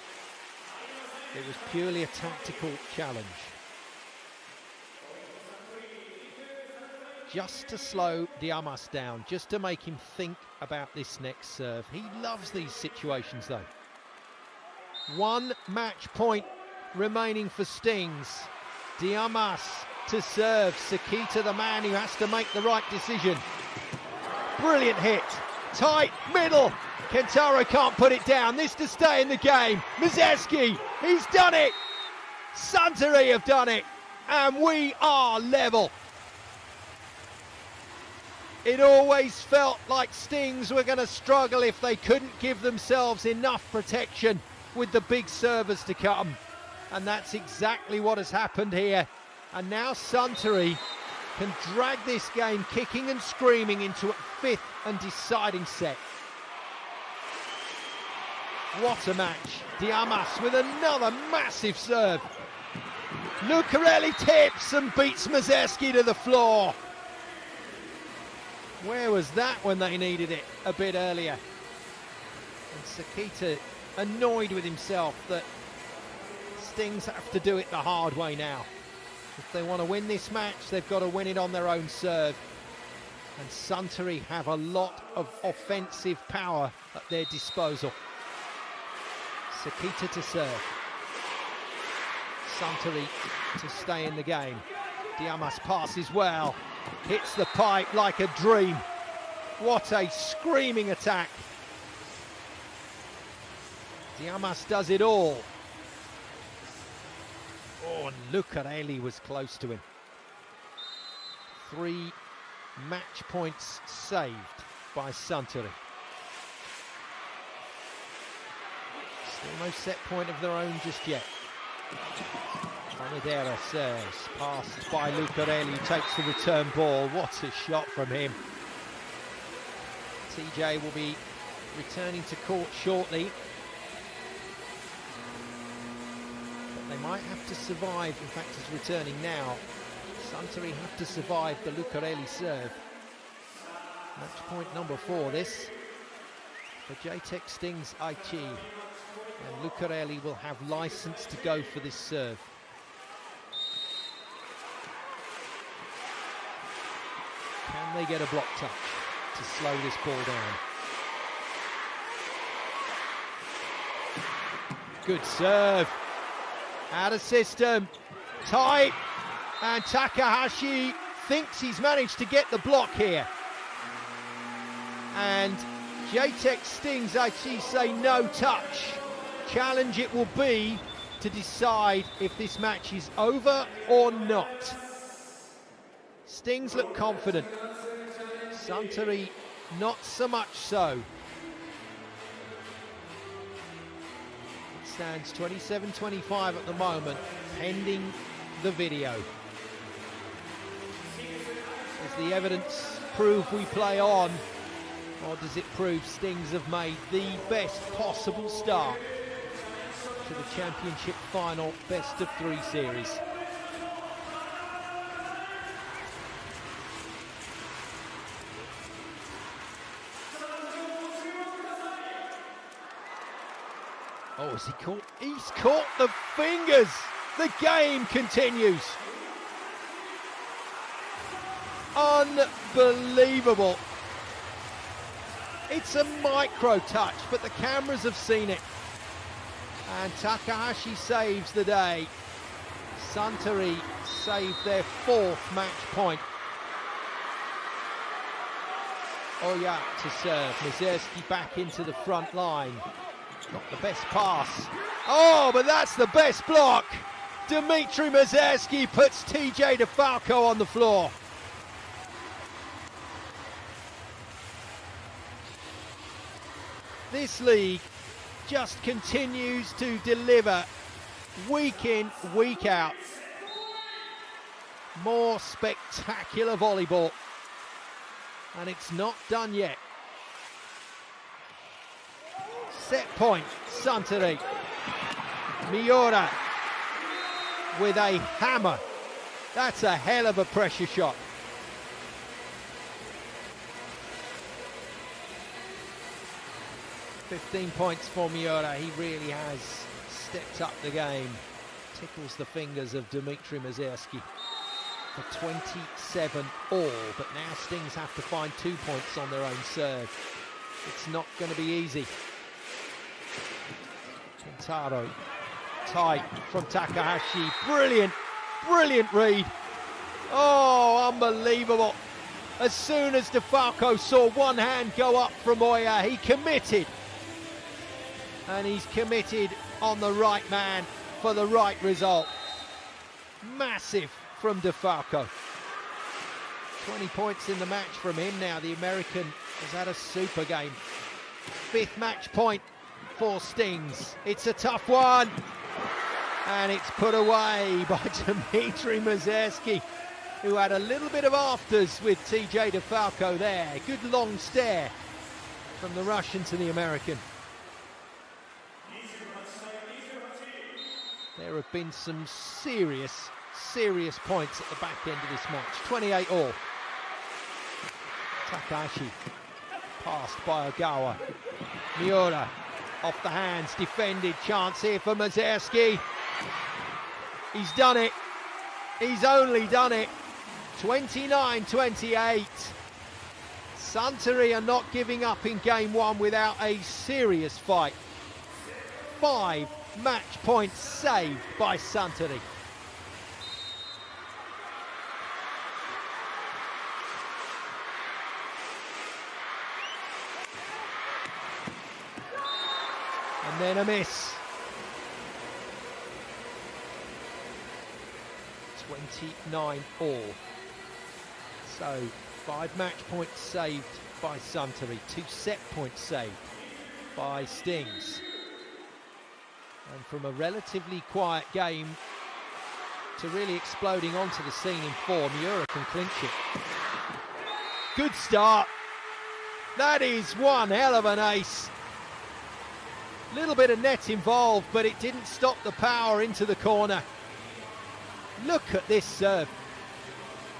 It was purely a tactical challenge. Just to slow Diamas down, just to make him think about this next serve. He loves these situations though. 1 match point remaining for Stings. Diamas to serve. Sakita, the man who has to make the right decision. Brilliant hit. Tight middle. Kentaro can't put it down. This to stay in the game. Mazeski, he's done it. Suntory have done it. And we are level. It always felt like Stings were going to struggle if they couldn't give themselves enough protection with the big servers to come. And that's exactly what has happened here. And now Suntory can drag this game kicking and screaming into a 5th and deciding set. What a match. Diamas with another massive serve. Lucarelli tips and beats Mazeski to the floor. Where was that when they needed it a bit earlier? And Sakita annoyed with himself that Stings have to do it the hard way now. If they want to win this match, they've got to win it on their own serve. And Suntory have a lot of offensive power at their disposal. Sakita to serve. Suntory to stay in the game. Diamas passes well. Hits the pipe like a dream. What a screaming attack. Diamas does it all. Oh, and Lucarelli was close to him. 3 match points saved by Suntory. Still no set point of their own just yet. Onodera serves, passed by Lucarelli, who takes the return ball. What a shot from him. TJ will be returning to court shortly. They might have to survive, in fact he's returning now. Suntory have to survive the Lucarelli serve. Match point number 4 this. For Jtekt Stings Aichi. And Lucarelli will have license to go for this serve. Can they get a block touch to slow this ball down? Good serve. Out of system, tight, and Takahashi thinks he's managed to get the block here. And Jtekt Stings Aichi say no touch. Challenge it will be to to decide if this match is over or not. Stings look confident. Suntory, not so much so. It stands 27-25 at the moment, pending the video. Does the evidence prove we play on, or does it prove Stings have made the best possible start to the championship final best-of-3 series? Oh, has he caught? He's caught the fingers. The game continues. Unbelievable. It's a micro touch, but the cameras have seen it. And Takahashi saves the day. Suntory saved their 4th match point. Oya to serve. Mazerski back into the front line. Not the best pass. Oh, but that's the best block. Dmitry Mazerski puts TJ DeFalco on the floor. This league just continues to deliver week in, week out. More spectacular volleyball. And it's not done yet. Set point, Suntory. Miura with a hammer. That's a hell of a pressure shot. $15 points for Miura. He really has stepped up the game. Tickles the fingers of Dmitry Mazerski for 27 all. But now Stings have to find 2 points on their own serve. It's not going to be easy. Kentaro, tight from Takahashi. Brilliant, brilliant read. Oh, unbelievable. As soon as DeFalco saw one hand go up from Oya, he committed. And he's committed on the right man for the right result. Massive from DeFalco. 20 points in the match from him now. The American has had a super game. 5th match point for Stings. It's a tough one. And it's put away by Dmitry Mazerski, who had a little bit of afters with TJ DeFalco there. Good long stare from the Russian to the American. There have been some serious points at the back end of this match. 28 all. Takahashi, passed by Ogawa. Miura, off the hands, defended. Chance here for Mazerski. He's done it. He's only done it. 29-28. Suntory are not giving up in game 1 without a serious fight. 5 match points saved by Suntory. And then a miss. 29 all. So 5 match points saved by Suntory, 2 set points saved by Stings. And from a relatively quiet game to really exploding onto the scene in 4, Miura can clinch it. Good start. That is one hell of an ace. Little bit of net involved, but it didn't stop the power into the corner. Look at this serve.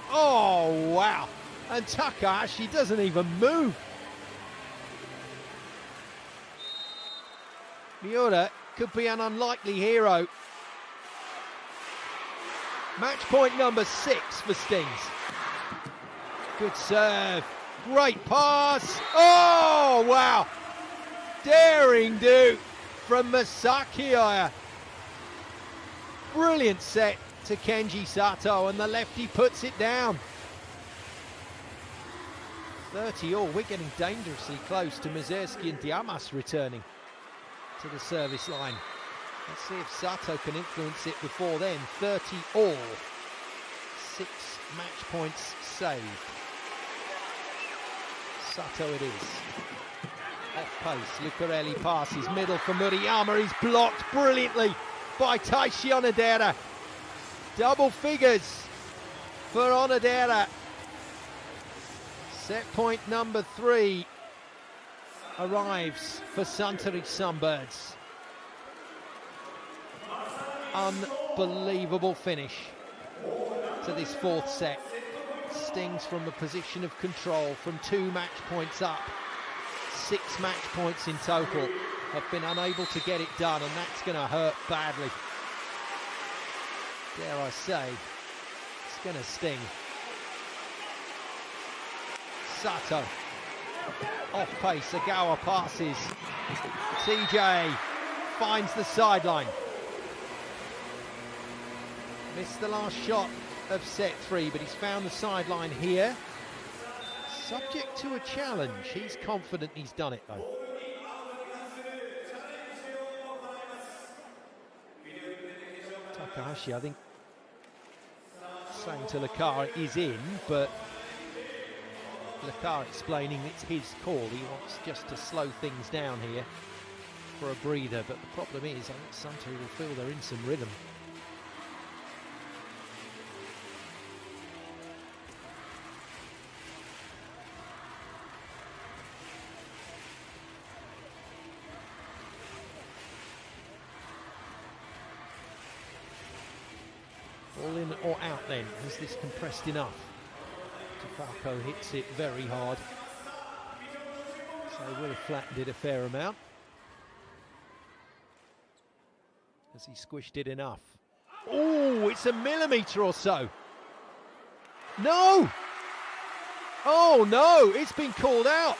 Oh, wow. And Takahashi doesn't even move. Miura could be an unlikely hero. Match point number 6 for Stings. Good serve. Great pass. Oh, wow. Daring do from Masaki Oya. Brilliant set to Kenji Sato, and the lefty puts it down. 30 all. We're getting dangerously close to Mazerski and Diamas returning to the service line. Let's see if Sato can influence it before then. 30 all. 6 match points saved. Sato it is. Off pace, Lucarelli passes, middle for Murayama. He's blocked brilliantly by Taishi Onodera. Double figures for Onodera. Set point number 3 arrives for Suntory Sunbirds. Unbelievable finish to this 4th set. Stings from a position of control from 2 match points up. 6 match points in total. Have been unable to get it done, and that's going to hurt badly. Dare I say, it's going to sting. Sato, off pace, Agawa passes. TJ finds the sideline. Missed the last shot of set 3, but he's found the sideline here. Subject to a challenge. He's confident he's done it though. Takahashi, I think, saying to Lakar is in, but Lakar explaining it's his call. He wants just to slow things down here for a breather, but the problem is I think Suntory will feel they're in some rhythm. All in or out then. Is this compressed enough? Falco hits it very hard. So would have flattened it a fair amount. Has he squished it enough? Oh, it's a millimetre or so. No! Oh no, it's been called out.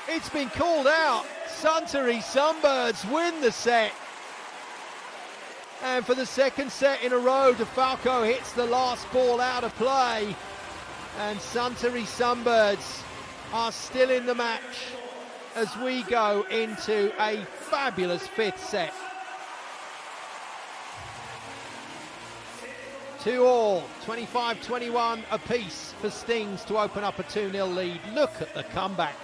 It's been called out. Suntory Sunbirds win the set. And for the 2nd set in a row, DeFalco hits the last ball out of play. And Suntory Sunbirds are still in the match as we go into a fabulous 5th set. 2 all, 25-21 apiece for Stings to open up a 2-0 lead. Look at the comeback.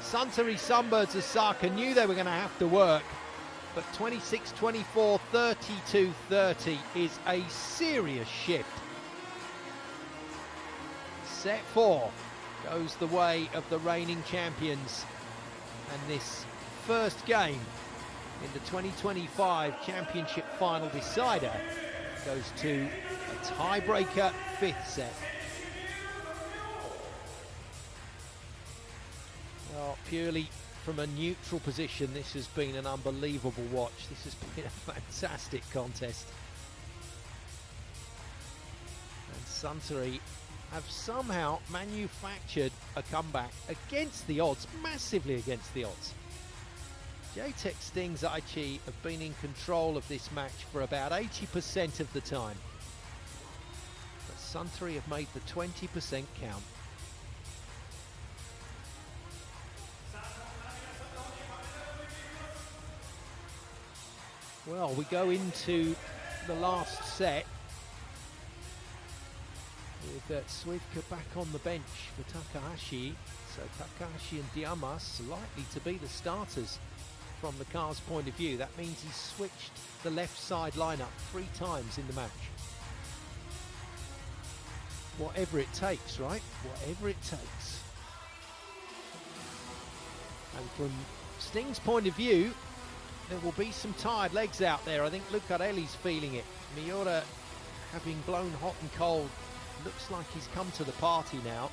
Suntory Sunbirds Osaka knew they were going to have to work. But 26-24, 32-30 is a serious shift. Set 4 goes the way of the reigning champions. And this first game in the 2025 Championship Final decider goes to a tiebreaker 5th set. Well, purely from a neutral position, this has been an unbelievable watch. This has been a fantastic contest. And Suntory have somehow manufactured a comeback against the odds, massively against the odds. Jtekt Stings Aichi have been in control of this match for about 80% of the time. But Suntory have made the 20% count. Well, we go into the last set with Suivka back on the bench for Takahashi. So Takahashi and Diamas likely to be the starters from the car's point of view. That means he's switched the left side lineup 3 times in the match. Whatever it takes, right? Whatever it takes. And from Sting's point of view, there will be some tired legs out there. I think Lucarelli's feeling it. Miura, having blown hot and cold, looks like he's come to the party now.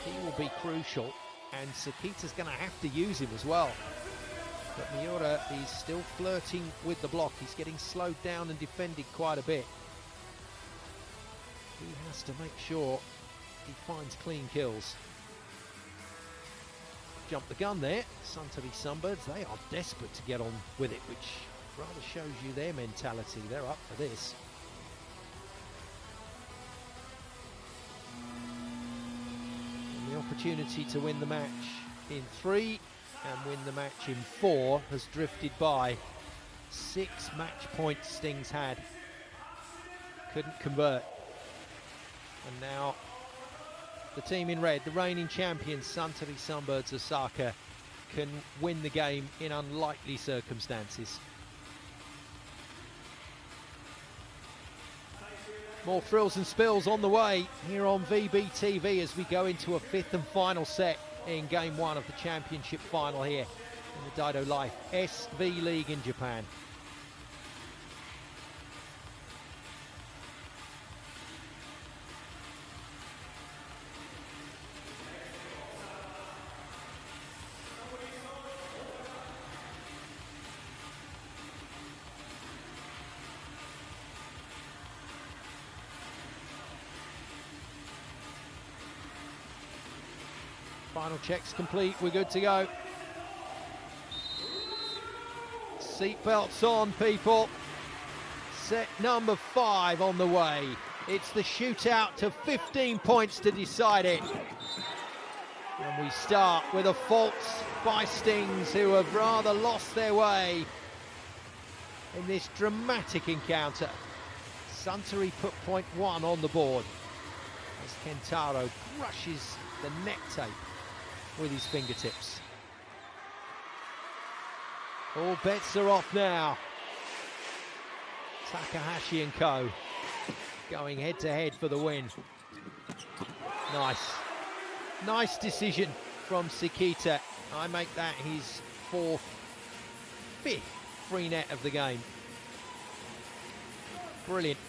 He will be crucial, and Sakita's going to have to use him as well. But Miura is still flirting with the block. He's getting slowed down and defended quite a bit. He has to make sure he finds clean kills. Jump the gun there. Suntory Sunbirds, they are desperate to get on with it, which rather shows you their mentality. They're up for this. And the opportunity to win the match in 3 and win the match in 4 has drifted by 6 match points Stings had. Couldn't convert. And now the team in red, the reigning champions, Suntory Sunbirds Osaka, can win the game in unlikely circumstances. More thrills and spills on the way here on VBTV as we go into a 5th and final set in game 1 of the championship final here in the Daido Life SV League in Japan. Final checks complete, we're good to go. Seatbelts on, people. Set number 5 on the way. It's the shootout to 15 points to decide it. And we start with a fault by Stings, who have rather lost their way in this dramatic encounter. Suntory put point 1 on the board as Kentaro brushes the net tape with his fingertips. All bets are off now. Takahashi and co. going head to head for the win. Nice decision from Sekita. I make that his 5th free net of the game. Brilliant.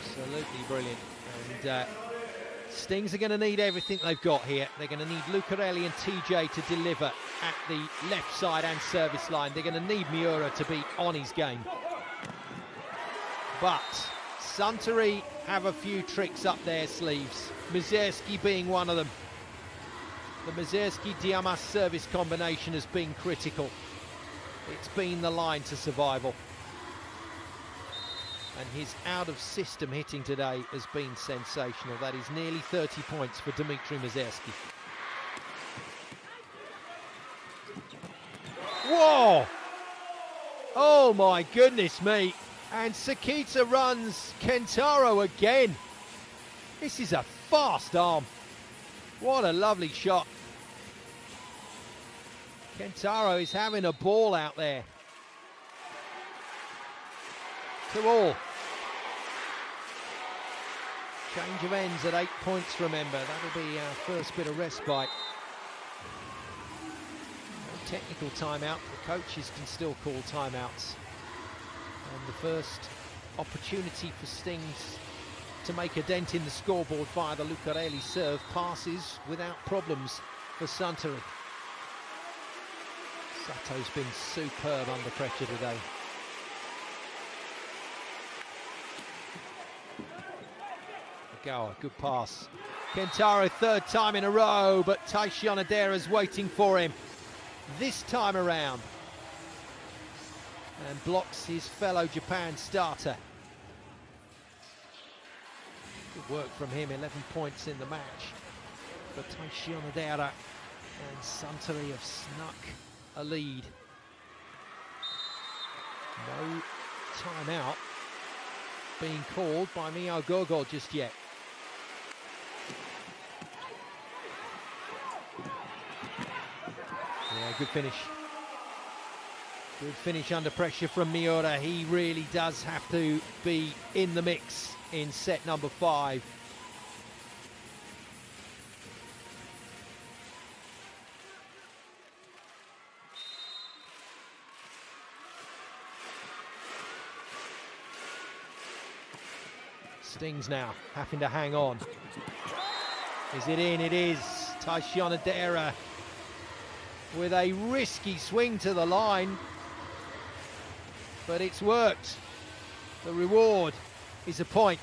Absolutely brilliant. And Stings are going to need everything they've got here. They're going to need Lucarelli and TJ to deliver at the left side and service line. They're going to need Miura to be on his game. But Suntory have a few tricks up their sleeves, Mizerski being one of them. The Mizerski-Diamas service combination has been critical. It's been the line to survival. And his out-of-system hitting today has been sensational. That is nearly 30 points for Dmitry Mizerski. Whoa! Oh my goodness me. And Sekita runs Kentaro again. This is a fast arm. What a lovely shot. Kentaro is having a ball out there. To all. Change of ends at 8 points, remember. That'll be our first bit of respite. No technical timeout. The coaches can still call timeouts. And the first opportunity for Stings to make a dent in the scoreboard via the Lucarelli serve passes without problems for Suntory. Sato's been superb under pressure today. Agawa, good pass. Kentaro, 3rd time in a row, but Taishi Onodera's waiting for him this time around. And blocks his fellow Japan starter. Good work from him, 11 points in the match. But Taishi Onodera and Suntory have snuck a lead. No timeout being called by Mio Gogol just yet. Yeah, good finish. Good finish under pressure from Miura. He really does have to be in the mix in set number 5. Stings now, having to hang on. Is it in? It is. Taishi Onodera with a risky swing to the line. But it's worked. The reward is a point.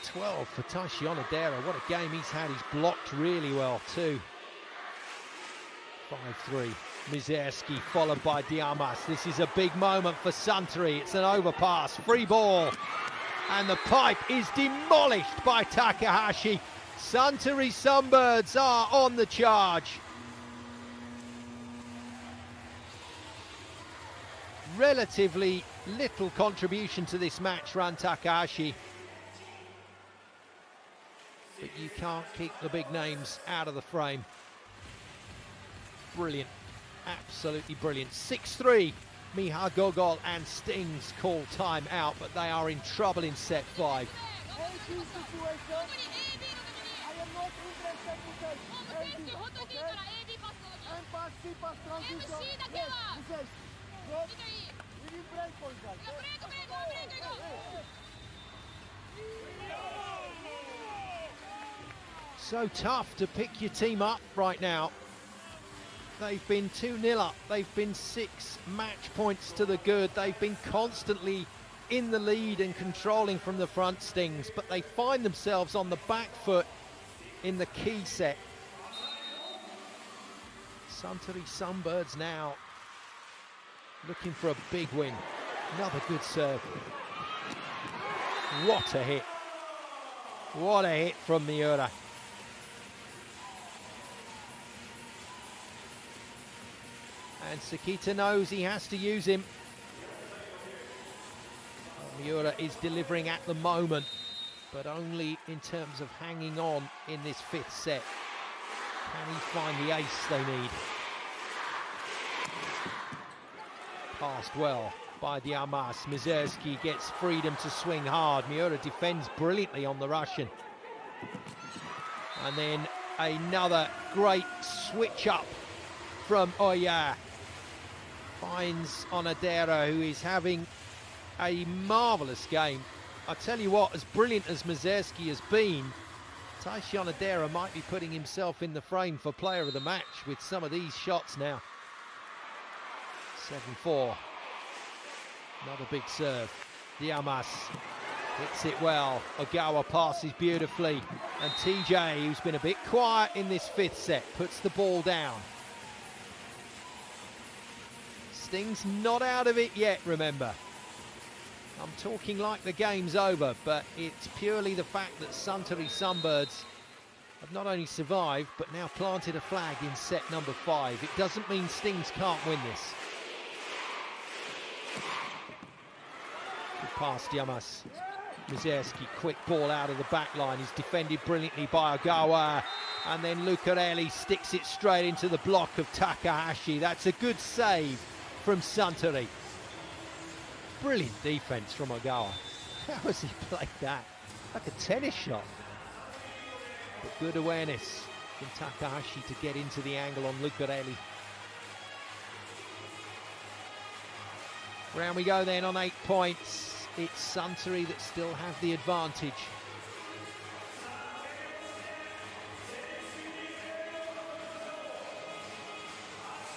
12 for Taishi Onodera. What a game he's had. He's blocked really well too. 5-3. Mizerski followed by Diamas. This is a big moment for Suntory. It's an overpass. Free ball. And the pipe is demolished by Takahashi. Suntory Sunbirds are on the charge. relatively little contribution to this match, Ran Takahashi. But you can't keep the big names out of the frame. Brilliant, absolutely brilliant. 6-3, Miha Gogol and Stings call time out, but they are in trouble in set 5. So tough to pick your team up right now. They've been 2-0 up. They've been 6 match points to the good. They've been constantly in the lead and controlling from the front, Stings, but they find themselves on the back foot in the key set. Suntory Sunbirds now looking for a big win. Another good serve. What a hit. What a hit from Miura. And Sekita knows he has to use him. Miura is delivering at the moment, but only in terms of hanging on in this 5th set. Can he find the ace they need? Passed well by Diamas. Mizerski gets freedom to swing hard. Miura defends brilliantly on the Russian. And then another great switch up from Oya. Finds Onodera, who is having a marvellous game. I tell you what, as brilliant as Mizerski has been, Taishi Onodera might be putting himself in the frame for player of the match with some of these shots now. 7-4. Another big serve. Diamas hits it well. Ogawa passes beautifully. And TJ, who's been a bit quiet in this 5th set, puts the ball down. Stings not out of it yet, remember. I'm talking like the game's over, but it's purely the fact that Suntory Sunbirds have not only survived, but now planted a flag in set number 5. It doesn't mean Stings can't win this. Good pass, Diamas. Mizerski, quick ball out of the back line. He's defended brilliantly by Ogawa. And then Lucarelli sticks it straight into the block of Takahashi. That's a good save from Suntory. Brilliant defense from Ogawa. How has he played that? Like a tennis shot. But good awareness from Takahashi to get into the angle on Lucarelli. Round we go then on 8 points. It's Suntory that still have the advantage.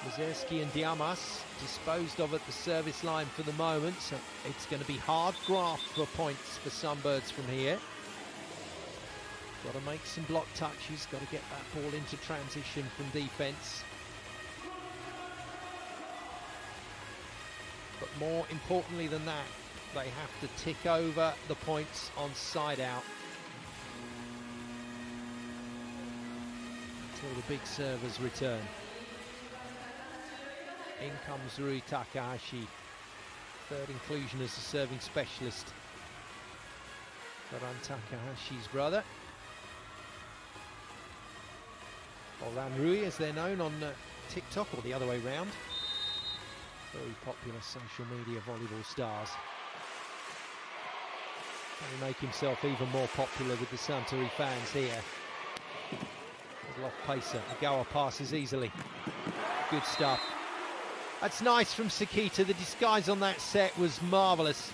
Mizerski and Diamas disposed of at the service line for the moment, so it's going to be hard graft for points for Sunbirds from here. Got to make some block touches, got to get that ball into transition from defence. But more importantly than that, they have to tick over the points on side out until the big servers return. In comes Rui Takahashi, 3rd inclusion as a serving specialist for Ran Takahashi's brother. Or Ran Rui, as they're known on TikTok, or the other way round. Very popular social media volleyball stars. Trying to make himself even more popular with the Suntory fans here. Little off pacer, Ogawa passes easily. Good stuff. That's nice from Sekita. The disguise on that set was marvellous.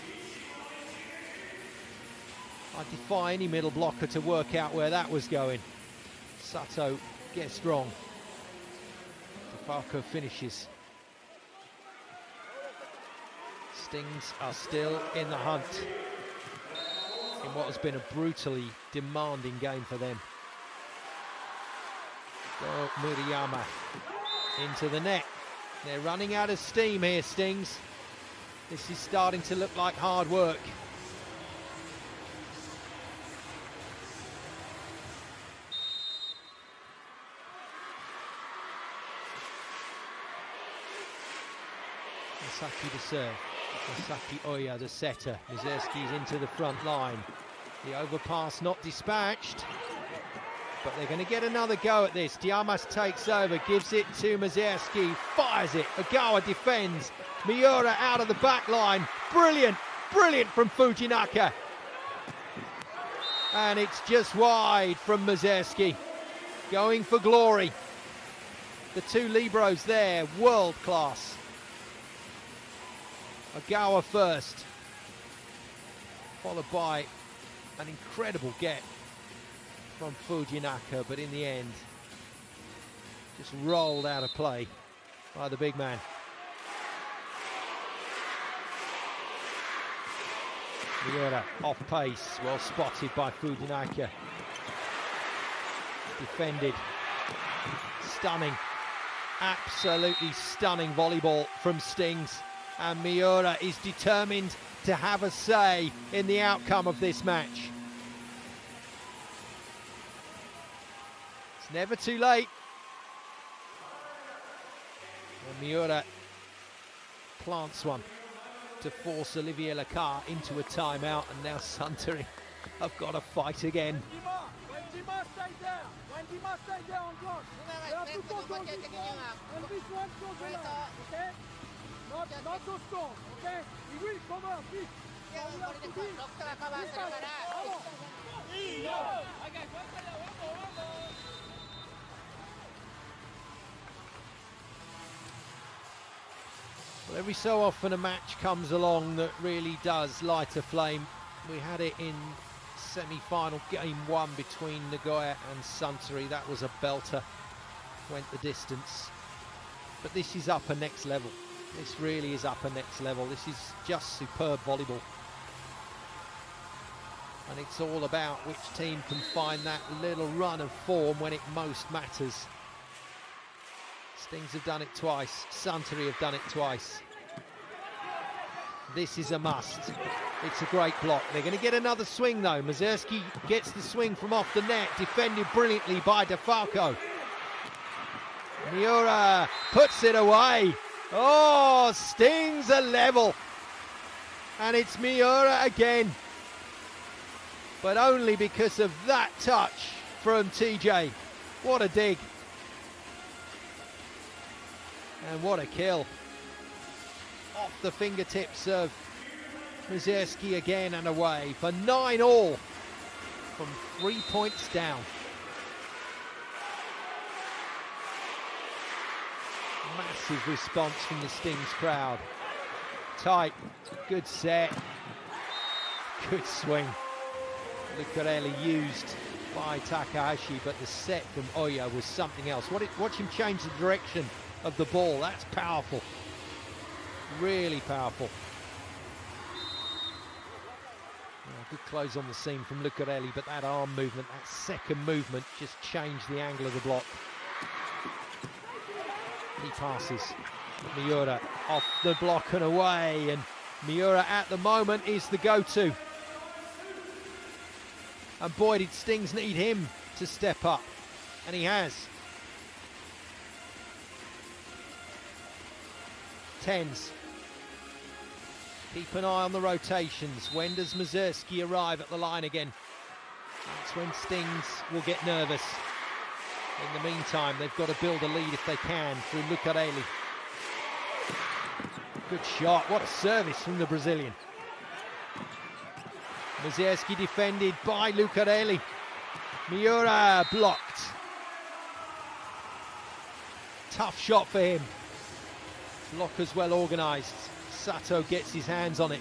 I defy any middle blocker to work out where that was going. Sato gets wrong. DeFalco finishes. Stings are still in the hunt in what has been a brutally demanding game for them. Go Murayama into the net. They're running out of steam here, Stings. This is starting to look like hard work. Sasaki to serve. Sasaki Oya, the setter. Mizerski's into the front line. The overpass not dispatched, but they're going to get another go at this. Diamas takes over, gives it to Mizerski, fires it. Ogawa defends. Miura out of the back line. Brilliant, brilliant from Fujinaka. And it's just wide from Mizerski. Going for glory. The two Libros there, world class. Ogawa first, followed by an incredible get from Fujinaka, but in the end, just rolled out of play by the big man. Miura off pace, well spotted by Fujinaka. Defended, stunning, absolutely stunning volleyball from Stings. And Miura is determined to have a say in the outcome of this match. It's never too late. And Miura plants one to force Olivier Lacar into a timeout, and now Suntory have got to fight again. Not so strong, okay? He will come out, please. Well, every so often a match comes along that really does light a flame. We had it in semi-final game 1 between Nagoya and Suntory. That was a belter, went the distance. But this is upper next level. This really is upper next level. This is just superb volleyball. And it's all about which team can find that little run of form when it most matters. Stings have done it twice. Suntory have done it twice. This is a must. It's a great block. They're going to get another swing though. Mizerski gets the swing from off the net, defended brilliantly by DeFalco. Miura puts it away. Oh, Stings are level. And it's Miura again. But only because of that touch from TJ. What a dig. And what a kill. Off the fingertips of Mizerski again and away for 9-all from 3 points down. Massive response from the Stings crowd. Tight, good set, good swing. Lucarelli used by Takahashi, but the set from Oya was something else. Watch him change the direction of the ball. That's powerful. Really powerful. Good close on the seam from Lucarelli, but that arm movement, that second movement, just changed the angle of the block. He passes. Miura off the block and away, and Miura at the moment is the go-to. And boy, did Stings need him to step up, and he has. Tens. Keep an eye on the rotations. When does Mizerski arrive at the line again? That's when Stings will get nervous. In the meantime, they've got to build a lead if they can through Lucarelli. Good shot. What a service from the Brazilian. Mizerski defended by Lucarelli. Miura blocked. Tough shot for him. Blockers well organised. Sato gets his hands on it.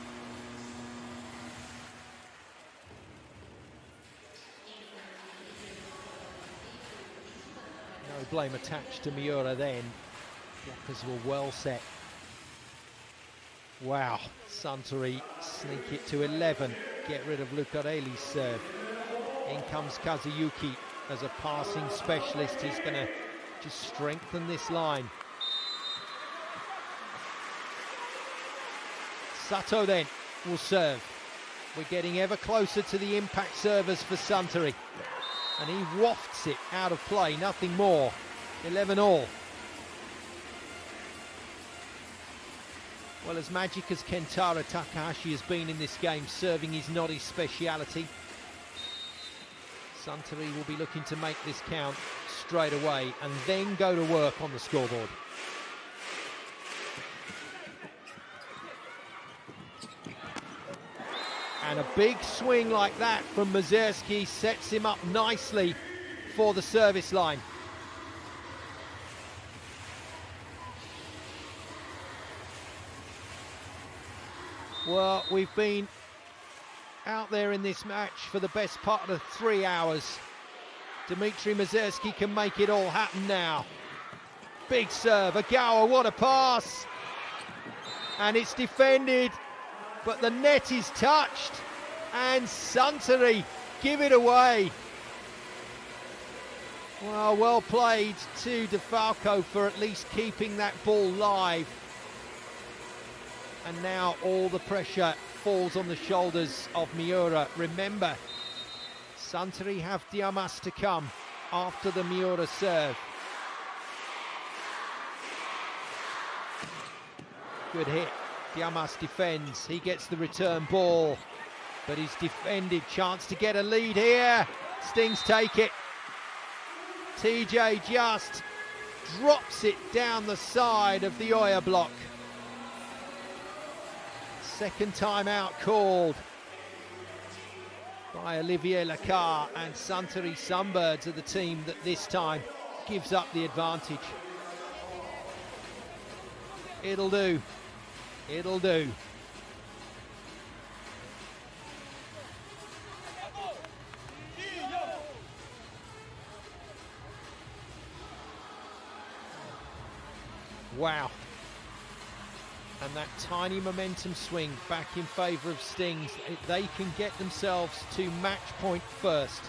No blame attached to Miura then. Blockers were well set. Wow, Suntory sneak it to 11. Get rid of Lucarelli's serve. In comes Kazuyuki as a passing specialist. He's going to just strengthen this line. Sato then will serve. We're getting ever closer to the impact servers for Suntory. And he wafts it out of play, nothing more. 11-all. Well, as magic as Kentaro Takahashi has been in this game, serving is not his speciality. Suntory will be looking to make this count straight away and then go to work on the scoreboard. And a big swing like that from Mazurski sets him up nicely for the service line. Well, we've been out there in this match for the best part of 3 hours. Dmitry Mazurski can make it all happen now. Big serve, Agawa, what a pass! And it's defended, but the net is touched, and Suntory give it away. Well played to DeFalco for at least keeping that ball live. And now all the pressure falls on the shoulders of Miura. Remember, Suntory have Diamas to come after the Miura serve. Good hit. Diamas defends. He gets the return ball, but he's defended. Chance to get a lead here. Stings take it. TJ just drops it down the side of the Oya block. Second timeout called by Olivier Lacar, and Suntory Sunbirds are the team that this time gives up the advantage. It'll do. It'll do. Wow. And that tiny momentum swing back in favour of Stings. They can get themselves to match point first.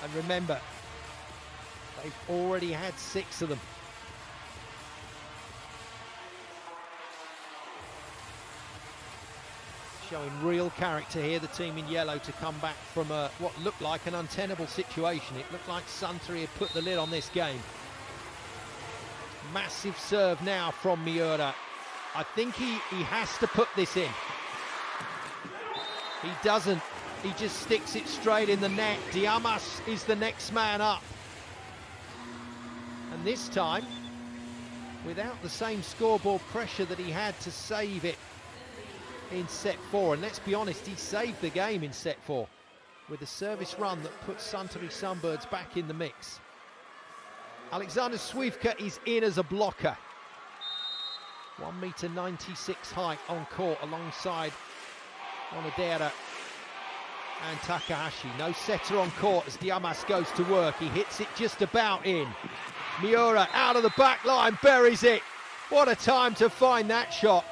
And remember, they've already had 6 of them. Showing real character here, the team in yellow, to come back from what looked like an untenable situation. It looked like Suntory had put the lid on this game. Massive serve now from Miura. I think he has to put this in. He doesn't. He just sticks it straight in the net. Diamas is the next man up. And this time, without the same scoreboard pressure that he had to save it in set 4. And let's be honest, he saved the game in set 4 with a service run that puts Suntory Sunbirds back in the mix. Alexander Swivka is in as a blocker. 1.96 meter height on court alongside Onodera and Takahashi. No setter on court as Diamas goes to work. He hits it just about in. Miura out of the back line, buries it. What a time to find that shot.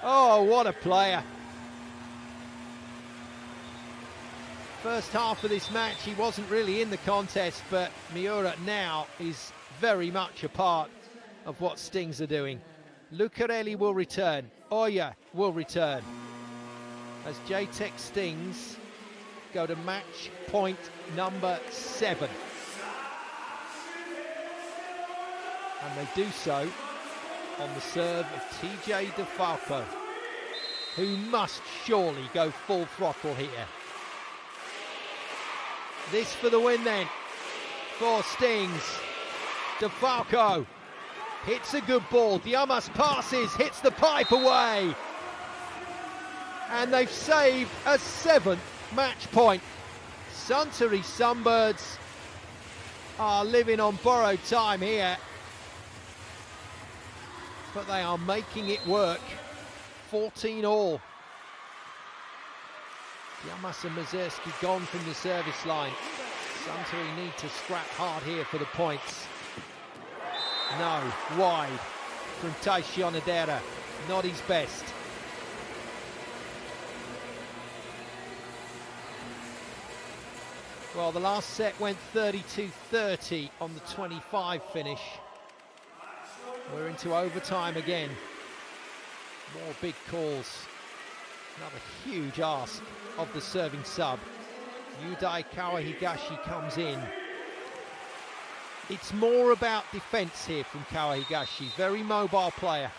Oh, what a player. First half of this match, he wasn't really in the contest, but Miura now is very much a part of what Stings are doing. Lucarelli will return. Oya will return. As Jtekt Stings go to match point number 7. And they do so on the serve of TJ DeFalco, who must surely go full throttle here. This for the win then, for Stings. DeFalco hits a good ball. Diamas passes, hits the pipe away. And they've saved a 7th match point. Suntory Sunbirds are living on borrowed time here, but they are making it work. 14 all. Diamas and Mazurski gone from the service line. Suntory need to scrap hard here for the points. No, wide from Taishi Onodera. Not his best. Well, the last set went 32-30 on the 25 finish. We're into overtime again. More big calls. Another huge ask of the serving sub. Yudai Kawahigashi comes in. It's more about defence here from Kawahigashi, very mobile player.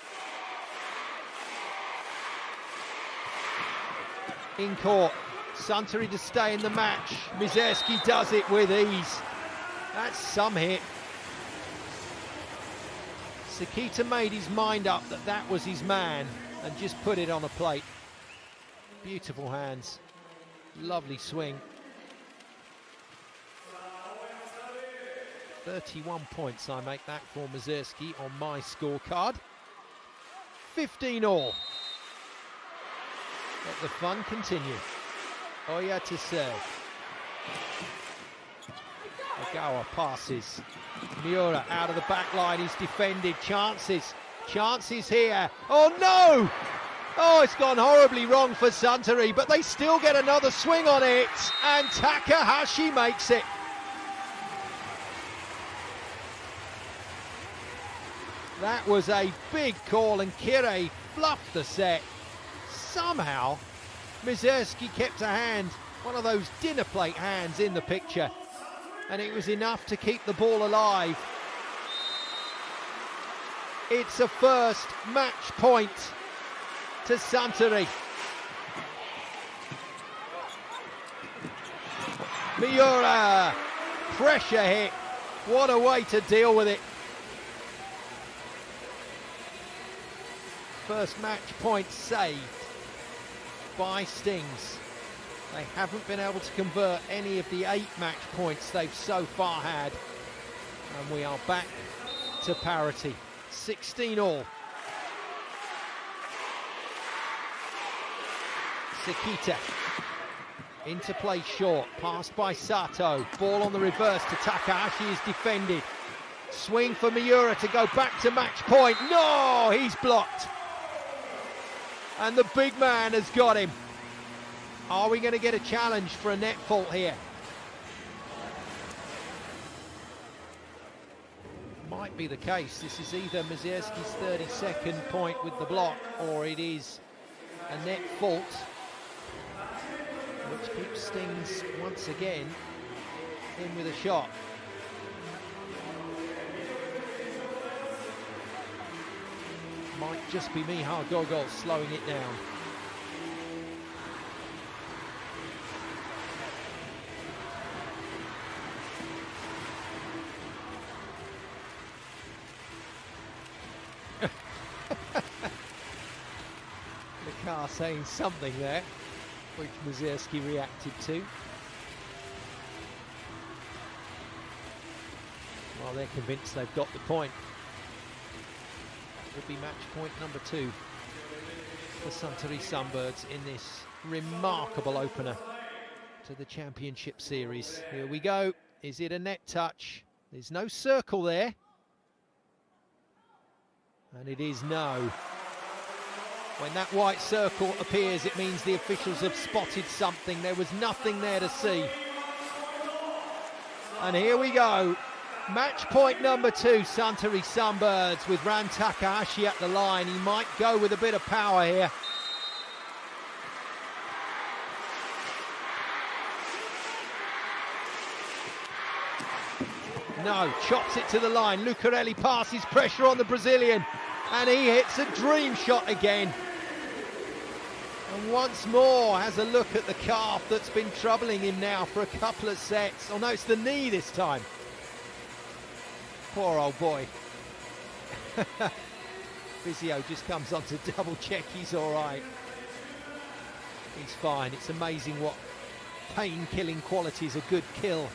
In court, Suntory to stay in the match. Mizerski does it with ease. That's some hit. Sekita made his mind up that that was his man and just put it on a plate. Beautiful hands, lovely swing. 31 points I make that for Mizerski on my scorecard. 15-all. Let the fun continue. Oya to serve. Ogawa passes. Miura out of the back line, he's defended. Chances here. Oh no! Oh, it's gone horribly wrong for Suntory, but they still get another swing on it, and Takahashi makes it. That was a big call, and Kirei fluffed the set. Somehow, Mizerski kept a hand, one of those dinner plate hands in the picture, and it was enough to keep the ball alive. It's a first match point to Suntory. Miura, pressure hit. What a way to deal with it. First match point saved by Stings. They haven't been able to convert any of the 8 match points they've so far had. And we are back to parity. 16-all. Sekita. Into play short. Passed by Sato. Ball on the reverse to Takahashi is defended. Swing for Miura to go back to match point. No, he's blocked. And the big man has got him. Are we going to get a challenge for a net fault here? Might be the case. This is either Mizerski's 32nd point with the block, or it is a net fault, which keeps Stings once again in with a shot. Might just be Miha Gogol slowing it down. The car saying something there, which Mizerski reacted to. Well, they're convinced they've got the point. Would be match point number 2 for Suntory Sunbirds in this remarkable opener to the championship series. Here we go. Is it a net touch? There's no circle there. And it is no. When that white circle appears, it means the officials have spotted something. There was nothing there to see. And here we go. Match point number 2, Suntory Sunbirds, with Ran Takahashi at the line. He might go with a bit of power here. No, chops it to the line. Lucarelli passes pressure on the Brazilian, and he hits a dream shot again. And once more has a look at the calf that's been troubling him now for a couple of sets. Oh no, it's the knee this time. Poor old boy. Physio just comes on to double check he's all right. He's fine. It's amazing what pain-killing qualities a good kill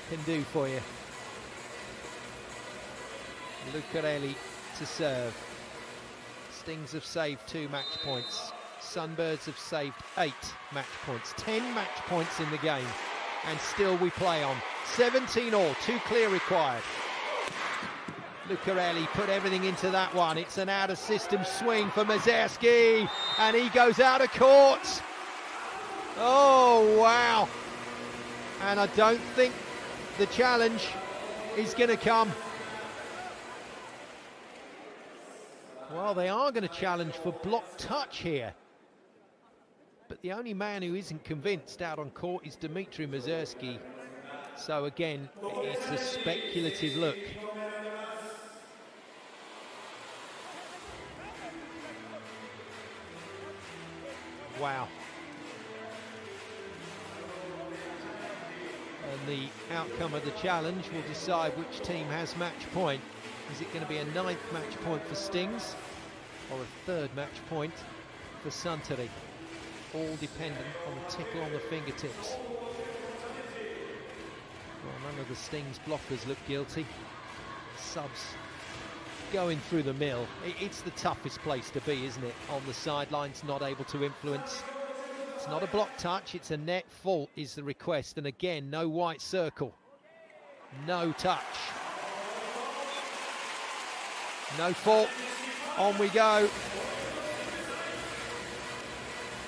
can do for you. Lucarelli to serve. Stings have saved 2 match points. Sunbirds have saved 8 match points. 10 match points in the game. And still we play on. 17-all, 2 clear required. Lucarelli put everything into that one. It's an out-of-system swing for Mizerski, and he goes out of court. Oh, wow. And I don't think the challenge is going to come. Well, they are going to challenge for block touch here. But the only man who isn't convinced out on court is Dmitry Mizerski. So again, it's a speculative look. Wow. And the outcome of the challenge will decide which team has match point. Is it going to be a 9th match point for Stings or a 3rd match point for Suntory? All dependent on the tickle on the fingertips. Well, none of the Stings blockers look guilty. Subs going through the mill. It's the toughest place to be, isn't it? On the sidelines, not able to influence. It's not a block touch, it's a net fault is the request. And again, no white circle. No touch. No fault. On we go.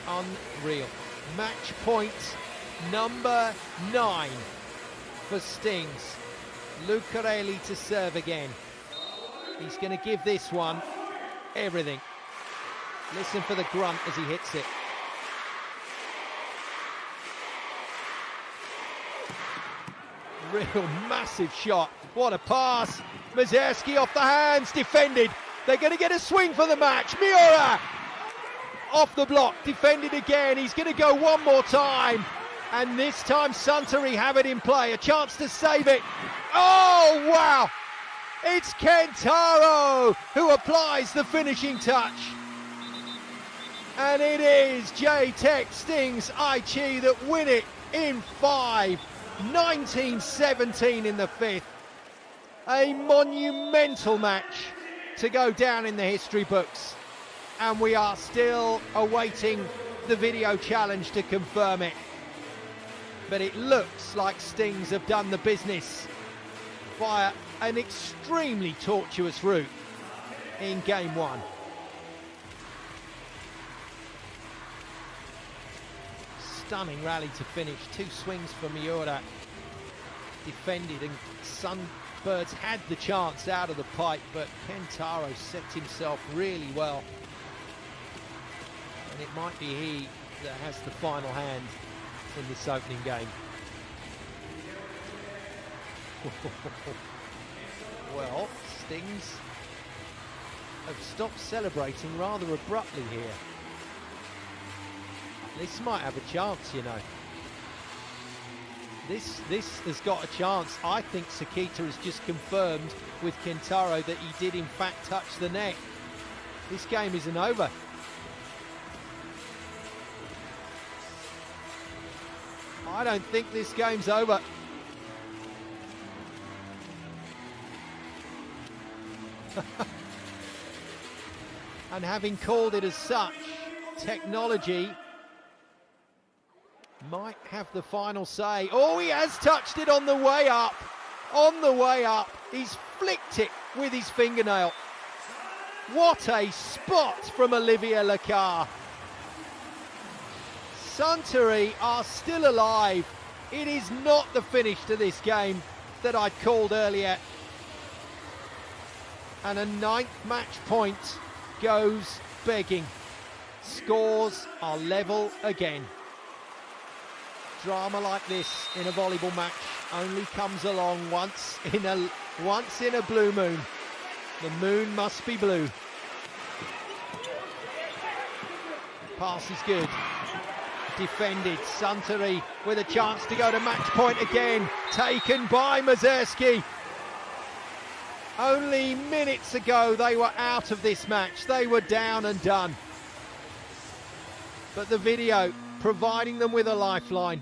Unreal. Match point number 9 for Stings. Lucarelli to serve again. He's going to give this one everything. Listen for the grunt as he hits it. Real massive shot. What a pass. Mazerski off the hands, defended. They're going to get a swing for the match. Miura off the block, defended again. He's going to go one more time. And this time Suntory have it in play. A chance to save it. Oh, wow. It's Kentaro who applies the finishing touch. And it is Jtekt Stings Aichi that win it in 5. 19-17 in the 5th. A monumental match to go down in the history books. And we are still awaiting the video challenge to confirm it. But it looks like Stings have done the business via an extremely tortuous route in game 1. Stunning rally to finish. 2 swings for Miura. Defended, and Sunbirds had the chance out of the pipe, but Kentaro set himself really well. And it might be he that has the final hand in this opening game. Well, Stings have stopped celebrating rather abruptly here. This might have a chance, you know. This has got a chance. I think Sakita has just confirmed with Kentaro that he did in fact touch the net. This game isn't over. I don't think this game's over. And having called it as such, technology might have the final say. Oh, he has touched it on the way up. On the way up. He's flicked it with his fingernail. What a spot from Olivier Lacar. Suntory are still alive. It is not the finish to this game that I'd called earlier. And a 9th match point goes begging. Scores are level again. Drama like this in a volleyball match only comes along once in a blue moon. The moon must be blue. Pass is good. Defended. Suntory with a chance to go to match point again. Taken by Mazerski. Only minutes ago they were out of this match. They were down and done. But the video providing them with a lifeline,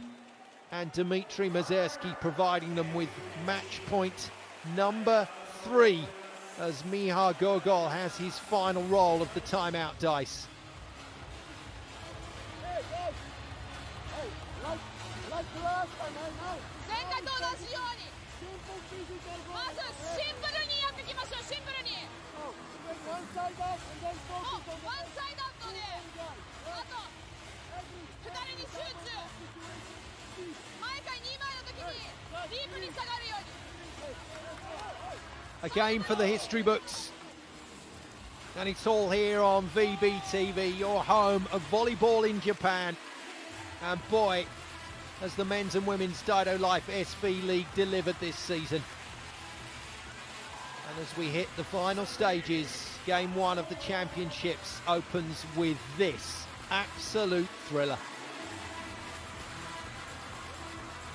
and Dmitry Mazerski providing them with match point number 3 as Miha Gogol has his final roll of the timeout dice. A game for the history books, and it's all here on VBTV, your home of volleyball in Japan. And boy, as the men's and women's Daido Life SV League delivered this season. And as we hit the final stages, game one of the championships opens with this absolute thriller.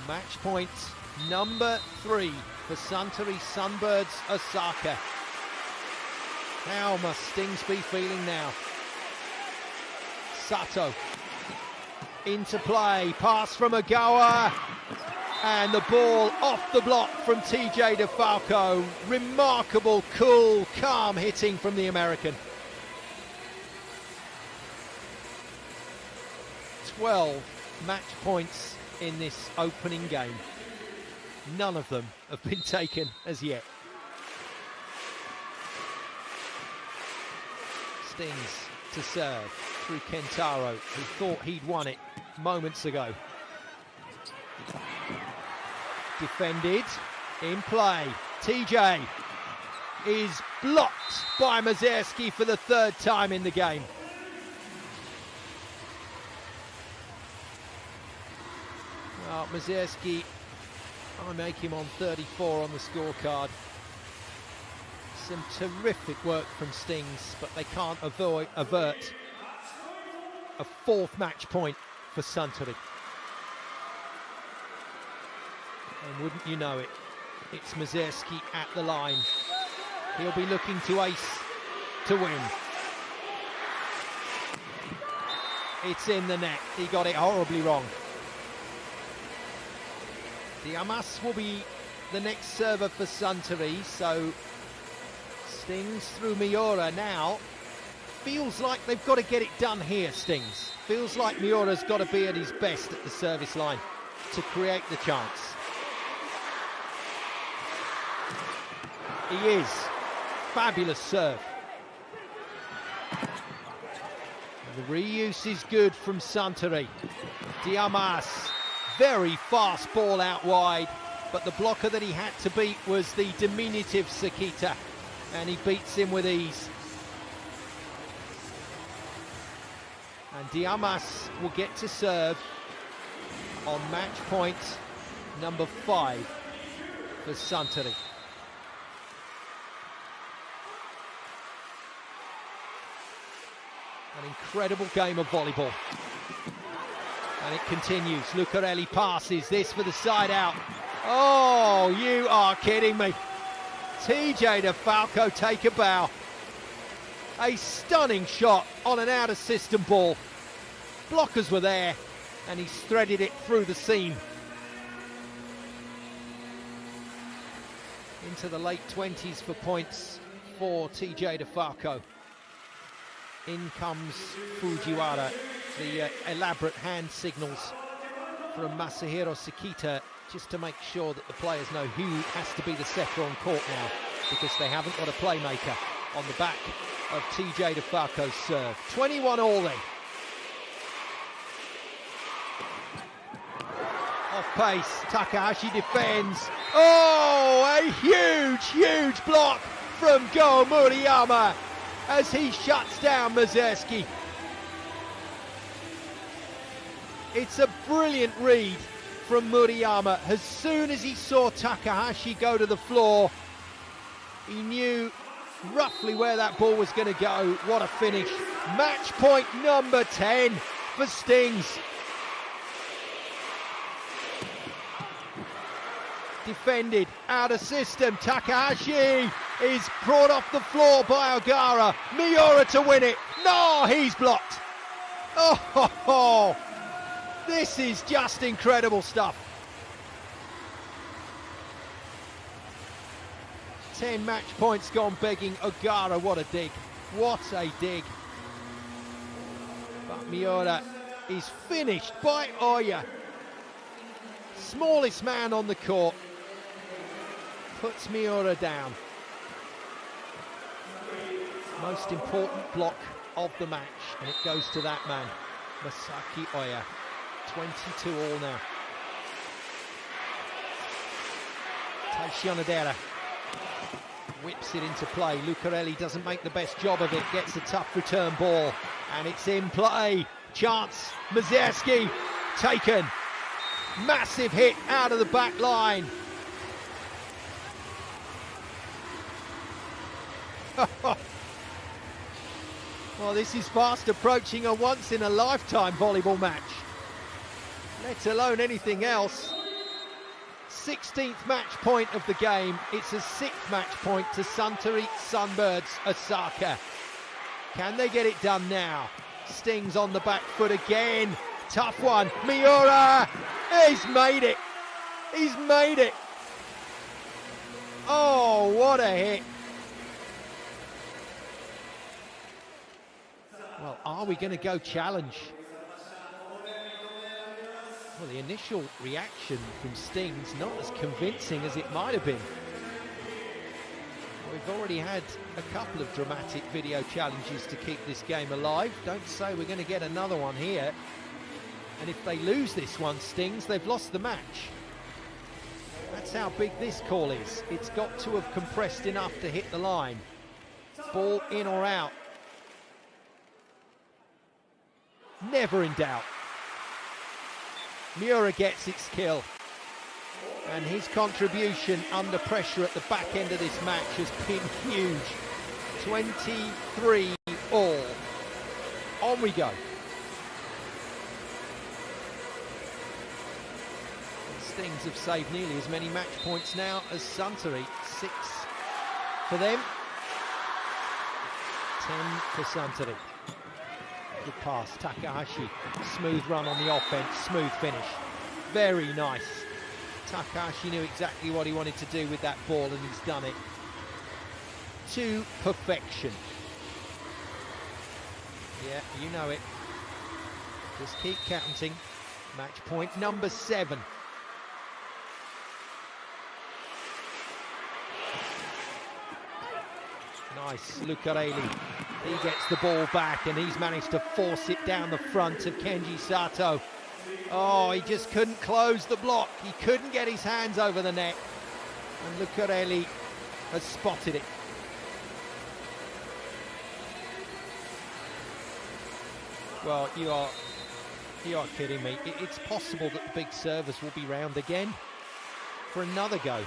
Match point number 3 for Suntory Sunbirds Osaka. How must Stings be feeling now? Sato into play, pass from Ogawa, and the ball off the block from TJ DeFalco. Remarkable, cool, calm hitting from the American. 12 match points in this opening game. None of them have been taken as yet. Stings to serve through Kentaro, who thought he'd won it moments ago. Defended, in play. TJ is blocked by Mazerski for the 3rd time in the game. Well, Mazerski, I make him on 34 on the scorecard. Some terrific work from Stings, but they can't avert a 4th match point for Suntory. And wouldn't you know it, it's Mazerski at the line. He'll be looking to ace to win. It's in the net. He got it horribly wrong. Diamas will be the next server for Suntory, so Stings through Miura now. Feels like they've got to get it done here, Stings. Feels like Miura's got to be at his best at the service line to create the chance. He is. Fabulous serve. And the reuse is good from Suntory. Diamas, very fast ball out wide, but the blocker that he had to beat was the diminutive Sakita, and he beats him with ease. And Diamas will get to serve on match point number 5 for Suntory. An incredible game of volleyball. And it continues. Lucarelli passes this for the side out. Oh, you are kidding me. TJ DeFalco take a bow. A stunning shot on an out-of-system ball. Blockers were there, and he's threaded it through the seam. Into the late 20s for points for TJ DeFalco. In comes Fujiwara. The elaborate hand signals from Masahiro Sakita, just to make sure that the players know who has to be the setter on court now, because they haven't got a playmaker on the back of TJ DeFalco's serve. 21 all then. Off pace, Takahashi defends. Oh, a huge, huge block from Go Murayama as he shuts down Mazerski. It's a brilliant read from Murayama. As soon as he saw Takahashi go to the floor, he knew roughly where that ball was going to go. What a finish. Match point number 10 for Stings. Defended, out of system. Takahashi is brought off the floor by Ogara. Miura to win it. No, he's blocked. Oh, ho, ho. This is just incredible stuff. 10 match points gone begging. Ogara, what a dig. What a dig. But Miura is finished by Oya. Smallest man on the court. Puts Miura down. Most important block of the match, and it goes to that man, Masaki Oya. 22 all now. Taishi Onodera whips it into play. Lucarelli doesn't make the best job of it, gets a tough return ball, and it's in play. Chance, Mazerski taken. Massive hit out of the back line. Well, this is fast approaching a once-in-a-lifetime volleyball match, let alone anything else. 16th match point of the game. It's a 6th match point to Suntory Sunbirds Osaka. Can they get it done now? Stings on the back foot again. Tough one. Miura! He's made it. He's made it. Oh, what a hit. Well, are we going to go challenge? Well, the initial reaction from Stings not as convincing as it might have been. We've already had a couple of dramatic video challenges to keep this game alive. Don't say we're going to get another one here. And if they lose this one, Stings, they've lost the match. That's how big this call is. It's got to have compressed enough to hit the line. Ball in or out. Never in doubt. Miura gets its kill. And his contribution under pressure at the back end of this match has been huge. 23 all. On we go. Stings have saved nearly as many match points now as Suntory. 6 for them. 10 for Suntory. Good pass, Takahashi. Smooth run on the offense, smooth finish. Very nice. Takahashi knew exactly what he wanted to do with that ball, and he's done it to perfection. Yeah, you know it. Just keep counting. Match point number 7. Nice, Lucarelli. He gets the ball back, and he's managed to force it down the front of Kenji Sato. Oh, he just couldn't close the block. He couldn't get his hands over the net. And Lucarelli has spotted it. Well, you are kidding me. It's possible that the big servers will be round again for another go.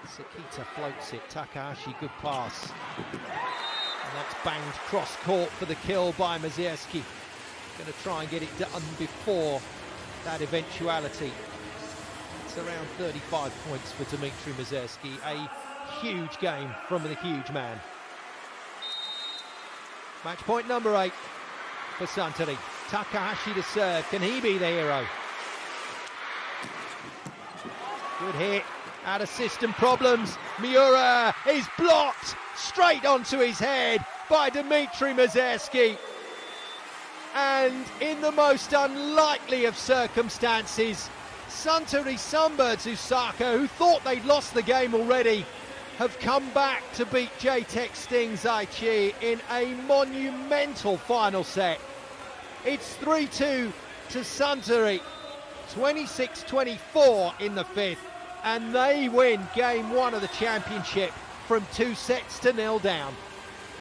Sakita floats it. Takahashi, good pass. And that's banged cross court for the kill by Mazierski. Going to try and get it done before that eventuality. It's around 35 points for Dmitry Mazierski. A huge game from the huge man. Match point number 8 for Suntory. Takahashi to serve. Can he be the hero? Good hit. Out of system problems. Miura is blocked straight onto his head by Dmitry Mazierski. And in the most unlikely of circumstances, Suntory Sunbirds Osaka, who thought they'd lost the game already, have come back to beat Jtekt Stings Aichi in a monumental final set. It's 3-2 to Suntory, 26-24 in the 5th, and they win game 1 of the championship from 2 sets to 0 down.